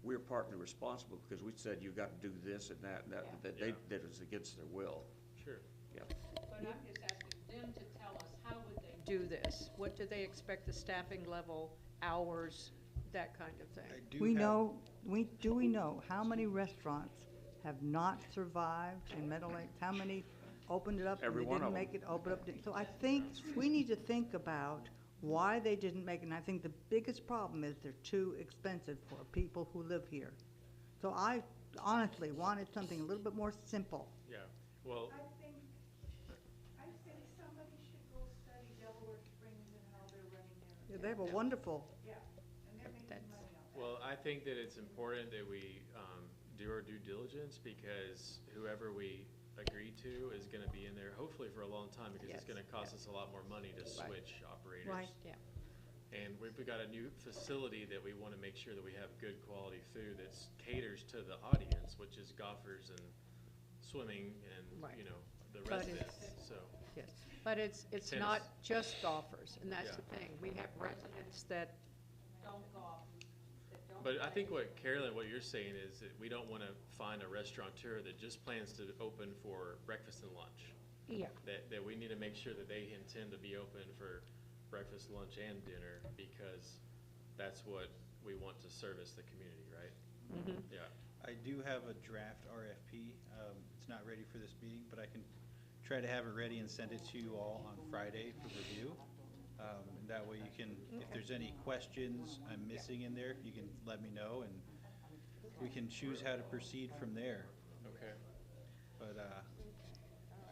we're partly responsible because we said you got to do this and that, that is against their will. Sure. Yeah. But I'm just asking them to tell us, how would they do this? What do they expect the staffing level, hours, that kind of thing? I do We have- know, do we know how many restaurants have not survived in Meadow Lakes? How many opened it up and Every they one didn't of 'em. make it, open up? So I think we need to think about why they didn't make it. And I think the biggest problem is they're too expensive for people who live here. So I honestly wanted something a little bit more simple. Yeah, well, I think somebody should go study Delaware Springs and how they're running Yeah, their. they have a wonderful, Yeah, and they're making money off that. well, I think that it's important that we do our due diligence, because whoever we agree to is gonna be in there hopefully for a long time, because it's Yes. gonna cost us a lot more money to switch operators. Right. Yeah. And we've got a new facility that we wanna make sure that we have good quality food that caters to the audience, which is golfers and swimming and, Right. you know, the But residents, so. Yes, but it's Tennis. not just golfers, and that's Yeah. the thing. We have residents that don't golf, that don't. But I play. think what Carolyn, what you're saying is that we don't wanna find a restaurateur that just plans to open for breakfast and lunch. Yeah, That we need to make sure that they intend to be open for breakfast, lunch, and dinner, because that's what we want to service the community, right? mhm. Yeah. I do have a draft RFP. It's not ready for this meeting, but I can try to have it ready and send it to you all on Friday for review. And that way you can, if there's any questions I'm missing in there, you can let me know, and we can choose how to proceed from there. Okay. But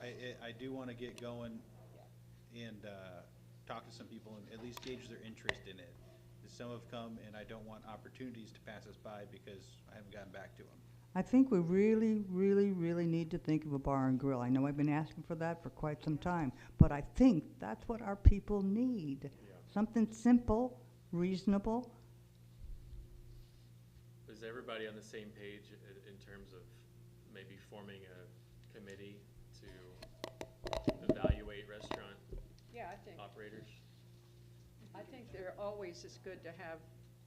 I do want to get going and talk to some people and at least gauge their interest in it. 'Cause some have come, and I don't want opportunities to pass us by because I haven't gotten back to them. I think we really, really, really need to think of a bar and grill. I know I've been asking for that for quite some time, but I think that's what our people need. Yeah. Something simple, reasonable. Is everybody on the same page in terms of maybe forming a committee to evaluate restaurant Yeah, I think, operators? I think there always is good to have,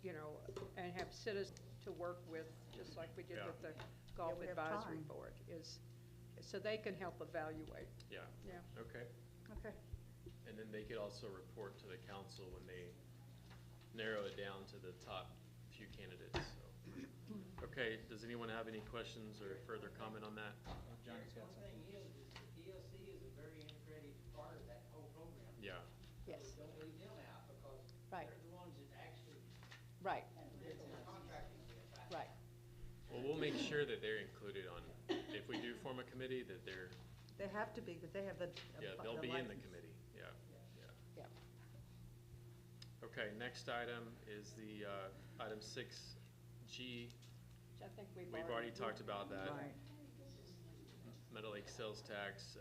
you know, and have citizens to work with, just like we did Yeah. with the Golf we have Advisory time. Board, so they can help evaluate. Yeah. Yeah. Okay. Okay. And then they could also report to the council when they narrow it down to the top few candidates, so. Okay, does anyone have any questions or further comment on that? Johnny's got something. ELC is a very integrated part of that whole program. Yeah. Yes. Don't leave them out because Right. they're the ones that actually Right, contracting with. right. Well, we'll make sure that they're included on, if we do form a committee, that they're, They have to be, because they have the. yeah, they'll be in the committee, yeah, yeah. Yeah. Okay, next item is the, item 6G. Which I think We've already talked about that. Right. Meadow Lake sales tax.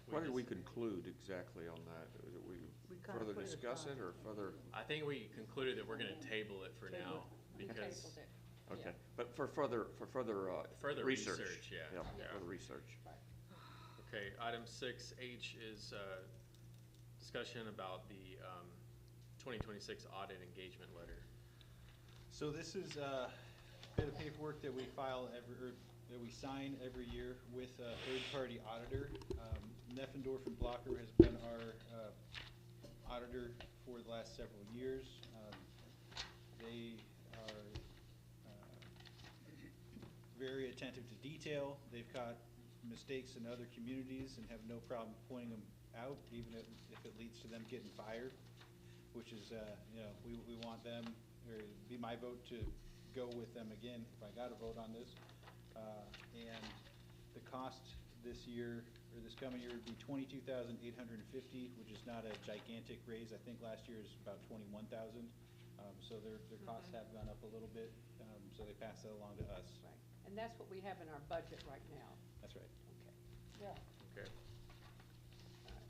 What did we just- conclude exactly on that? Did we We kinda further put it discuss aside. it or further? I think we concluded that we're gonna table it for Table now, because, Tabled it. Okay, but for further Further research. research, yeah, Yeah, yeah. further research. okay, item 6H is, discussion about the, 2026 audit engagement letter. So this is a bit of paperwork that we file or that we sign every year with a third-party auditor. Neffendorf and Blocker has been our auditor for the last several years. They are very attentive to detail. They've caught mistakes in other communities and have no problem pointing them out, even if it leads to them getting fired, which is, you know, we want them, or it'd be my vote to go with them again if I got a vote on this. And the cost this year, or this coming year, would be $22,850, which is not a gigantic raise. I think last year is about 21,000. So their costs have gone up a little bit, so they pass that along to us. Right, and that's what we have in our budget right now. That's right. Okay. Yeah. Okay.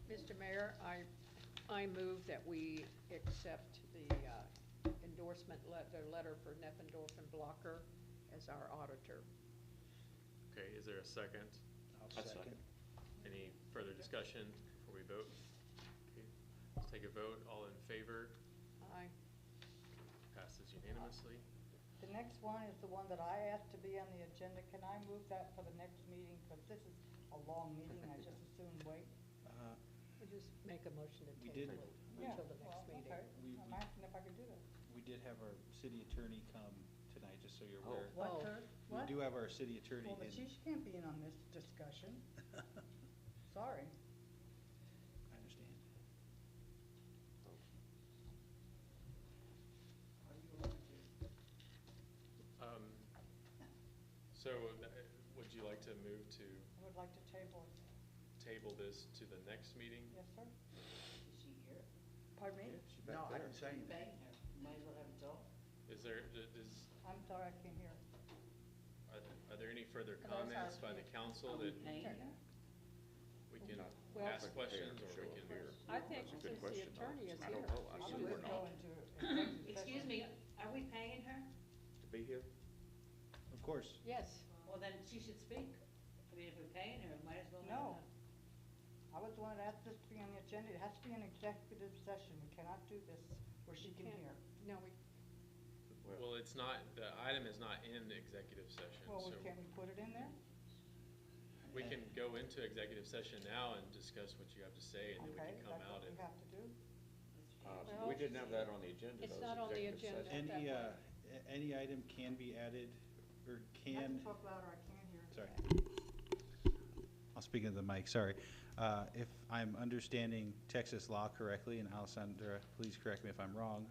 Mr. Mayor, I move that we accept the endorsement, the letter for Neffendorf and Blocker as our auditor. Okay, is there a second? I'll second. Any further discussion before we vote? Okay, let's take a vote. All in favor? Aye. Passes unanimously. The next one is the one that I asked to be on the agenda. Can I move that for the next meeting? Because this is a long meeting, I just as soon wait. We'll just make a motion to We did. table it Yeah, until the next well, meeting. okay. We- I'm asking if I could do that. We did have our city attorney come tonight, just so you're Oh. aware. What, Oh. sir? We What? do have our city attorney Well, in. but she can't be in on this discussion. Sorry. I understand. So, would you like to move to I would like to table it. table this to the next meeting? Yes, sir? Is she here? Pardon me? No, I didn't say anything. Paying her. Might as well have it all. Is there, I'm sorry, I can't hear. are there any further Oh, that's comments our- by the council Are we that paying her? we can Well- ask questions, or we can? I think That's a good since the question, though. attorney is I here. don't know. I we assume should we're go not. into Excuse me, are we paying her? To be here? Of course. Yes, Well, then she should speak. I mean, if we're paying her, might as well. let No. her. I was the one that asked this to be on the agenda. It has to be an executive session. We cannot do this where she can can't. hear. no, we, Well, it's not, the item is not in the executive session, Well, so can we put it in there? we can go into executive session now and discuss what you have to say, and then we Okay, can come that's out what and. we have to do. Well, We didn't have that on the agenda. it's though, not on the executive agenda. session. Any item can be added, or You have can, to talk louder, I can't hear. sorry. I'll speak into the mic, sorry. If I'm understanding Texas law correctly, and Alessandra, please correct me if I'm wrong,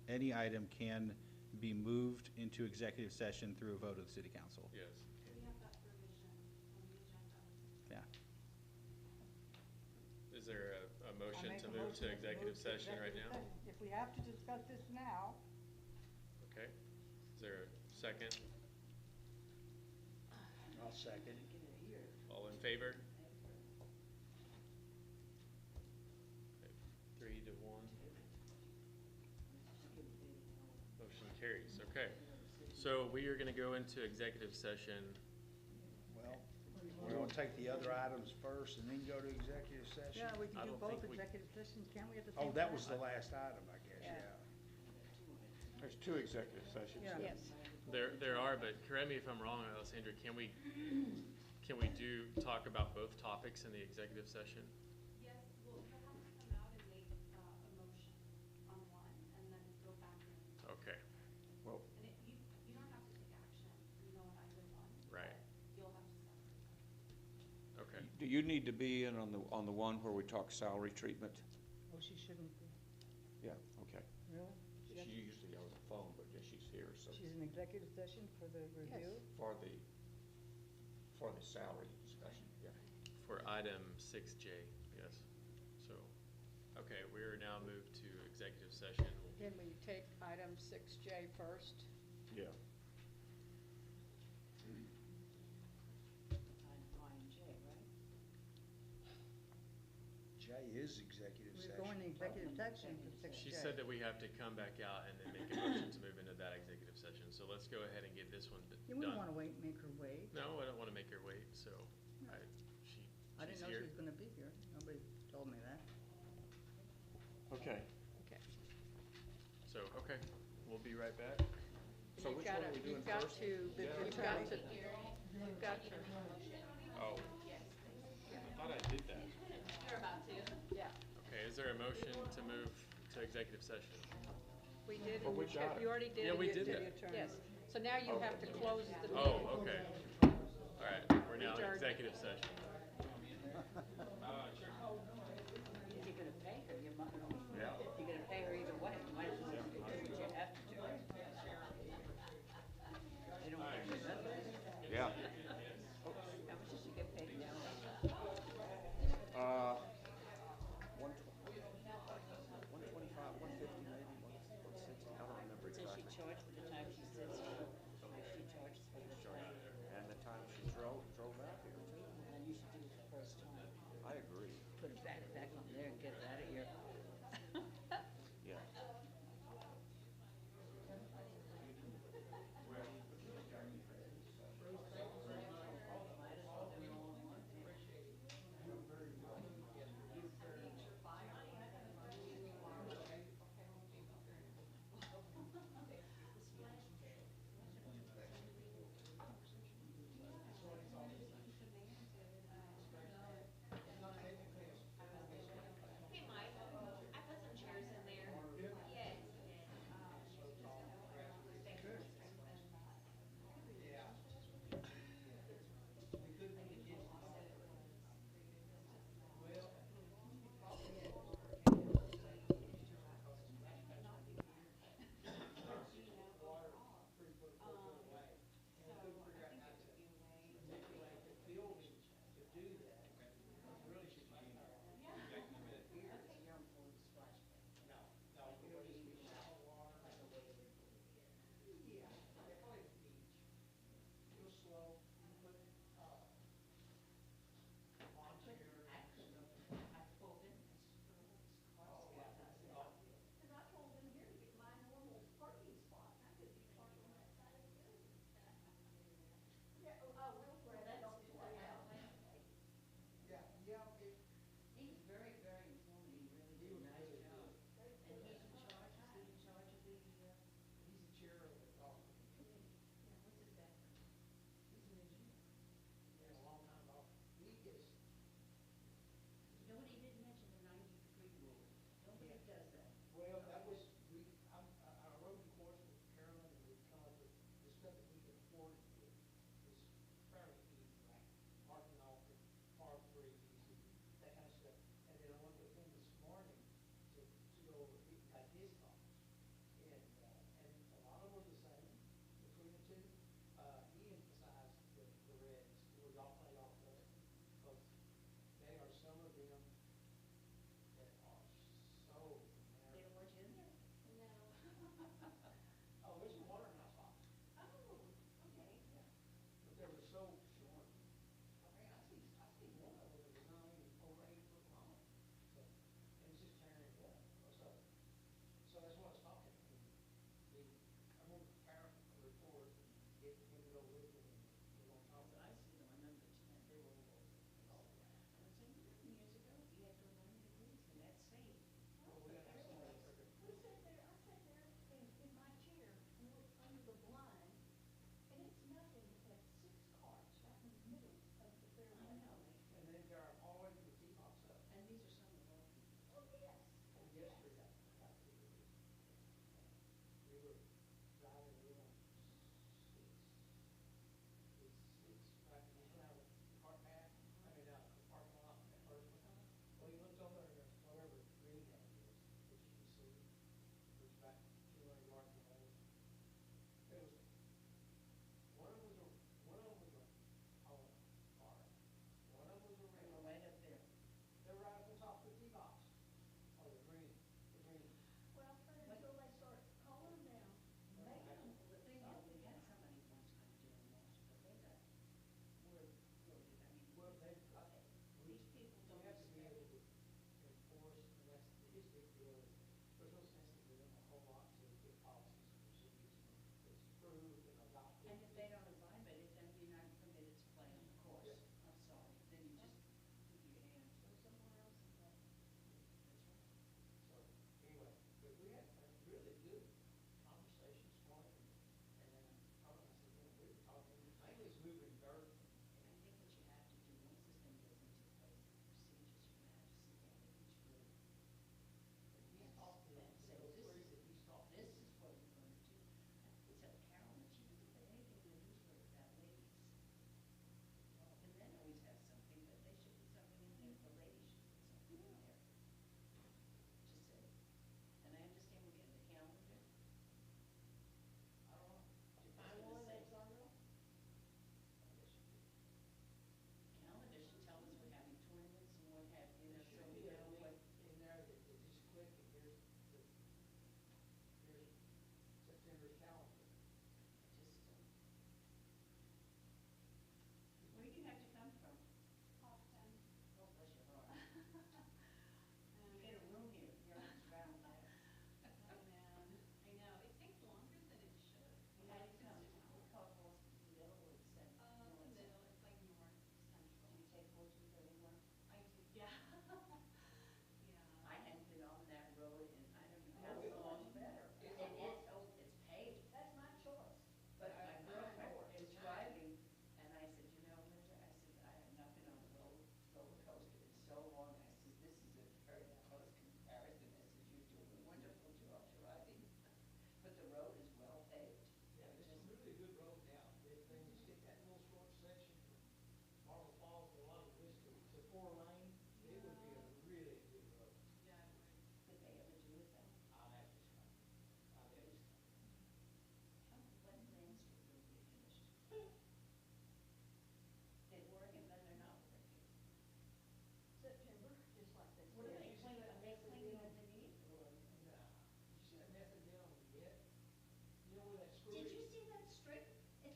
any item can be moved into executive session through a vote of the city council. Yes. We have that provision on the agenda. Yeah. Is there a motion I make to a move motion to executive session right now? session. If we have to discuss this now, Okay. Is there a second? I'll second. All in favor? Okay, 3-1. Motion carries. Okay. So we are going to go into executive session. Well, we're gonna take the other items first and then go to executive session? yeah, we I can do don't both think we- executive sessions, can't we, at the same Oh, time? that was the last item, I guess, Yeah. yeah. There's two executive sessions. Yeah. Yes. There are, but correct me if I'm wrong, Alessandra, can we talk about both topics in the executive session? Yes, well, you'll have to come out and make a motion on one and then go back in. Okay, Well, And you don't have to take action, on either one. right, but You'll have to separate them. okay. do you need to be in on the one where we talk salary treatment? Oh, she shouldn't be, Yeah, okay. really? She's usually on the phone, but she's here, so. She's in executive session for the review? For the salary discussion, yeah. For item 6J, yes. So, okay, we are now moved to executive session. Can we take item 6J first? Yeah. J is executive We're session. going to executive session for 6J. She said that we have to come back out and then make a motion to move into that executive session. So let's go ahead and get this one Yeah, we don't done. wanna make her wait. No, I don't want to make her wait, so I didn't she's know she here. was gonna be here. Nobody told me that. Okay. Okay. So, okay, we'll be right back. So You've which got one are we to- doing you've got first? to, you've got to, Oh. I thought I did that. You're about to. yeah. Okay, is there a motion to move to executive session? We did, For which item? you already did. Yeah, we it. did that. Yes. So now you have to close the meeting. Oh, okay. All right, we're now in Adjourn. executive session. You're gonna pay her, your mother, Yeah. you're gonna pay her either way, you might as well do what you have to do. They don't pay you nothing. Yeah. How much does she get paid now? 125, 150 maybe, 160, I don't remember Does she exactly. charge for the time she sits here? She charges for the time? And the time she drove out here too. And you should do it the first time. I agree. Put it back on there and get it out of here.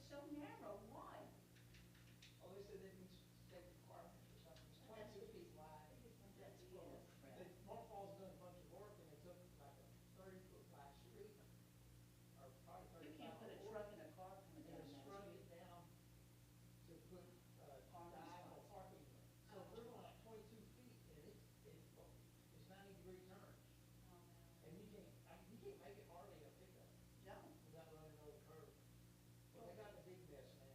so narrow, why? Oh, they said they can take requirements or something, it's 22 feet wide. That's bull crap. Mark Falls done a bunch of work and they took like a 30-foot wide street, or probably 35. You can't put a or 40, truck and a car coming and down they that shrunk street. it down to put diagonal parking. So if they're going like 22 feet and it's 90-degree turns. And you can't make it hardly a pickup No. without running over the curb. Well, they got in a big mess now.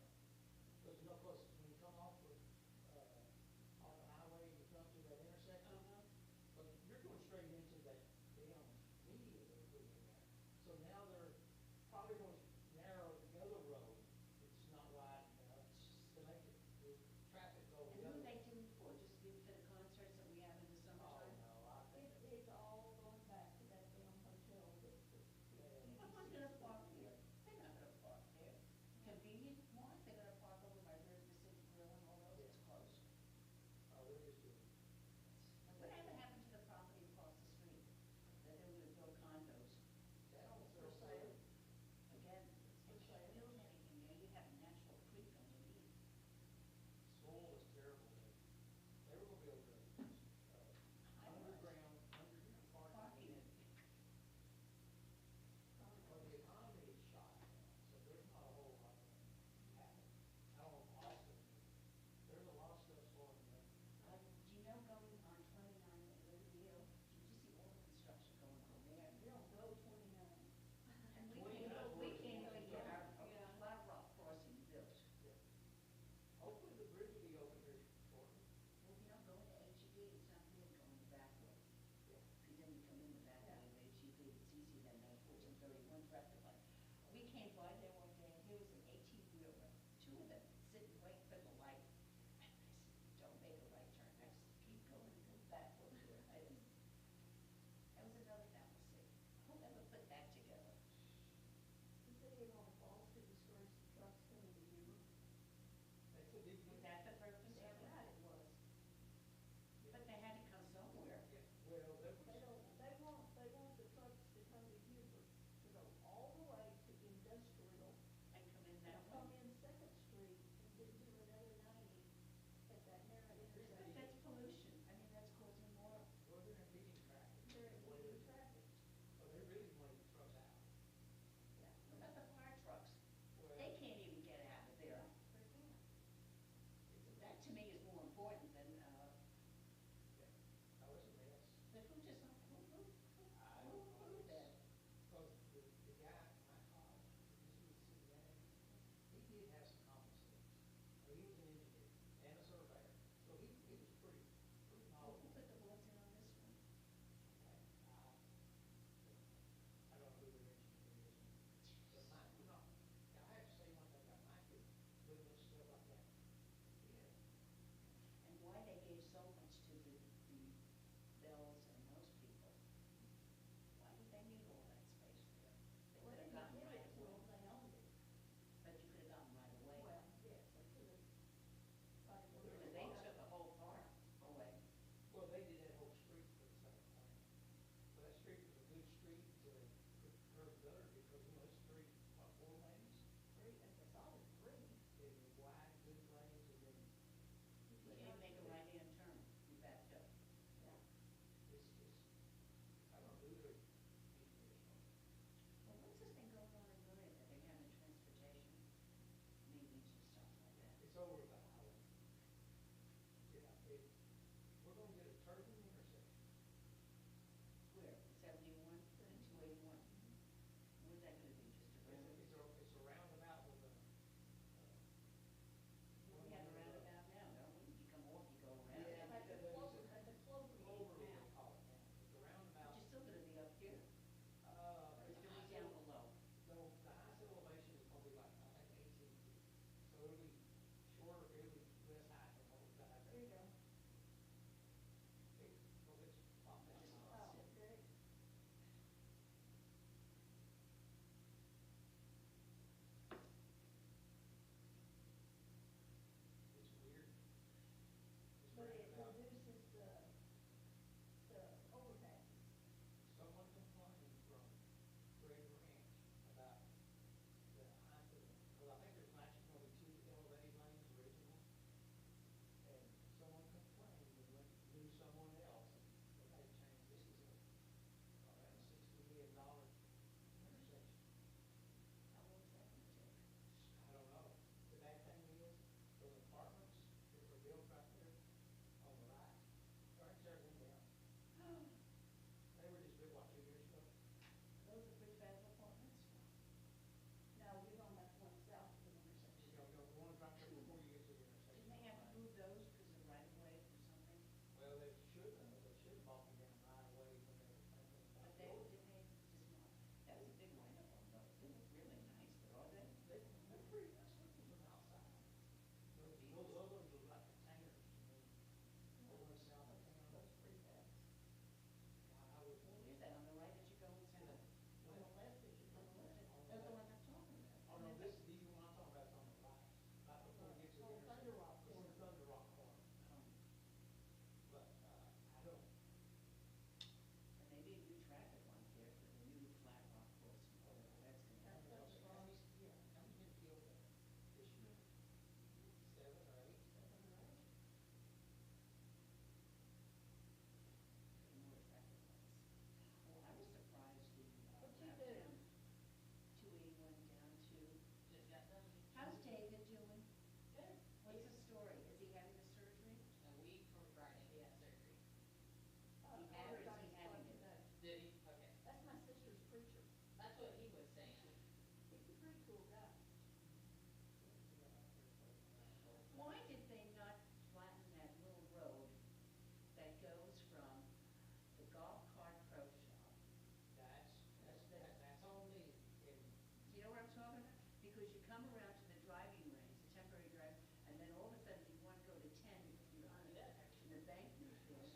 because you come around to the driving range, the temporary drive, and then all of a sudden you want to go to 10 because you're on the embankment there.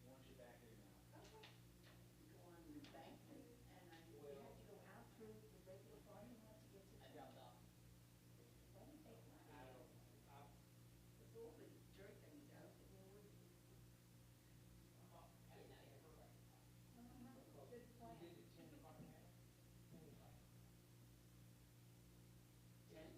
Want you back here now. Okay. You go on the embankment, and you have to go out through the regular parking lot to get to 10. It doesn't take long. With all the dirt that we got, it would. Good plan. 10?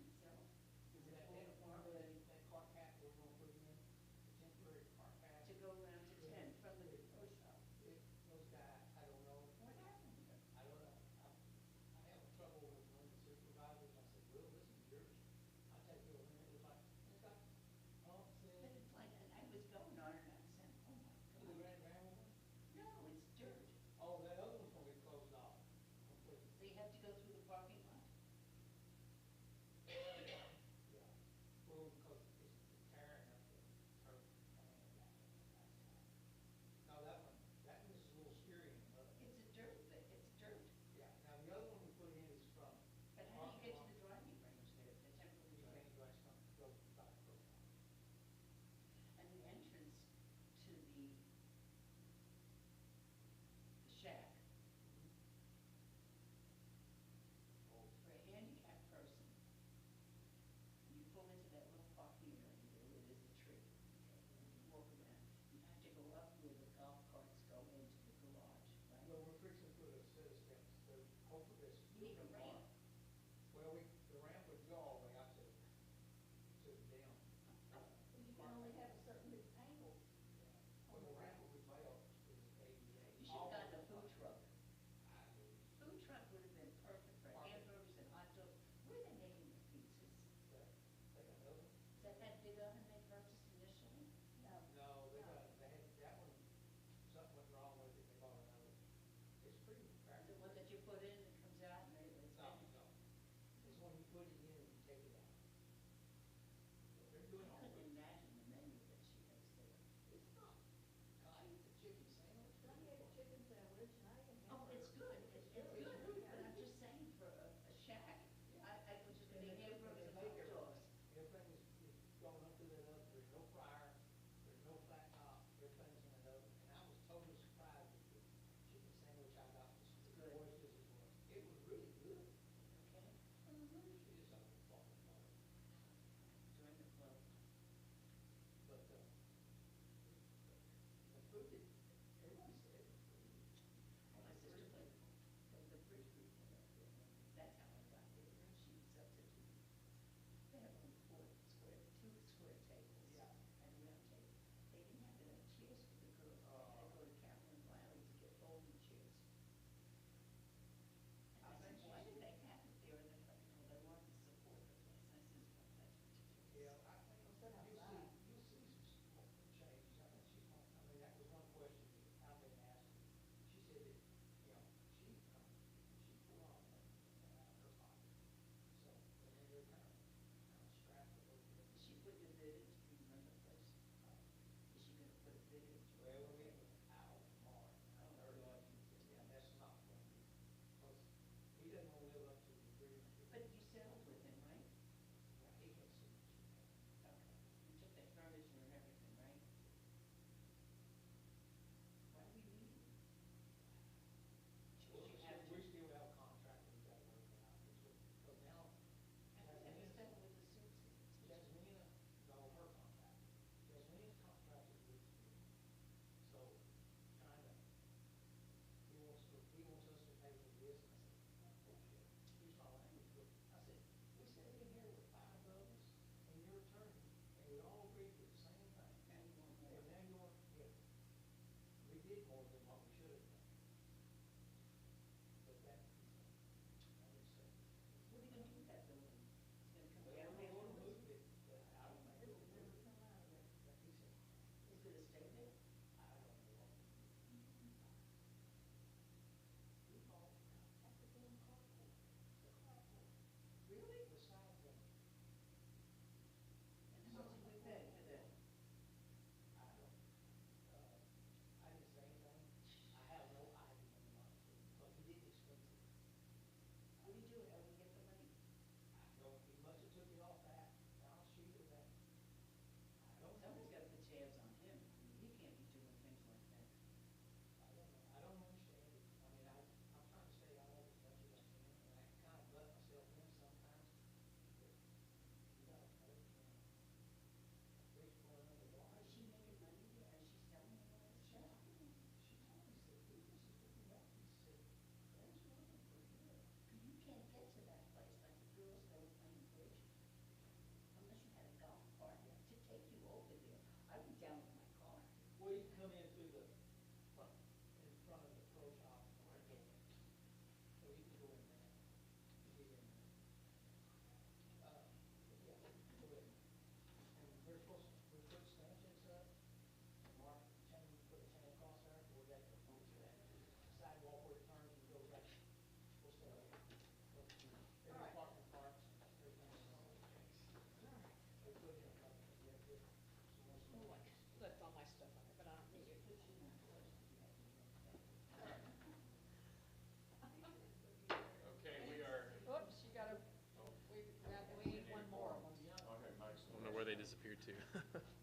too.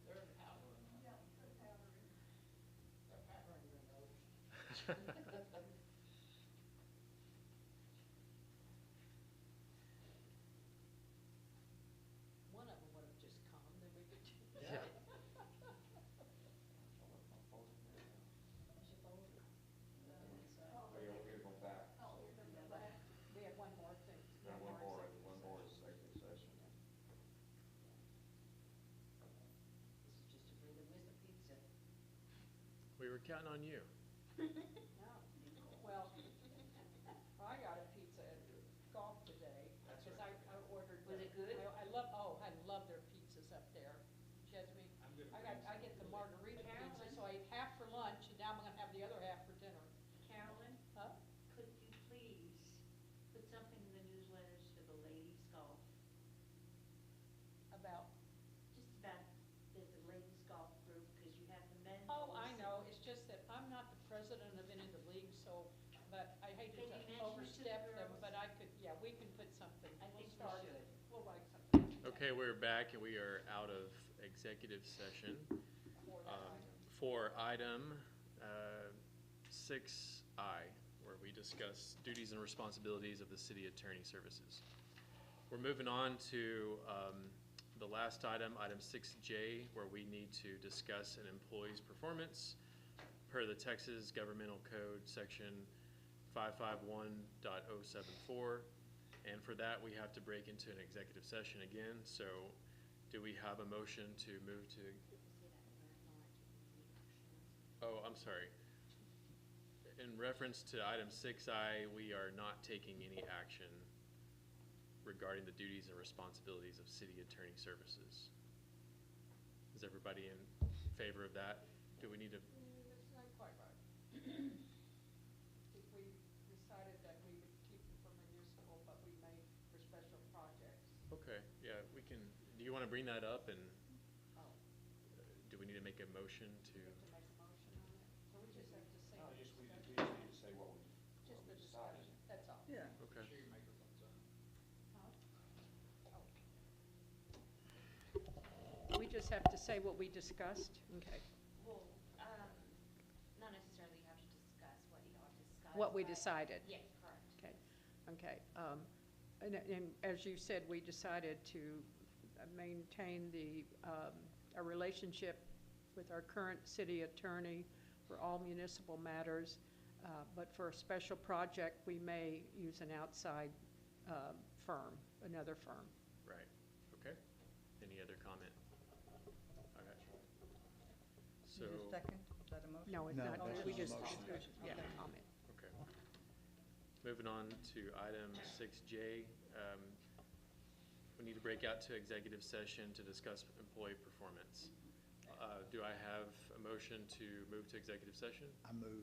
They're powdering. Yeah, they're powdering. They're powdering their nose. One of them would have just come, then we could. Yeah. Oh, yeah, we're gonna go back. We have one more thing. One more executive session. This is just a breather. Where's the pizza? We were counting on you. No. Well, I got a pizza at golf today, because I ordered. Was it good? I love their pizzas up there. Jasmine, I get the margarita pizza, so I ate half for lunch, and now I'm gonna have the other half for dinner. Carolyn, Huh? could you please put something in the newsletters for the ladies golf? About, Just about the ladies golf group, because you have the men. oh, I boys. know, it's just that I'm not the president of any of the leagues, so, but I hate to Can you mention it to overstep the them, girls? but I could, yeah, we can put something. I We'll think we start it. should. We'll write something. Okay, we're back and we are out of executive session. For item 6I, where we discuss duties and responsibilities of the city attorney services. We're moving on to the last item, item 6J, where we need to discuss an employee's performance per the Texas Governmental Code, section 551.074. And for that, we have to break into an executive session again. So do we have a motion to move to? Oh, I'm sorry. In reference to item 6I, we are not taking any action regarding the duties and responsibilities of city attorney services. Is everybody in favor of that? Do we need to? That's not quite right. If we decided that we would keep them for municipal, but we may for special projects. Okay, yeah, we can, do you want to bring that up and Oh, do we need to make a motion to? we have to make a motion on it, so we just have to say. No, just, we discussion. just need to say what we Just the decided. discussion, that's all. Yeah. Okay. Sure your microphone's on. Huh? Oh. We just have to say what we discussed? Okay. Well, not necessarily have to discuss what you have to discuss. What we but- decided? Yes, correct. Okay, okay. And as you said, we decided to maintain a relationship with our current city attorney for all municipal matters, but for a special project, we may use an outside firm, another firm. Right, okay. Any other comment? All right. So, Need a second? Is that a motion? No, it's No, not, that's we just just, a motion. yeah, Okay. comment. okay. Moving on to item 6J. We need to break out to executive session to discuss employee performance. Do I have a motion to move to executive session? I move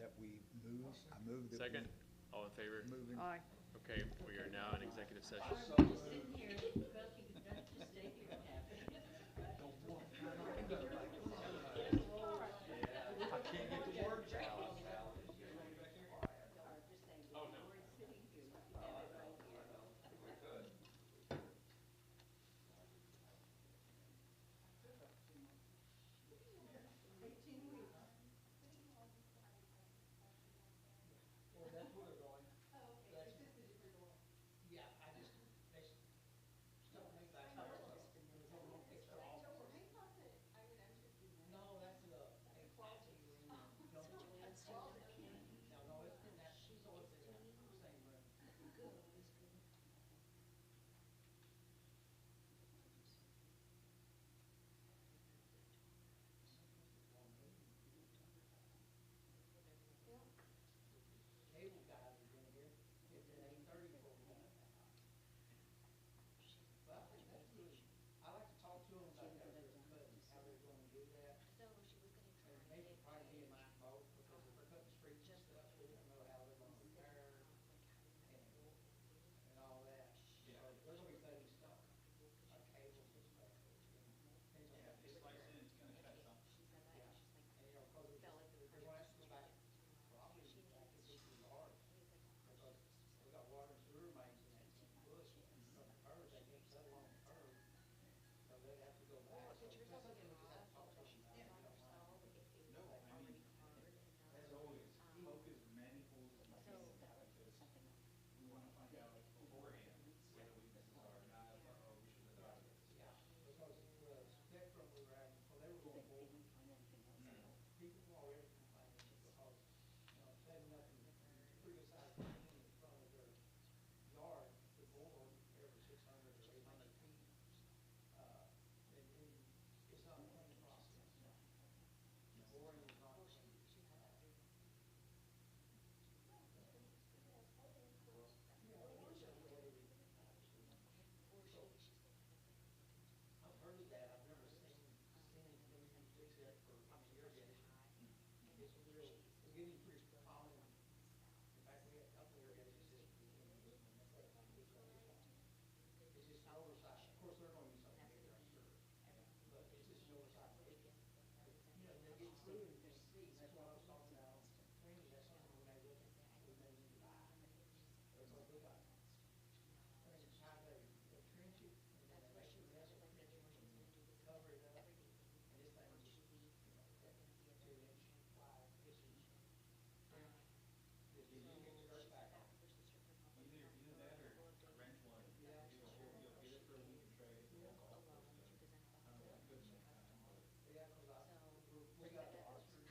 that we move, I move that we. Second? All in favor? Moving. Aye. Okay, we are now in executive session. Just sitting here, well, you could just stay here and have it. I can't get the words out. Just saying, if you were sitting here, you could have it right here. Well, that's where they're going. Yeah, I just, We got the officers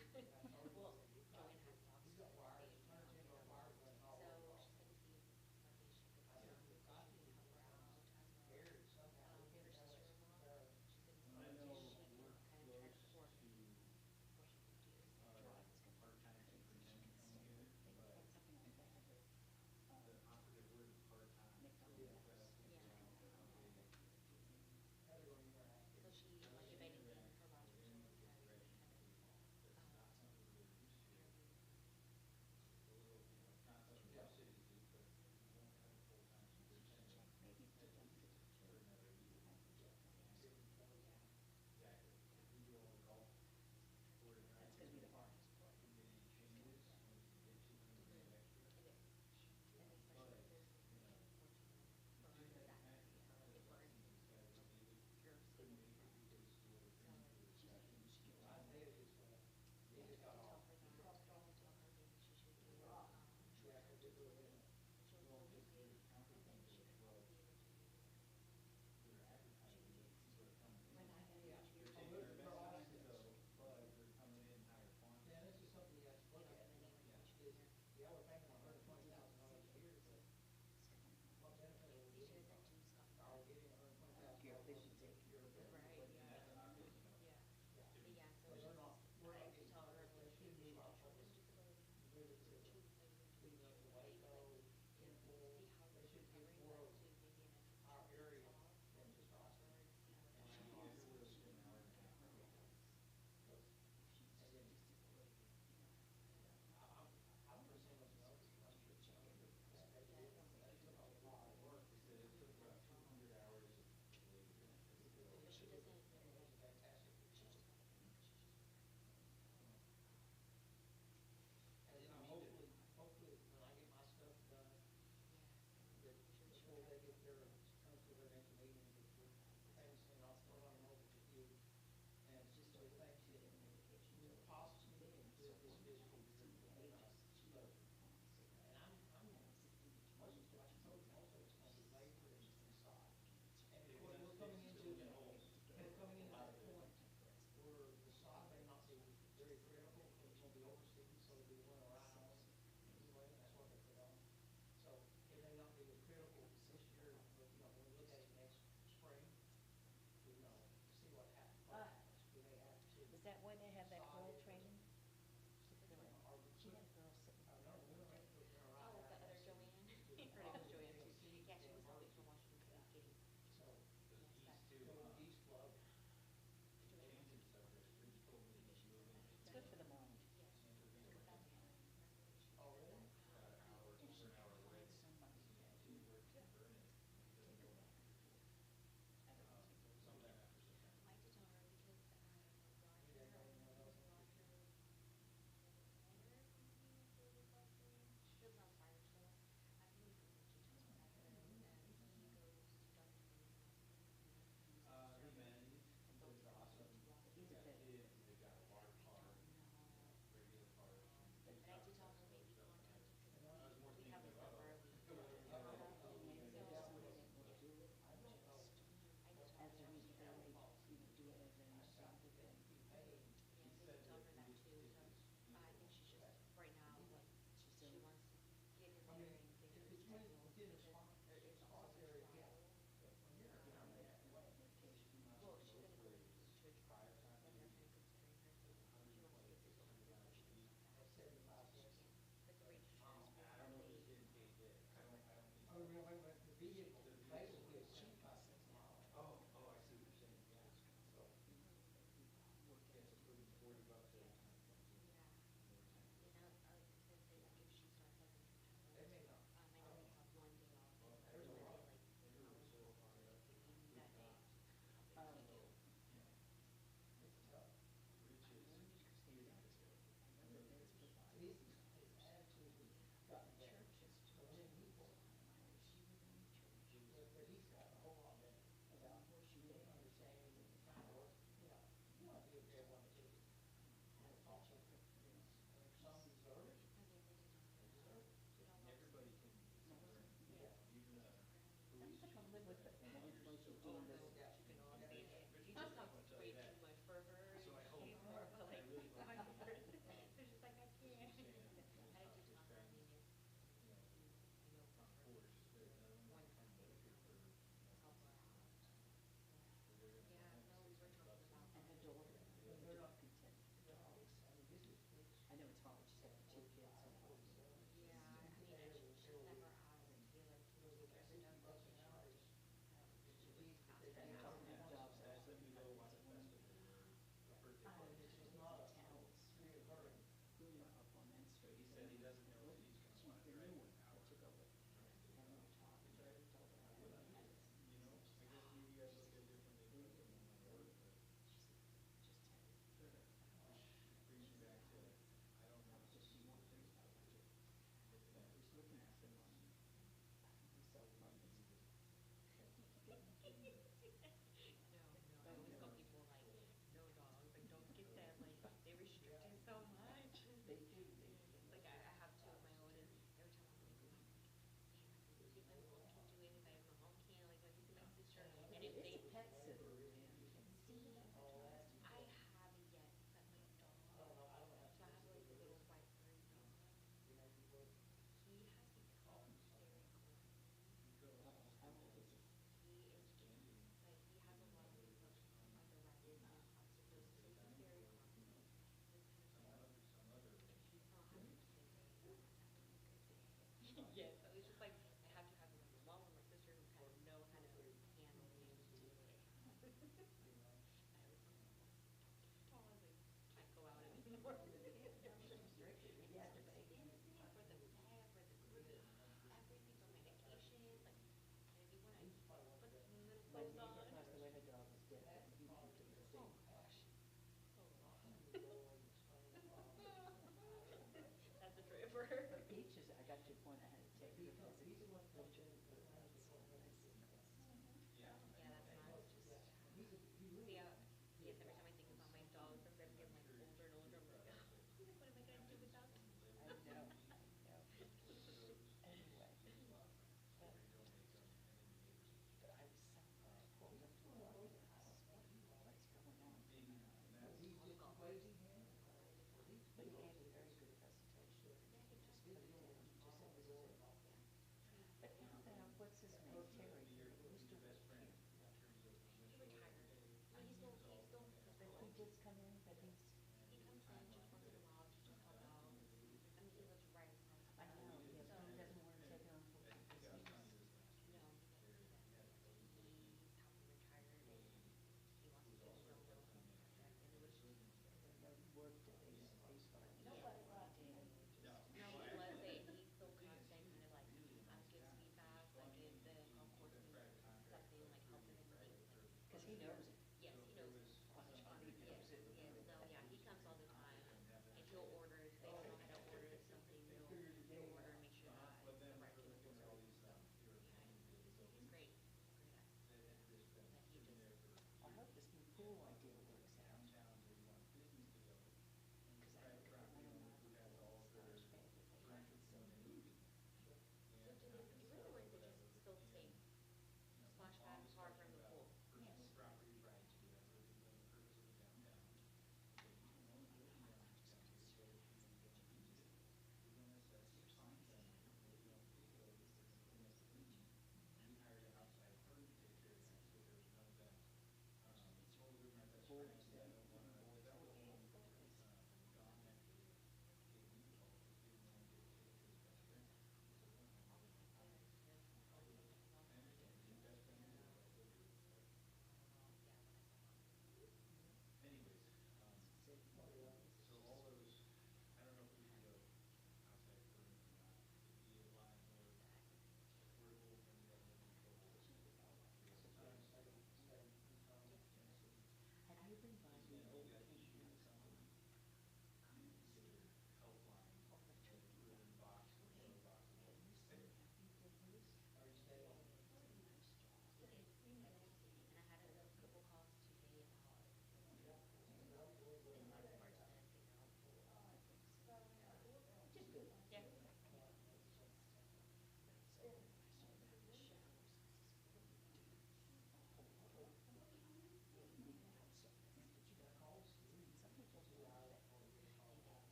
And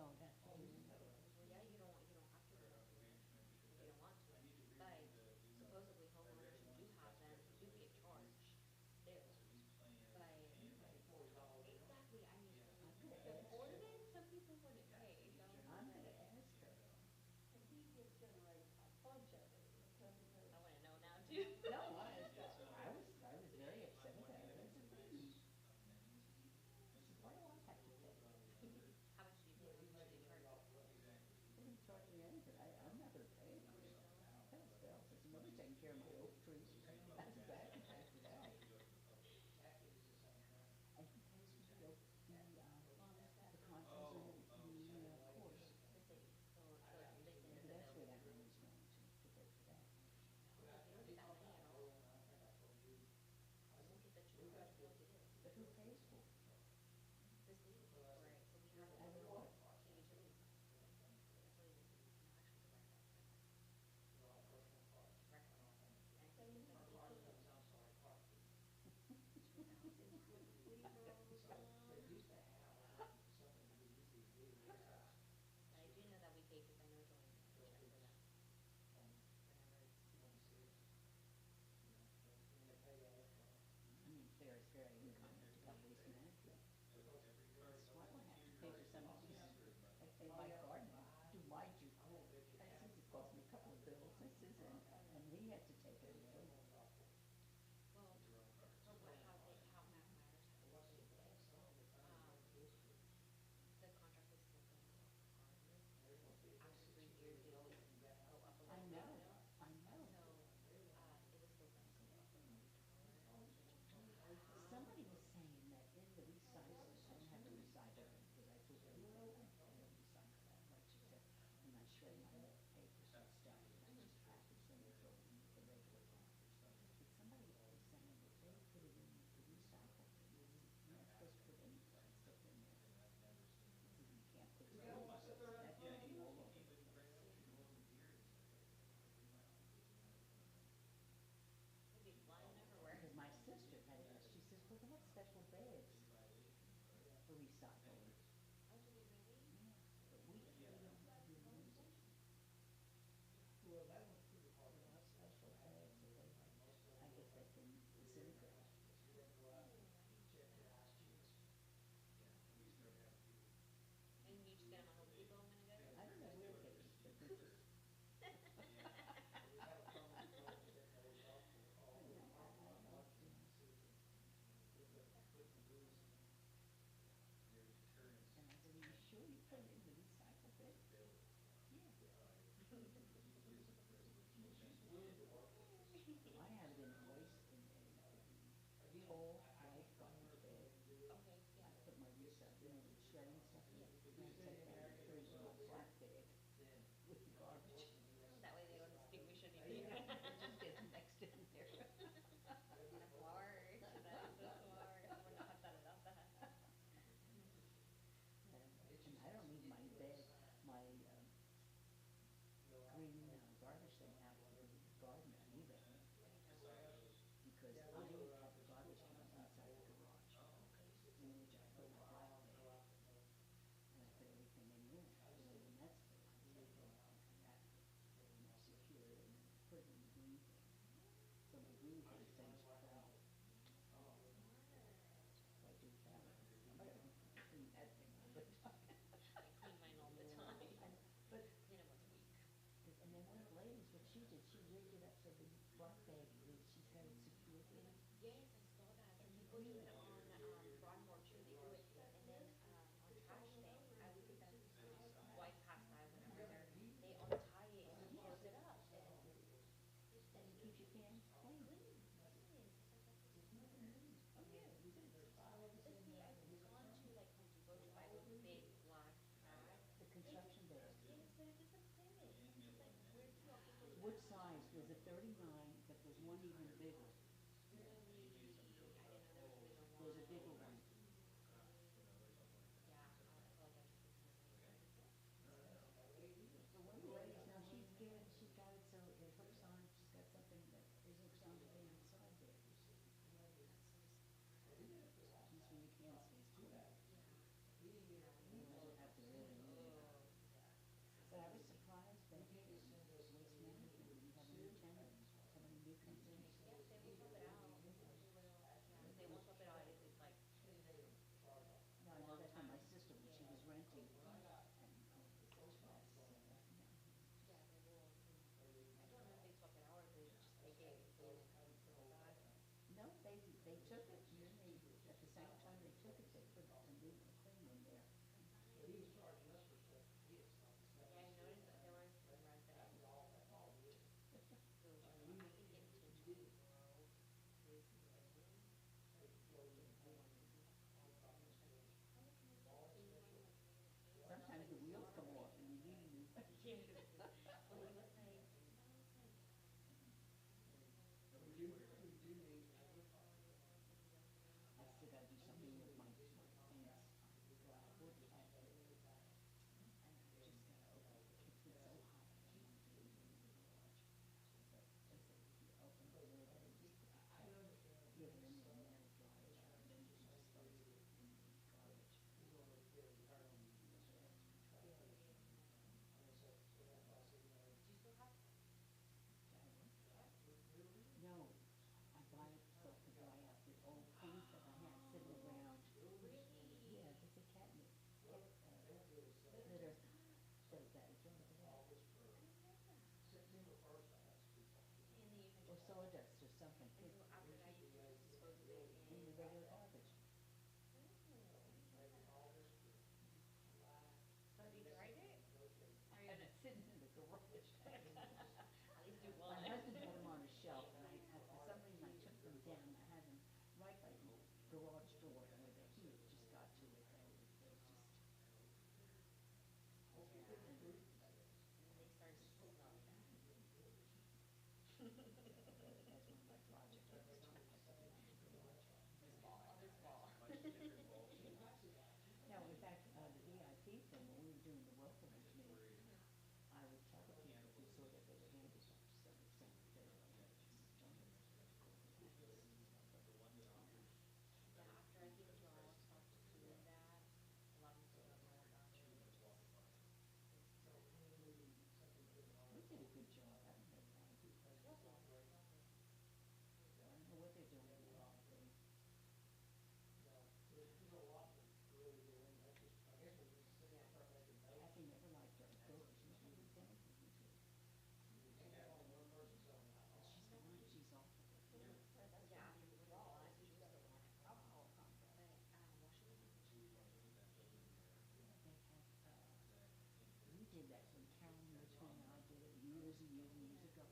don't have to do it. Well, yeah, you don't have to do it if you don't want to, but supposedly homeowners who do have them do get charged still. But exactly, I mean, the ordinance, some people wouldn't pay, so. I'm gonna ask her. And he is gonna write a bunch of it. I wanna know now too. No, I was very upset with that. I said, why do I have to pay? How much do you pay? How much do they charge you? They didn't charge me anything. I'm not gonna pay it. That was Bill. Says, nobody's taking care of my oak trees. That's bad. That's bad. And he pays for the conference and the course. The city. So they send it. That's where that money's going to pay for that. No, they don't get that money at all. They don't get the charge like it is. But who pays for it? The city, right, so we have to. And what? The utilities. That's what it is. No, actually, the rec fund. And I think it's like 2,000. I do know that we pay, cause I know Joanne got a check for that. Whenever it's. I mean, fair is fair, I even commented about waste management. Why do I have to pay for some of these, like my garden, do my juice? I says it cost me a couple of bills, I says, and he had to take it away. Well, for what, how Matt Myers had to do it, the contract was still going up regardless. After 3 years, they always go up a little bit. I know. So, it was still gonna go up another $1. Somebody was saying that in the recycling, I don't have to recycle them, because I took everything, I don't recycle that much, except when I shred my papers and stuff, and I just package them and throw them in the regular boxes. But somebody was saying that they put it in the recycle bin, you're not supposed to put any stuff in there. You can't put it in, that can be all over the place. They'd be flying everywhere. Because my sister had asked, she says, well, they have special bags for recycling. Oh, do they really? Yeah, but we don't use them. Well, that was pretty hard. They have special bags that they, I guess they can disintegrate. And you just get them at Home Depot a minute ago? I don't know where to get them. And I said, are you sure you put it in the recycle bin? Yeah. I have it in a waste, in a tall, white garbage bag. Okay, yeah. I put my shredding stuff in it, and I take that and put it in my black bag with the garbage. That way they don't think we shouldn't eat it. Just get mixed in there. That's smart. That is so smart. I wouldn't have thought about that. And I don't leave my bag, my green garbage thing out in the garden either. Because I have the garbage can inside the garage, in which I put my black bag. And I put everything in there, and then when that's full, I take it out and come back, and I secure it, and then put it in the green thing. So my green thing stays dry. So I do that. I don't clean that thing all the time. I clean mine all the time. But clean it once a week. And then one of the ladies, what she did, she rigged it up so the black bag, she's got it secured in it. Yes, I saw that. Some people do it on Broadmoor too. They do it, and then on trash day, I would think that white past I whenever they untie it and close it up, and it keeps your pans clean. Oh yeah, we did. But see, I've gone to like Home Depot to buy those big black bags. The construction bags. Yes, but it doesn't fit. It's just like, where do all people? Which size? There's a 39, but there's one even bigger. Really? I didn't know there was a bigger one. There's a bigger one. Yeah, I feel like I should get some of those. But one of the ladies now, she's good. She's got it so it hooks on. She's got something that it hooks on to the inside there. You see. That's so smart. Just when you can't see too bad. Yeah. You have to really need it. I still gotta do something with my fence. Well, I would have to. And I just gotta open it. It's been so hot, I can't do it in the garage. But they said if you open the lid and just put the cap, get it in there and let it dry out, and then you can dispose of it in the garbage. No, I buy it so I can dry out the old things that I had sitting around. Yeah, it's a catnip, litter, so that it dries out. Or sawdust or something. In the regular garbage. So have you tried it? I have it sitting in the garage. My husband had them on a shelf, and for some reason I took them down. I had them right by the garage door where the heat just got to it, and it was just. And then they start smelling bad. That's one of my projects. I was trying to put them in the garage. This fall, this fall. Now, in fact, the VIP thing, when we were doing the welcome committee, I would tell the people who sort of they were handicapped to some extent, that they were donate. Yeah, after I think y'all talked to doing that, a lot of people don't know about it. We did a good job, haven't we? I don't know what they're doing now. Kathy never liked our cook, she was really thin, didn't she? She's fine, she's off of it. Yeah, after we realized she was the one at alcohol conference. But, Washington, They had, we did that when Carolyn Richmond and I did it years and years and years ago.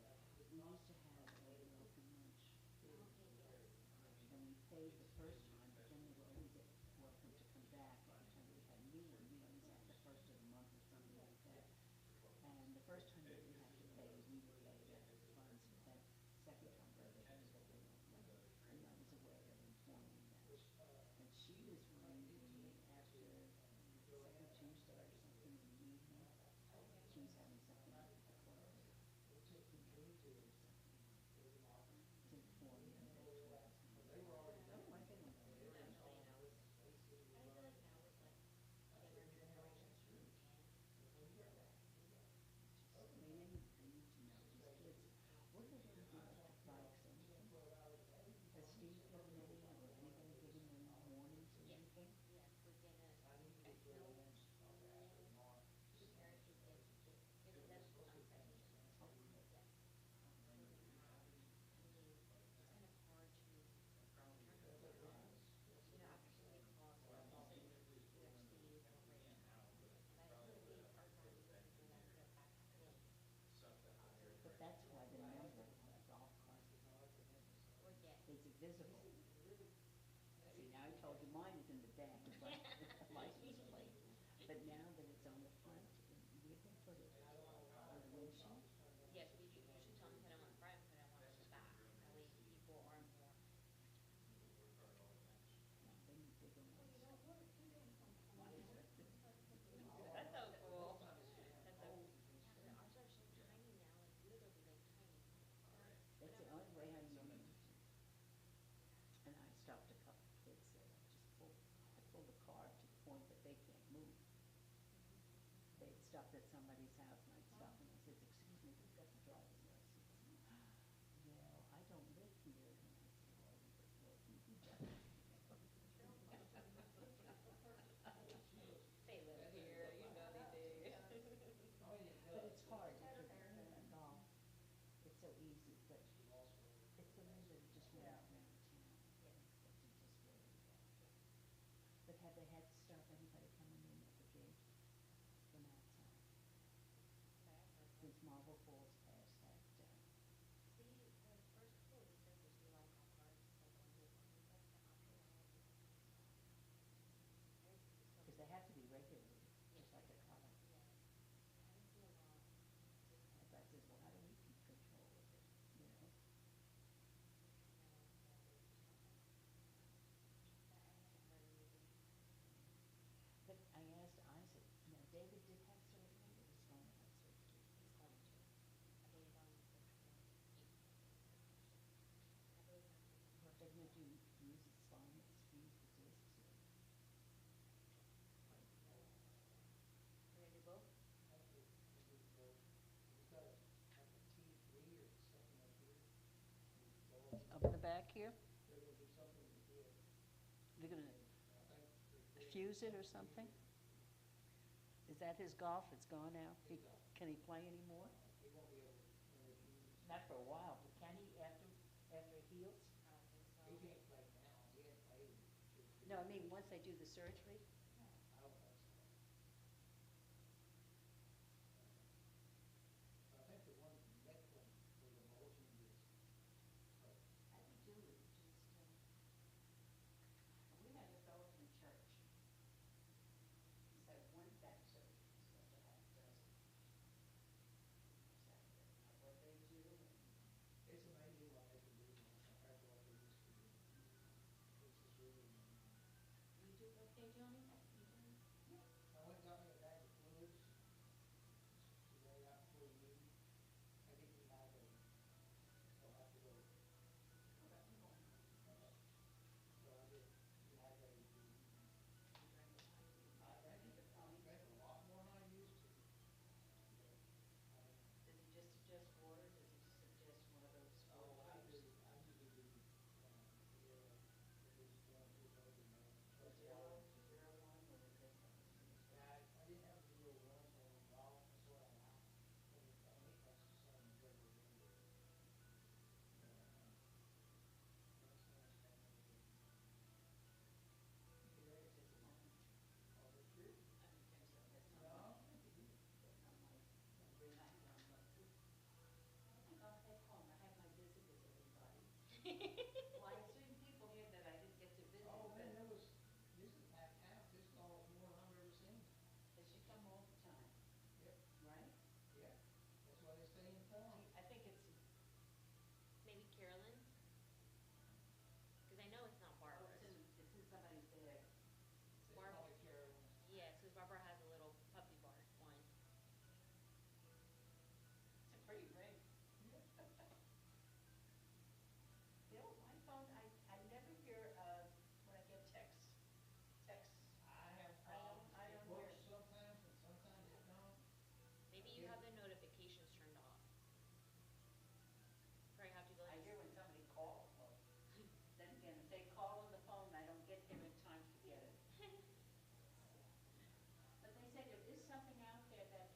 We used to have a welcome lunch. And we paid the first time, but then they were always welcome to come back every time we had meetings at the first of the month or something like that. And the first time they didn't have to pay, we would pay the funds, but that second time they had to pay money. And I was aware of informing that. And she was running the meeting after the second Tuesday or something in the evening. She was having something at the club. To inform them that was oh, I've been on that. I feel like now with like younger generations from 10. I mean, they need to know these kids. What are they gonna do about bikes and has Steve given any or anybody given them warnings or anything? Yes, within a no school, parents who get them on citation. Yes. I mean, it's kind of hard to track them down. You know, after so many calls, we actually incorporate it. And I feel like our families are doing that good back then. But that's why the number on the golf cart Forget. is visible. See, now I told you mine is in the back, but the license plate. But now that it's on the front, we can put it on the windshield. Yes, we do. You should tell them put them on the front, put them on the back. That way people are more. No, they need bigger ones. That's so cool. That's so. Yeah, ours are so tiny now. Like literally, like tiny. That's the only way I know them. And I stopped a couple of kids there. I pulled the car to the point that they can't move. They'd stopped at somebody's house and I'd stop and I said, excuse me, who's got the driver's license? Well, I don't live here. And I said, well, you don't. They live here, you know they do. But it's hard because golf, it's so easy, but it's the ones that are just running around town. That you just worry about. But have they had to stop anybody coming in at the gate from outside? Since Marble Falls passed that, See, the first couple of weeks there was a lot of golf carts, like on the stuff, but after a while, because they have to be regulated, just like a car. I haven't seen a lot. David did have surgery, or he's going to have surgery? He's going to. I believe on the 12th. I believe on the What they're gonna do, use the spine, use the discs, or? We're gonna do both? Up in the back here? They're gonna fuse it or something? Is that his golf? It's gone now? Can he play anymore? Not for a while, but can he after it heals? I don't think so. No, I mean, once they do the surgery? I think too, we just, we had a fellow from church. He said one back surgery is supposed to have a dozen. What they do and. It's amazing what they can do compared to what they used to do. It's just really amazing. You do okay, Johnny? You doing? I went and got me a bag of fluids today out before the meeting. I get dehydrated, so I have to go. So I get dehydrated. I drank a lot more than I used to. Does he just suggest water? Does he suggest one of those sport drinks? I usually do, yeah, at least 1 or 2 of those a day. The zero one or the good one? Yeah, I didn't have 0 1, so I went golf, that's what I like. And I think that's the same as regular beer. That's the one that's kind of good. Yours is orange. Oh, that's true? I don't think so. That's No, not I mine. don't think it is. That's not mine. Green light one, but I got back home. I had my visitors, everybody. Well, I seen people here that I didn't get to visit. Oh, man, but this is packed house, this is almost more than I've ever seen. They should come all the time, Yep, right? yeah, that's why they stay informed. I think it's, Maybe Carolyn's? Because I know it's not oh, Barbara's. it's in somebody's bag. It's Barb- probably Carolyn. Yes, because Barbara has a little puppy bar one. It's a pretty ring. Bill, my phone, I never hear, when I get texts. I have I don't problems, it hear works it. sometimes and sometimes it don't. Maybe you have the notifications turned off. Probably have to go. I hear when somebody calls, well, then again, if they call on the phone, I don't get there in time to get it. But they say there is something out there that,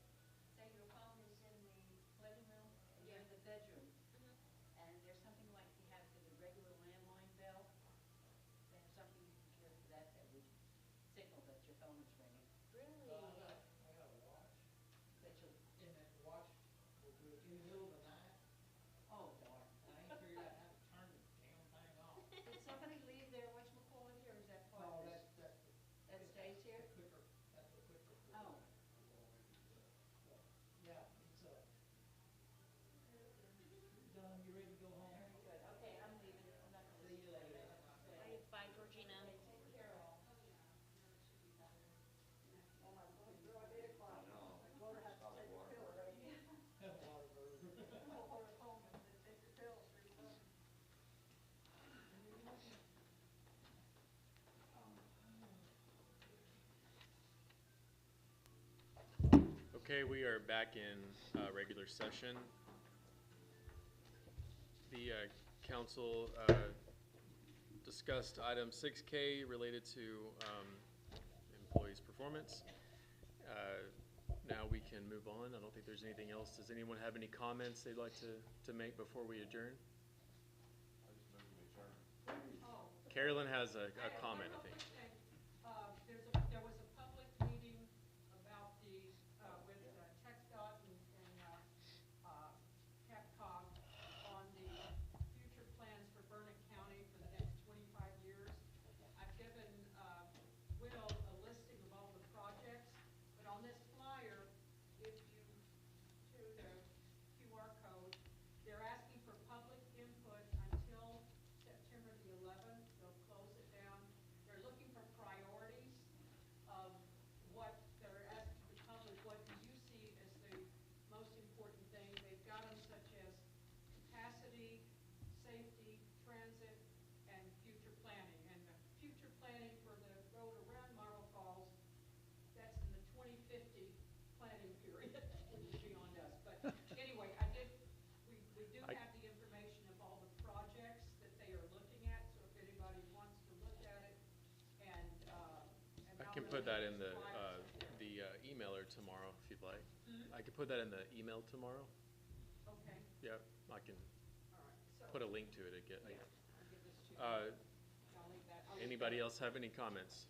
say your phone is in the living room and you're in the bedroom, and there's something like you have for the regular landline bell, they have something you can hear for that that would signal that your phone is ringing. Really? I got a watch, That you'll, and that watch will do it in the middle of the night, oh darn. and I ain't figured out how to turn the damn thing off. Did somebody leave their whatchamacallit here, or is that part No, of this? That stays here? The clicker, that's the clicker. Oh. Yeah, it's, Don, you ready to go home? Very good. Okay, I'm leaving. I'm not gonna See you later. Bye, Georgina. Take care all. Oh, my little girl at 8 o'clock. My daughter has to take a pill already. Have a lot of bird. I'll go home and then take the pill. Okay, we are back in regular session. The council discussed item 6K related to employees' performance. Now we can move on. I don't think there's anything else. Does anyone have any comments they'd like to make before we adjourn? Oh. Carolyn has a comment, I think. There was a public meeting about the, with TxDOT and Capcom on the future plans for Burnett County for the next 25 years. I've given Will a listing of all the projects, but on this flyer, if you, to the QR code, they're asking for public input until September the 11th. They'll close it down. They're looking can put that in the emailer tomorrow if you'd like. I could put that in the email tomorrow. Okay, Yeah, I can all right, so, put a link to it again. yeah, I'll give this to you. Uh, I'll leave that. I'll leave Anybody that. else have any comments?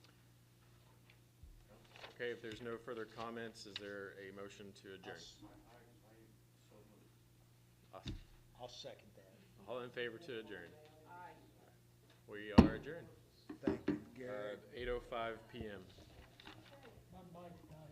Okay, if there's no further comments, is there a motion to adjourn? I'll second that. All in favor to adjourn? Aye. We are adjourned. Thank you, Gary. 8:05 PM. My mic died.